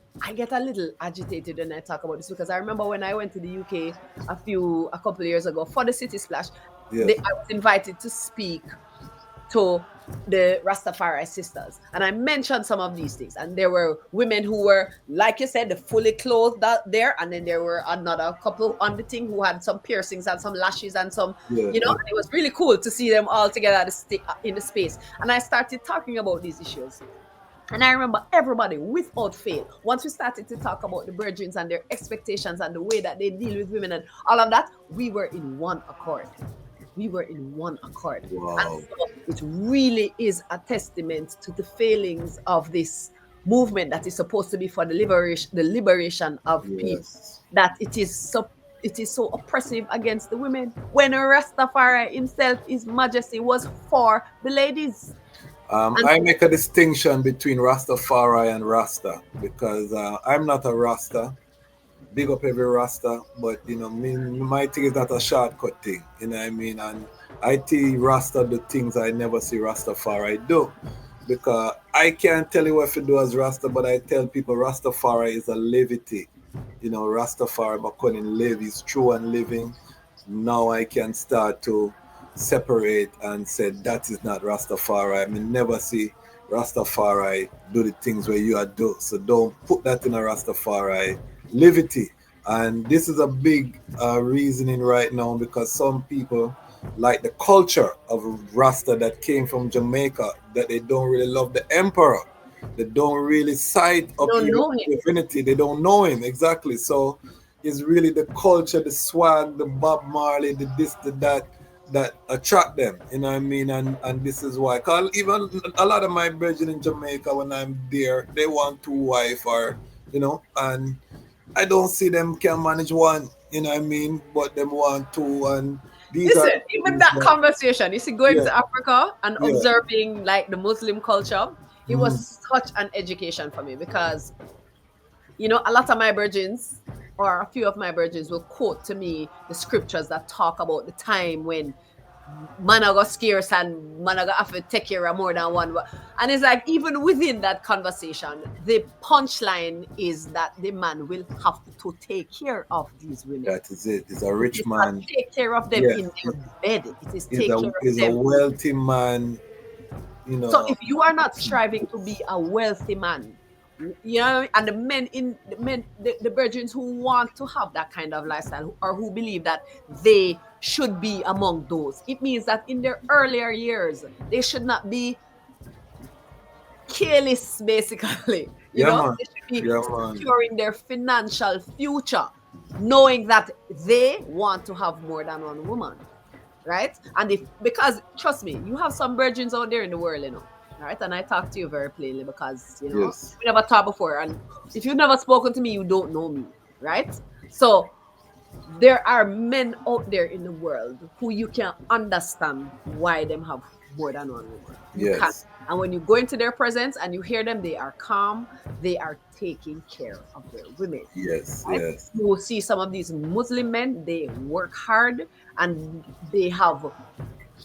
Speaker 3: a little agitated when I talk about this, because I remember when I went to the UK a couple of years ago for the City Splash, I was invited to speak to the Rastafari sisters, and I mentioned some of these things, and there were women who were, like you said, the fully clothed out there, and then there were another couple on the thing who had some piercings and some lashes and some, and it was really cool to see them all together in the space, and I started talking about these issues. And I remember everybody, without fail, once we started to talk about the virgins and their expectations and the way that they deal with women and all of that, we were in one accord. Wow. And so it really is a testament to the failings of this movement that is supposed to be for the liberation of people, that it is so oppressive against the women, when Rastafari himself, His Majesty, was for the ladies.
Speaker 4: I make a distinction between Rastafari and Rasta, because I'm not a Rasta. Big up every Rasta, but my thing is not a shortcut thing. You know what I mean? And I see Rasta do things I never see Rastafari do, because I can't tell you what to do as Rasta, but I tell people Rastafari is a levity. Rastafari Makonin live is true and living. Now I can start to separate and say that is not Rastafari. I mean, never see Rastafari do the things where you are do. So don't put that in a Rastafari levity. And this is a big reasoning right now, because some people like the culture of Rasta that came from Jamaica, that they don't really love the emperor. They don't really sight up divinity. They don't know him exactly. So it's really the culture, the swag, the Bob Marley, the this, the that attract them, you know what I mean? And this is why, cause even a lot of my brethren in Jamaica, when I'm there, they want 2 wives, or and I don't see them can manage one, you know what I mean? But them want 2, and these
Speaker 3: Listen, even that conversation, you see, going to Africa and observing like the Muslim culture, it was such an education for me, because a lot of my virgins, or a few of my virgins, will quote to me the scriptures that talk about the time when man got scarce and man got have to take care of more than one. And it's like, even within that conversation, the punchline is that the man will have to take care of these women.
Speaker 4: That is it. It's a rich man.
Speaker 3: Take care of them in their bed. It is take care of them.
Speaker 4: He's a wealthy man.
Speaker 3: So if you are not striving to be a wealthy man, and the virgins who want to have that kind of lifestyle, or who believe that they should be among those, it means that in their earlier years, they should not be careless, basically. They should be securing their financial future, knowing that they want to have more than one woman. right? And if, because trust me, you have some virgins out there in the world, you know, right? And I talk to you very plainly because, you know,
Speaker 4: Yes.
Speaker 3: we never talked before. And if you've never spoken to me, you don't know me, right? So there are men out there in the world who you can understand why them have more than one woman. You can.
Speaker 4: Yes.
Speaker 3: And when you go into their presence and you hear them, they are calm, they are taking care of their women.
Speaker 4: Yes.
Speaker 3: Right?
Speaker 4: Yes.
Speaker 3: You will see some of these Muslim men, they work hard and they have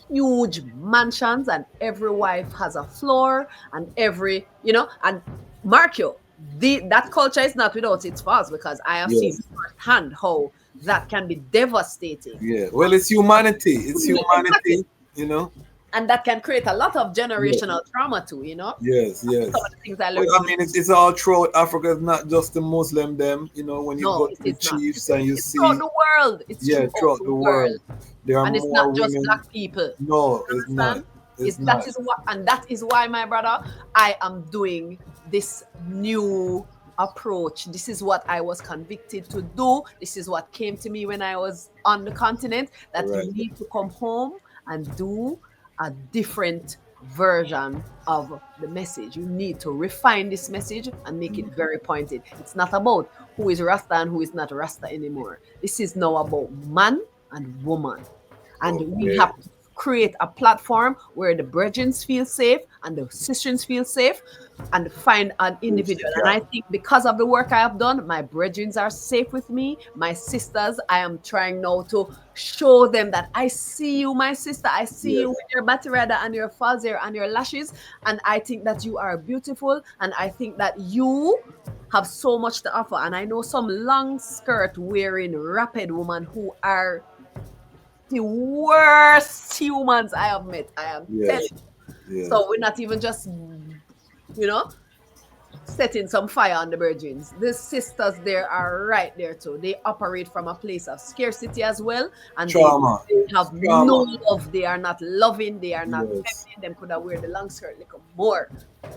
Speaker 3: huge mansions, and every wife has a floor, and every, you know, and mark you, that culture is not without its faults, because I have seen
Speaker 4: Yes.
Speaker 3: firsthand how that can be devastating.
Speaker 4: Yeah. Well, it's humanity. It's
Speaker 3: Exactly.
Speaker 4: humanity. You know.
Speaker 3: And that can create a lot of
Speaker 4: Yeah.
Speaker 3: generational trauma too, you know.
Speaker 4: Yes.
Speaker 3: Some
Speaker 4: Yes.
Speaker 3: of the things I
Speaker 4: Well,
Speaker 3: learned
Speaker 4: I
Speaker 3: from
Speaker 4: mean, it's all throughout Africa. It's not just the Muslim them. You know, when you
Speaker 3: no,
Speaker 4: go
Speaker 3: it
Speaker 4: to the
Speaker 3: is not.
Speaker 4: chiefs and you
Speaker 3: It's throughout
Speaker 4: see,
Speaker 3: the world. It's
Speaker 4: yeah,
Speaker 3: throughout
Speaker 4: throughout
Speaker 3: the
Speaker 4: the
Speaker 3: world.
Speaker 4: world, there are
Speaker 3: And it's
Speaker 4: more
Speaker 3: not just
Speaker 4: women.
Speaker 3: black people.
Speaker 4: No, it's not.
Speaker 3: Understand?
Speaker 4: It's
Speaker 3: That
Speaker 4: not.
Speaker 3: is what, and that is why, my brother, I am doing this new approach. This is what I was convicted to do. This is what came to me when I was on the continent, that
Speaker 4: Right.
Speaker 3: you need to come home and do a different version of the message. You need to refine this message and make it very pointed. It's not about who is Rasta and who is not Rasta anymore. This is now about man and woman. And we
Speaker 4: Okay.
Speaker 3: have to create a platform where the brethren feel safe and the sisters feel safe, and find an individual. And I think because of the work I have done, my brethren are safe with me. My sisters, I am trying now to show them that I see you, my sister. I see you
Speaker 4: Yes.
Speaker 3: with your batirada and your false hair and your lashes. And I think that you are beautiful. And I think that you have so much to offer. And I know some long skirt wearing rapid women who are the worst humans I have met. I am telling
Speaker 4: Yes.
Speaker 3: you.
Speaker 4: Yes.
Speaker 3: So we're not even just, you know, setting some fire on the virgins. The sisters there are right there too. They operate from a place of scarcity as well, and
Speaker 4: Trauma.
Speaker 3: they have
Speaker 4: Trauma.
Speaker 3: no love. They are not loving. They are not
Speaker 4: Yes.
Speaker 3: feminine. Them could have wear the long skirt little more.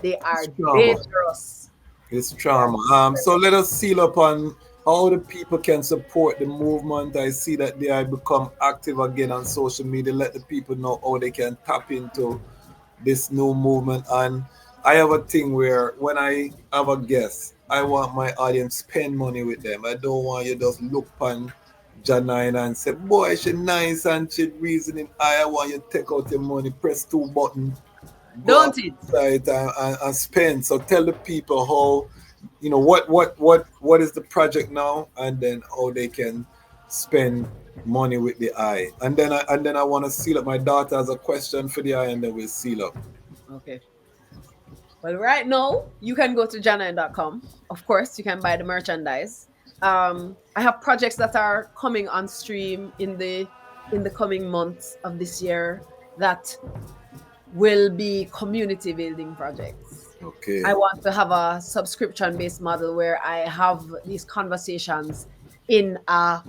Speaker 3: They are
Speaker 4: It's trauma.
Speaker 3: dangerous.
Speaker 4: It's trauma. So let us seal up on how the people can support the movement. I see that they have become active again on social media. Let the people know how they can tap into this new movement. And I have a thing where when I have a guest, I want my audience spend money with them. I don't want you just look on Jah9 and say, boy, she nice and she reasoning. I want you to take out your money, press 2 buttons,
Speaker 3: Don't it?
Speaker 4: and spend. So tell the people how, you know, what is the project now, and then how they can spend money with the eye. And then I want to seal up. My daughter has a question for the eye, and then we'll seal up.
Speaker 3: Okay. Well, right now you can go to Jah9.com. Of course, you can buy the merchandise. I have projects that are coming on stream in the coming months of this year that will be community building projects.
Speaker 4: Okay.
Speaker 3: I want to have a subscription based model where I have these conversations in a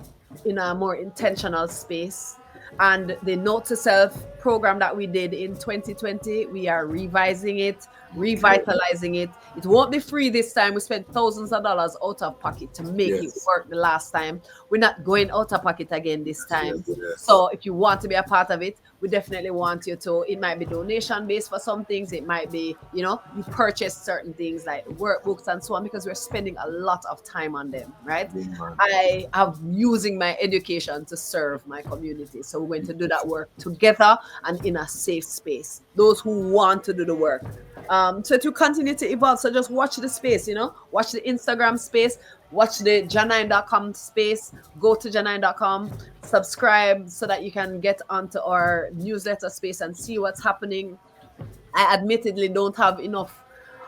Speaker 3: more intentional space. And the Note to Self program that we did in 2020, we are revising it, revitalizing it. It won't be free this time. We spent thousands of dollars out of pocket to make it
Speaker 4: Yes.
Speaker 3: work the last time. We're not going out of pocket again this time.
Speaker 4: Yes, yes.
Speaker 3: So if you want to be a part of it, we definitely want you to. It might be donation based for some things. It might be, you know, you purchase certain things like workbooks and so on, because we're spending a lot of time on them, right? I am using my education to serve my community. So we're going to do that work together and in a safe space. Those who want to do the work. So to continue to evolve. So just watch the space, you know, watch the Instagram space, watch the Jah9.com space, go to Jah9.com, subscribe so that you can get onto our newsletter space and see what's happening. I admittedly don't have enough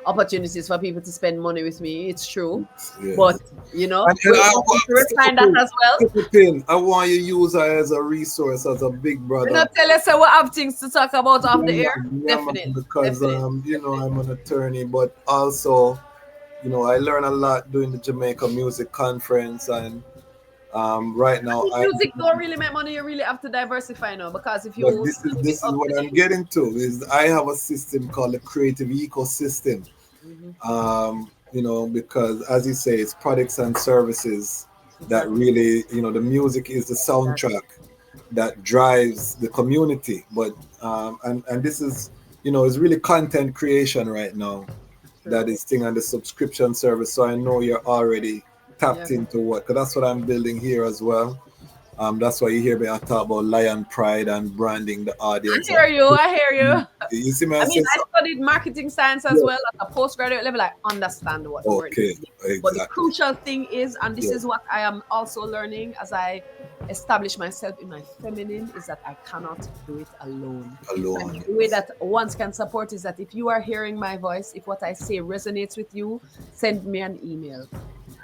Speaker 3: opportunities for people to spend money with me. It's true.
Speaker 4: Yes.
Speaker 3: But, you know,
Speaker 4: And
Speaker 3: we
Speaker 4: I
Speaker 3: want to refine that as well.
Speaker 4: I want you to use her as a resource, as a big brother.
Speaker 3: You know, tell us we have things to talk about off the air.
Speaker 4: Yeah, man,
Speaker 3: Definitely.
Speaker 4: because
Speaker 3: Definitely.
Speaker 4: you know, I'm an attorney, but also, you know, I learn a lot doing the Jamaica Music Conference, and right now
Speaker 3: Music don't really make money. You really have to diversify now, because if you
Speaker 4: but this is what I'm getting to is I have a system called the creative ecosystem. You know, because as you say, it's products and services that really, you know, the music is the soundtrack. that drives the community. But and this is, it's really content creation right now. That is thing on the subscription service. So I know you're already tapped into what, because that's what I'm building here as well. That's why you hear me I talk about lion pride and branding the audience.
Speaker 3: I hear you.
Speaker 4: You see me?
Speaker 3: I mean, I studied marketing science as well at a postgraduate level. I understand what the word is.
Speaker 4: Exactly.
Speaker 3: But the crucial thing is, and this is what I am also learning as I establish myself in my feminine, is that I cannot do it alone. And the way that one can support is that if you are hearing my voice, if what I say resonates with you, send me an email.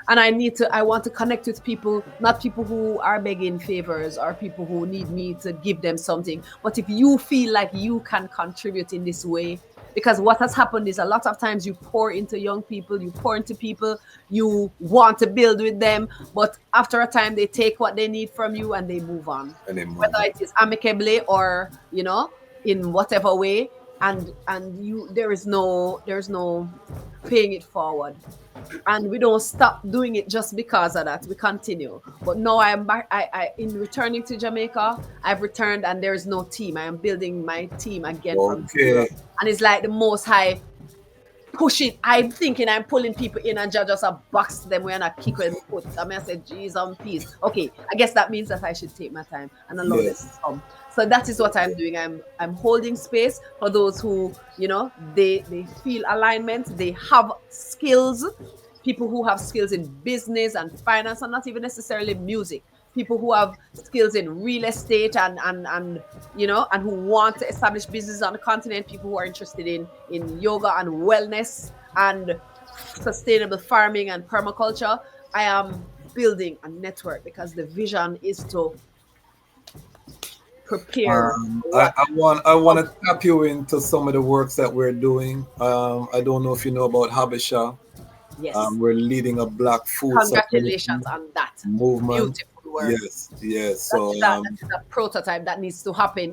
Speaker 3: And I want to connect with people, not people who are begging favors or people who need me to give them something. But if you feel like you can contribute in this way, because what has happened is a lot of times you pour into young people, you pour into people, you want to build with them, but after a time they take what they need from you and they move on. Whether it is amicably or, in whatever way, and there's no paying it forward. And we don't stop doing it just because of that. We continue. But now I'm back. I in returning to Jamaica, I've returned and there is no team. I am building my team again from zero. And it's like the most high pushing. I'm thinking I'm pulling people in and just a box them when I kick with foot. I mean, I said, geez, on peace. Okay, I guess that means that I should take my time and allow this to come. So that is what I'm doing. I'm holding space for those who, they feel alignment, they have skills, people who have skills in business and finance, and not even necessarily music. People who have skills in real estate and who want to establish business on the continent, people who are interested in yoga and wellness and sustainable farming and permaculture. I am building a network because the vision is to prepare.
Speaker 4: I want to tap you into some of the works that we're doing. I don't know if you know about Habesha.
Speaker 3: Yes.
Speaker 4: We're leading a Black food.
Speaker 3: Congratulations on that
Speaker 4: movement.
Speaker 3: Beautiful work.
Speaker 4: Yes. So
Speaker 3: that is a prototype that needs to happen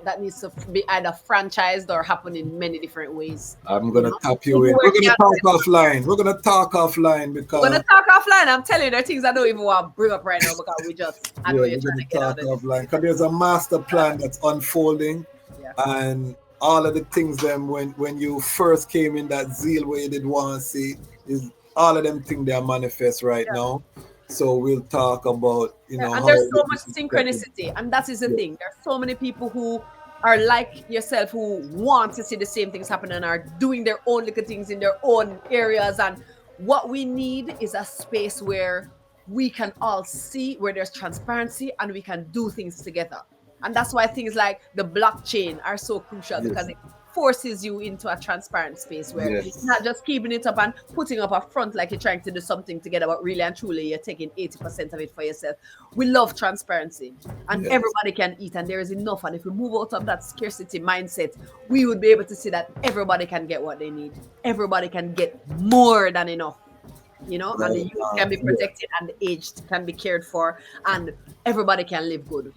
Speaker 3: that needs to be either franchised or happen in many different ways.
Speaker 4: I'm gonna tap you in. We're gonna talk offline. We're gonna talk offline because
Speaker 3: I'm telling you, there are things I don't even want to bring up right now because I know you're trying to get out of
Speaker 4: offline. Because there's a master plan that's unfolding, and all of the things when you first came in, that zeal where you did want to see, is all of them things they are manifest right now. So we'll talk about,
Speaker 3: and there's so much synchronicity, and that is the thing. There are so many people who are like yourself who want to see the same things happen and are doing their own little things in their own areas. And what we need is a space where we can all see, where there's transparency and we can do things together. And that's why things like the blockchain are so crucial, because it forces you into a transparent space where it's not just keeping it up and putting up a front like you're trying to do something together, but really and truly you're taking 80% of it for yourself. We love transparency, and everybody can eat, and there is enough. And if we move out of that scarcity mindset, we would be able to see that everybody can get what they need. Everybody can get more than enough. And the youth can be protected and the aged can be cared for, and everybody can live good.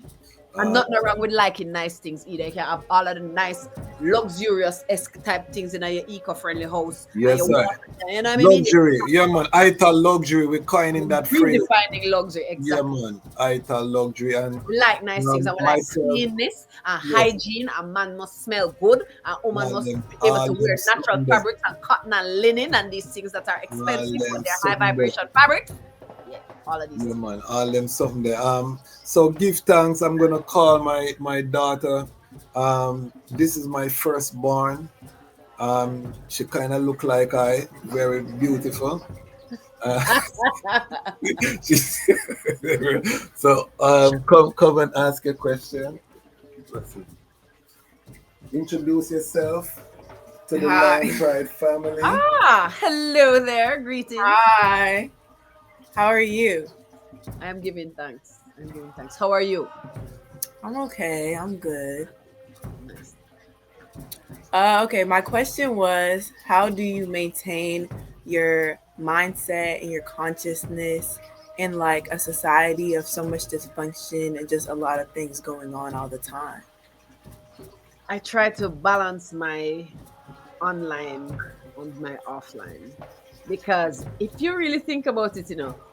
Speaker 3: And nothing wrong with liking nice things either. You can have all of the nice, luxurious-esque type things in your eco-friendly house.
Speaker 4: Yes, sir.
Speaker 3: You know what I mean?
Speaker 4: Luxury. Yeah, man. I thought luxury. We're coining that phrase.
Speaker 3: Redefining luxury, exactly.
Speaker 4: Yeah, man. I thought luxury. And
Speaker 3: we like nice things. And we like cleanness and hygiene. A man must smell good. A woman must be able to wear natural fabrics and cotton and linen and these things that are expensive, but they're high-vibration fabrics. All of these.
Speaker 4: Yeah, man, all them something there. So give thanks. I'm gonna call my daughter. This is my firstborn. She kind of look like I, very beautiful. So come and ask a question. Let's see. Introduce yourself to the Lion Pride family.
Speaker 3: Hello there. Greetings.
Speaker 7: Hi. How are you?
Speaker 3: I am giving thanks. How are you?
Speaker 7: I'm okay. I'm good. Okay, my question was, how do you maintain your mindset and your consciousness in like a society of so much dysfunction and just a lot of things going on all the time?
Speaker 3: I try to balance my online and my offline. Because if you really think about it,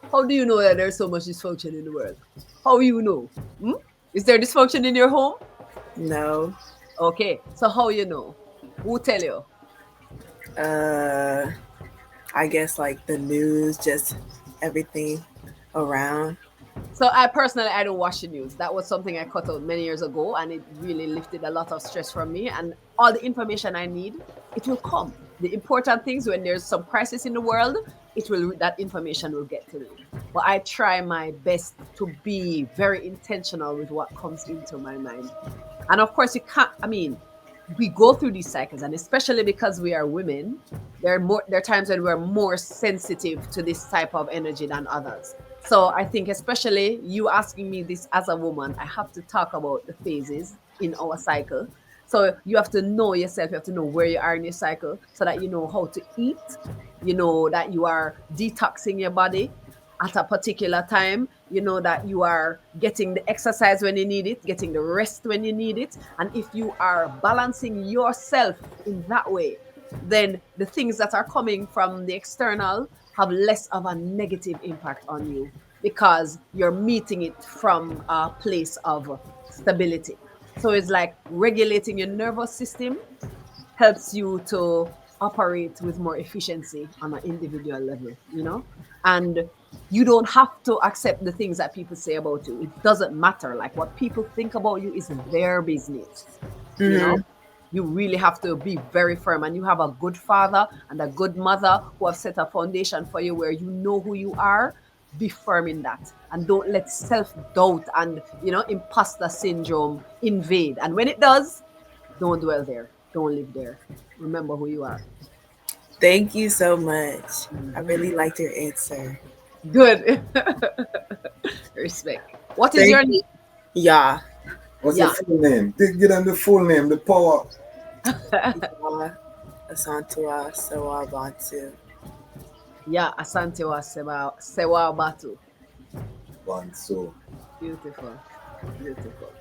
Speaker 3: how do you know that there's so much dysfunction in the world? How you know? Is there dysfunction in your home?
Speaker 7: No.
Speaker 3: Okay. So how you know? Who tell you?
Speaker 7: I guess like the news, just everything around.
Speaker 3: So I don't watch the news. That was something I cut out many years ago, and it really lifted a lot of stress from me. And all the information I need, it will come. The important things when there's some crisis in the world, that information will get to me. But I try my best to be very intentional with what comes into my mind. And of course, you can't. I mean, we go through these cycles, and especially because we are women, there are times when we're more sensitive to this type of energy than others. So I think, especially you asking me this as a woman, I have to talk about the phases in our cycle. So you have to know yourself, you have to know where you are in your cycle so that you know how to eat, you know that you are detoxing your body at a particular time, you know that you are getting the exercise when you need it, getting the rest when you need it. And if you are balancing yourself in that way, then the things that are coming from the external have less of a negative impact on you because you're meeting it from a place of stability. So it's like regulating your nervous system helps you to operate with more efficiency on an individual level, you know? And you don't have to accept the things that people say about you. It doesn't matter. Like what people think about you is their business, you know? You really have to be very firm, and you have a good father and a good mother who have set a foundation for you where you know who you are. Be firm in that, and don't let self-doubt and imposter syndrome invade. And when it does, don't dwell there, don't live there. Remember who you are.
Speaker 7: Thank you so much. I really liked your answer.
Speaker 3: Good. Respect. What is your name?
Speaker 7: Yeah.
Speaker 4: What's your full name? Get them the full name, the power.
Speaker 7: Asantua Sewa Bantu.
Speaker 3: Yeah, Asantewa Sewa Batu.
Speaker 4: Bantu.
Speaker 3: Beautiful. Beautiful.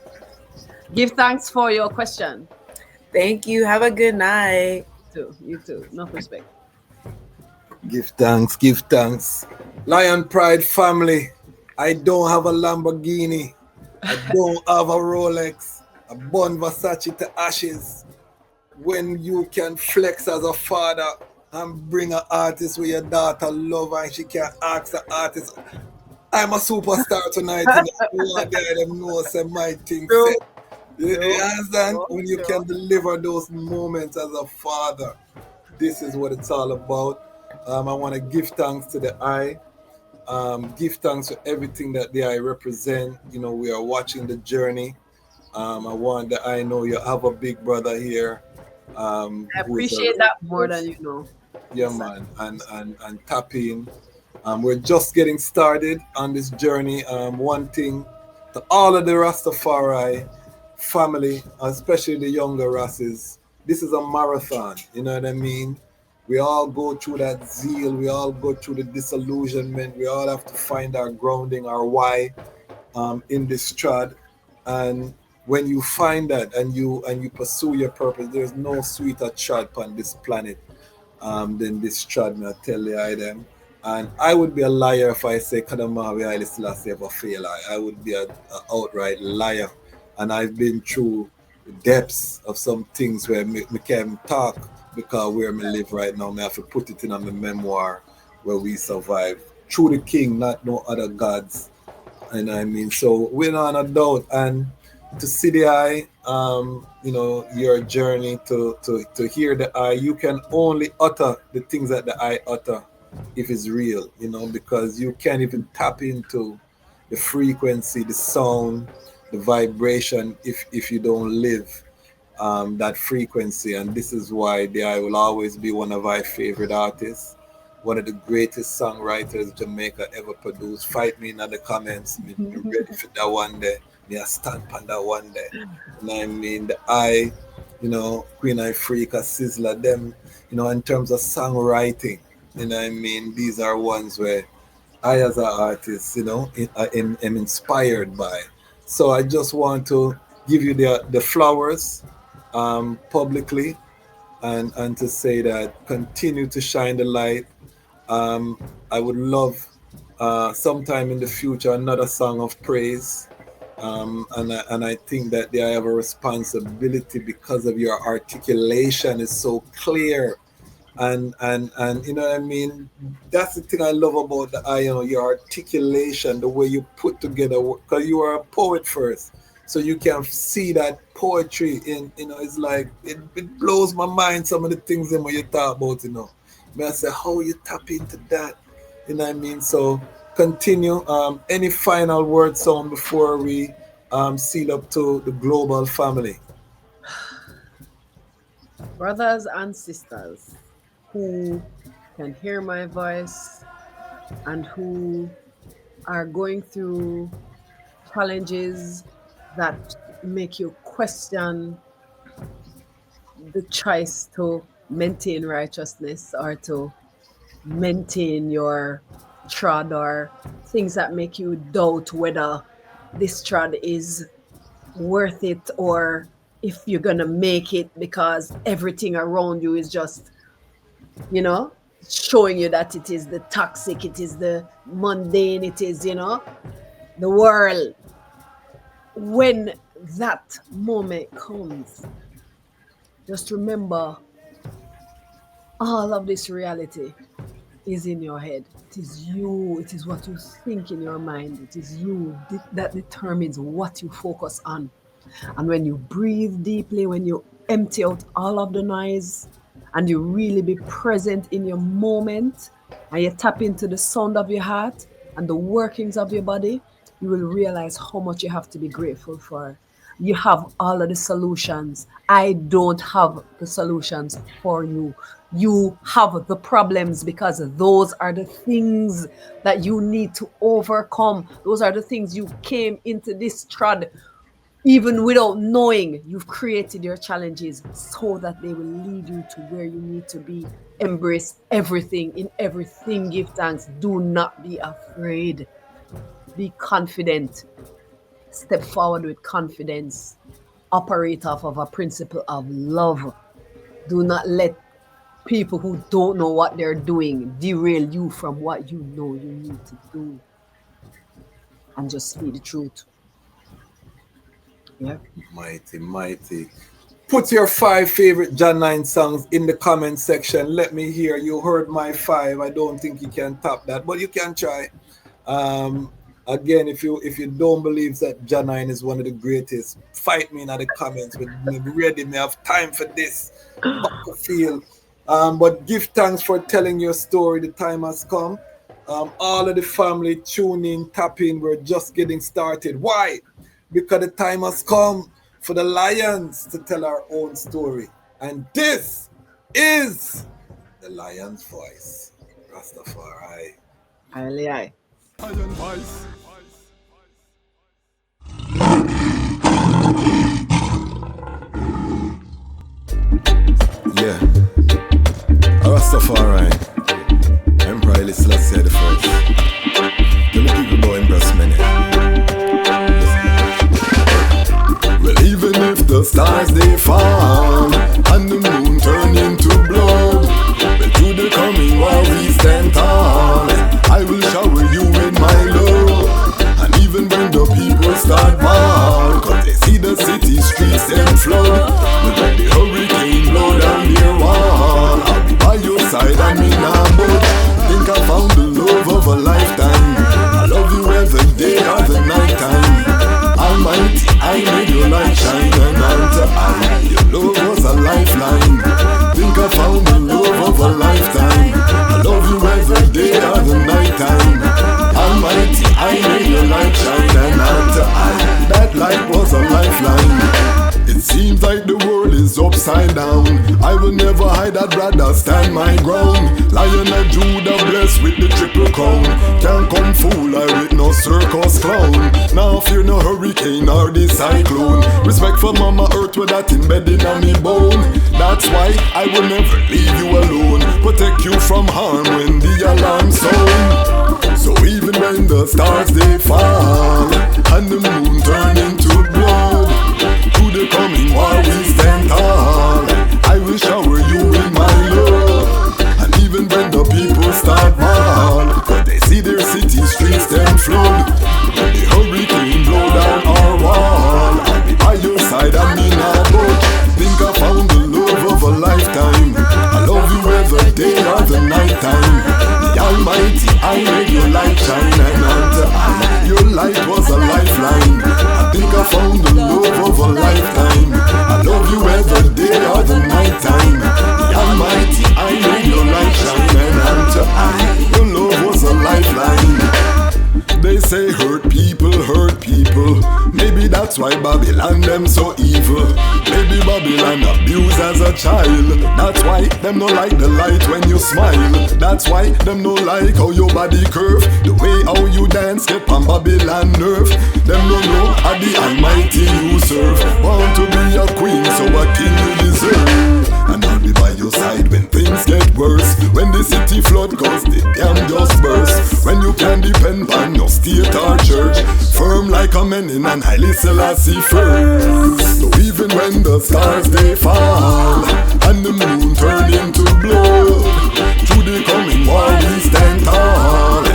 Speaker 3: Give thanks for your question.
Speaker 7: Thank you. Have a good night.
Speaker 3: You too. No respect.
Speaker 4: Give thanks, give thanks. Lion Pride family, I don't have a Lamborghini. I don't have a Rolex. I burn Versace to ashes. When you can flex as a father and bring an artist with your daughter love and she can ask the artist, I'm a superstar tonight. And one guy them know say my thing set. You understand? When you can deliver those moments as a father, this is what it's all about. I want to give thanks to the eye. Give thanks for everything that the eye represent. You know, we are watching the journey. I want the eye know you have a big brother here.
Speaker 3: I appreciate that more than you know.
Speaker 4: Yeah, man, and tap in. We're just getting started on this journey. One thing to all of the Ras Tafari family, especially the younger Rasses, this is a marathon. You know what I mean? We all go through that zeal. We all go through the disillusionment. We all have to find our grounding, our why in this trad. And when you find that and you pursue your purpose, there's no sweeter trad on this planet than this trad, me I tell you, I them. And I would be a liar if I say Kadamawi Haile Selassie ever fail. I would be an outright liar. And I've been through the depths of some things where me can't talk because where me live right now, me have to put it in on my memoir where we survive. Through the king, not no other gods. And I mean, so we're not a doubt. And to see the eye, your journey to hear the eye, you can only utter the things that the eye utter if it's real, because you can't even tap into the frequency, the sound, the vibration if you don't live that frequency. And this is why the eye will always be one of our favorite artists, one of the greatest songwriters Jamaica ever produced. Fight me in the comments. Me ready for that one day. Me a stand on that one day. And I mean the eye, Queen Ifrika, Sizzler, them, in terms of songwriting, I mean, these are ones where I as an artist, am inspired by. So I just want to give you the flowers publicly and to say that continue to shine the light. I would love sometime in the future another song of praise And I think that they have a responsibility because of your articulation is so clear. And you know what I mean? That's the thing I love about your articulation, the way you put together, because you are a poet first. So you can see that poetry in, it's like, it blows my mind, some of the things that you talk about, But I say, how you tap into that? You know what I mean? So continue. Any final word sound before we seal up to the global family?
Speaker 3: Brothers and sisters who can hear my voice and who are going through challenges that make you question the choice to maintain righteousness or to maintain your trod, or things that make you doubt whether this trod is worth it or if you're gonna make it, because everything around you is just, showing you that it is the toxic, it is the mundane, it is, the world. When that moment comes, just remember all of this reality is in your head. It is you. It is what you think in your mind. It is you that determines what you focus on. And when you breathe deeply, when you empty out all of the noise and you really be present in your moment and you tap into the sound of your heart and the workings of your body, you will realize how much you have to be grateful for. You have all of the solutions. I don't have the solutions for you. You have the problems because those are the things that you need to overcome. Those are the things you came into this trod even without knowing. You've created your challenges so that they will lead you to where you need to be. Embrace everything. In everything, give thanks. Do not be afraid. Be confident. Step forward with confidence. Operate off of a principle of love. Do not let people who don't know what they're doing derail you from what you know you need to do. And just speak the truth. Yeah.
Speaker 4: Mighty. Put your 5 favorite Jah9 songs in the comment section. Let me hear. You heard my 5. I don't think you can top that, but you can try. Again, if you don't believe that Jah9 is one of the greatest, fight me in the comments. We're ready. We have time for this. Battlefield. But give thanks for telling your story. The time has come. All of the family tune in, tap in. We're just getting started. Why? Because the time has come for the lions to tell our own story. And this is the lion's voice. Ras Tafari.
Speaker 3: Haile.
Speaker 5: Lion voice. Yeah. Ras Tafari. Emperor Haile Selassie the first. Tell the people about embrace many. Well, even if the stars they fall and the moon turn into blood, well, to the coming war we stand tall. I will shower you with my love. And even when the people start ball, cause they see the city streets them flood. But when the hurricane blow down their wall, I'll be by your side and me now but think I found the love of a lifetime. I love you every day or the night time. Almighty, I made your light shine, and unto I, your love was a lifeline. Think I found the love of a lifetime. I love you every day or the night time. Almighty, I made your light shine, and unto I, that light was a lifeline. It seems like the world is upside down. I will never hide, I'd rather stand my ground. Lion of Judah blessed with the triple crown. Can't come fool I with no circus clown. Now fear no hurricane or the cyclone. Respect for Mama Earth with that embedded on me bone. That's why I will never leave you alone. Protect you from harm when the alarm sound. So even when the stars they fall and the moon turn into blood, to the coming war we stand tall. I will shower you with my love. And even when the people start ball, but they see their city streets them flood, when the hurricane blow down our Maybe that's why Babylon them so evil. Maybe Babylon abuse as a child. That's why them no like the light when you smile. That's why them no like how your body curve. The way how you dance keep on Babylon nerve. Them no know how the Almighty you serve. Want to be a queen, so a king you deserve. And I'll be by your side when things get worse. When the city flood cause the dam just burst. When you can depend on no state or church. Firm like a menin and Haile Selassie first. So even when the stars they fall and the moon turn into blood, through the coming war we stand tall.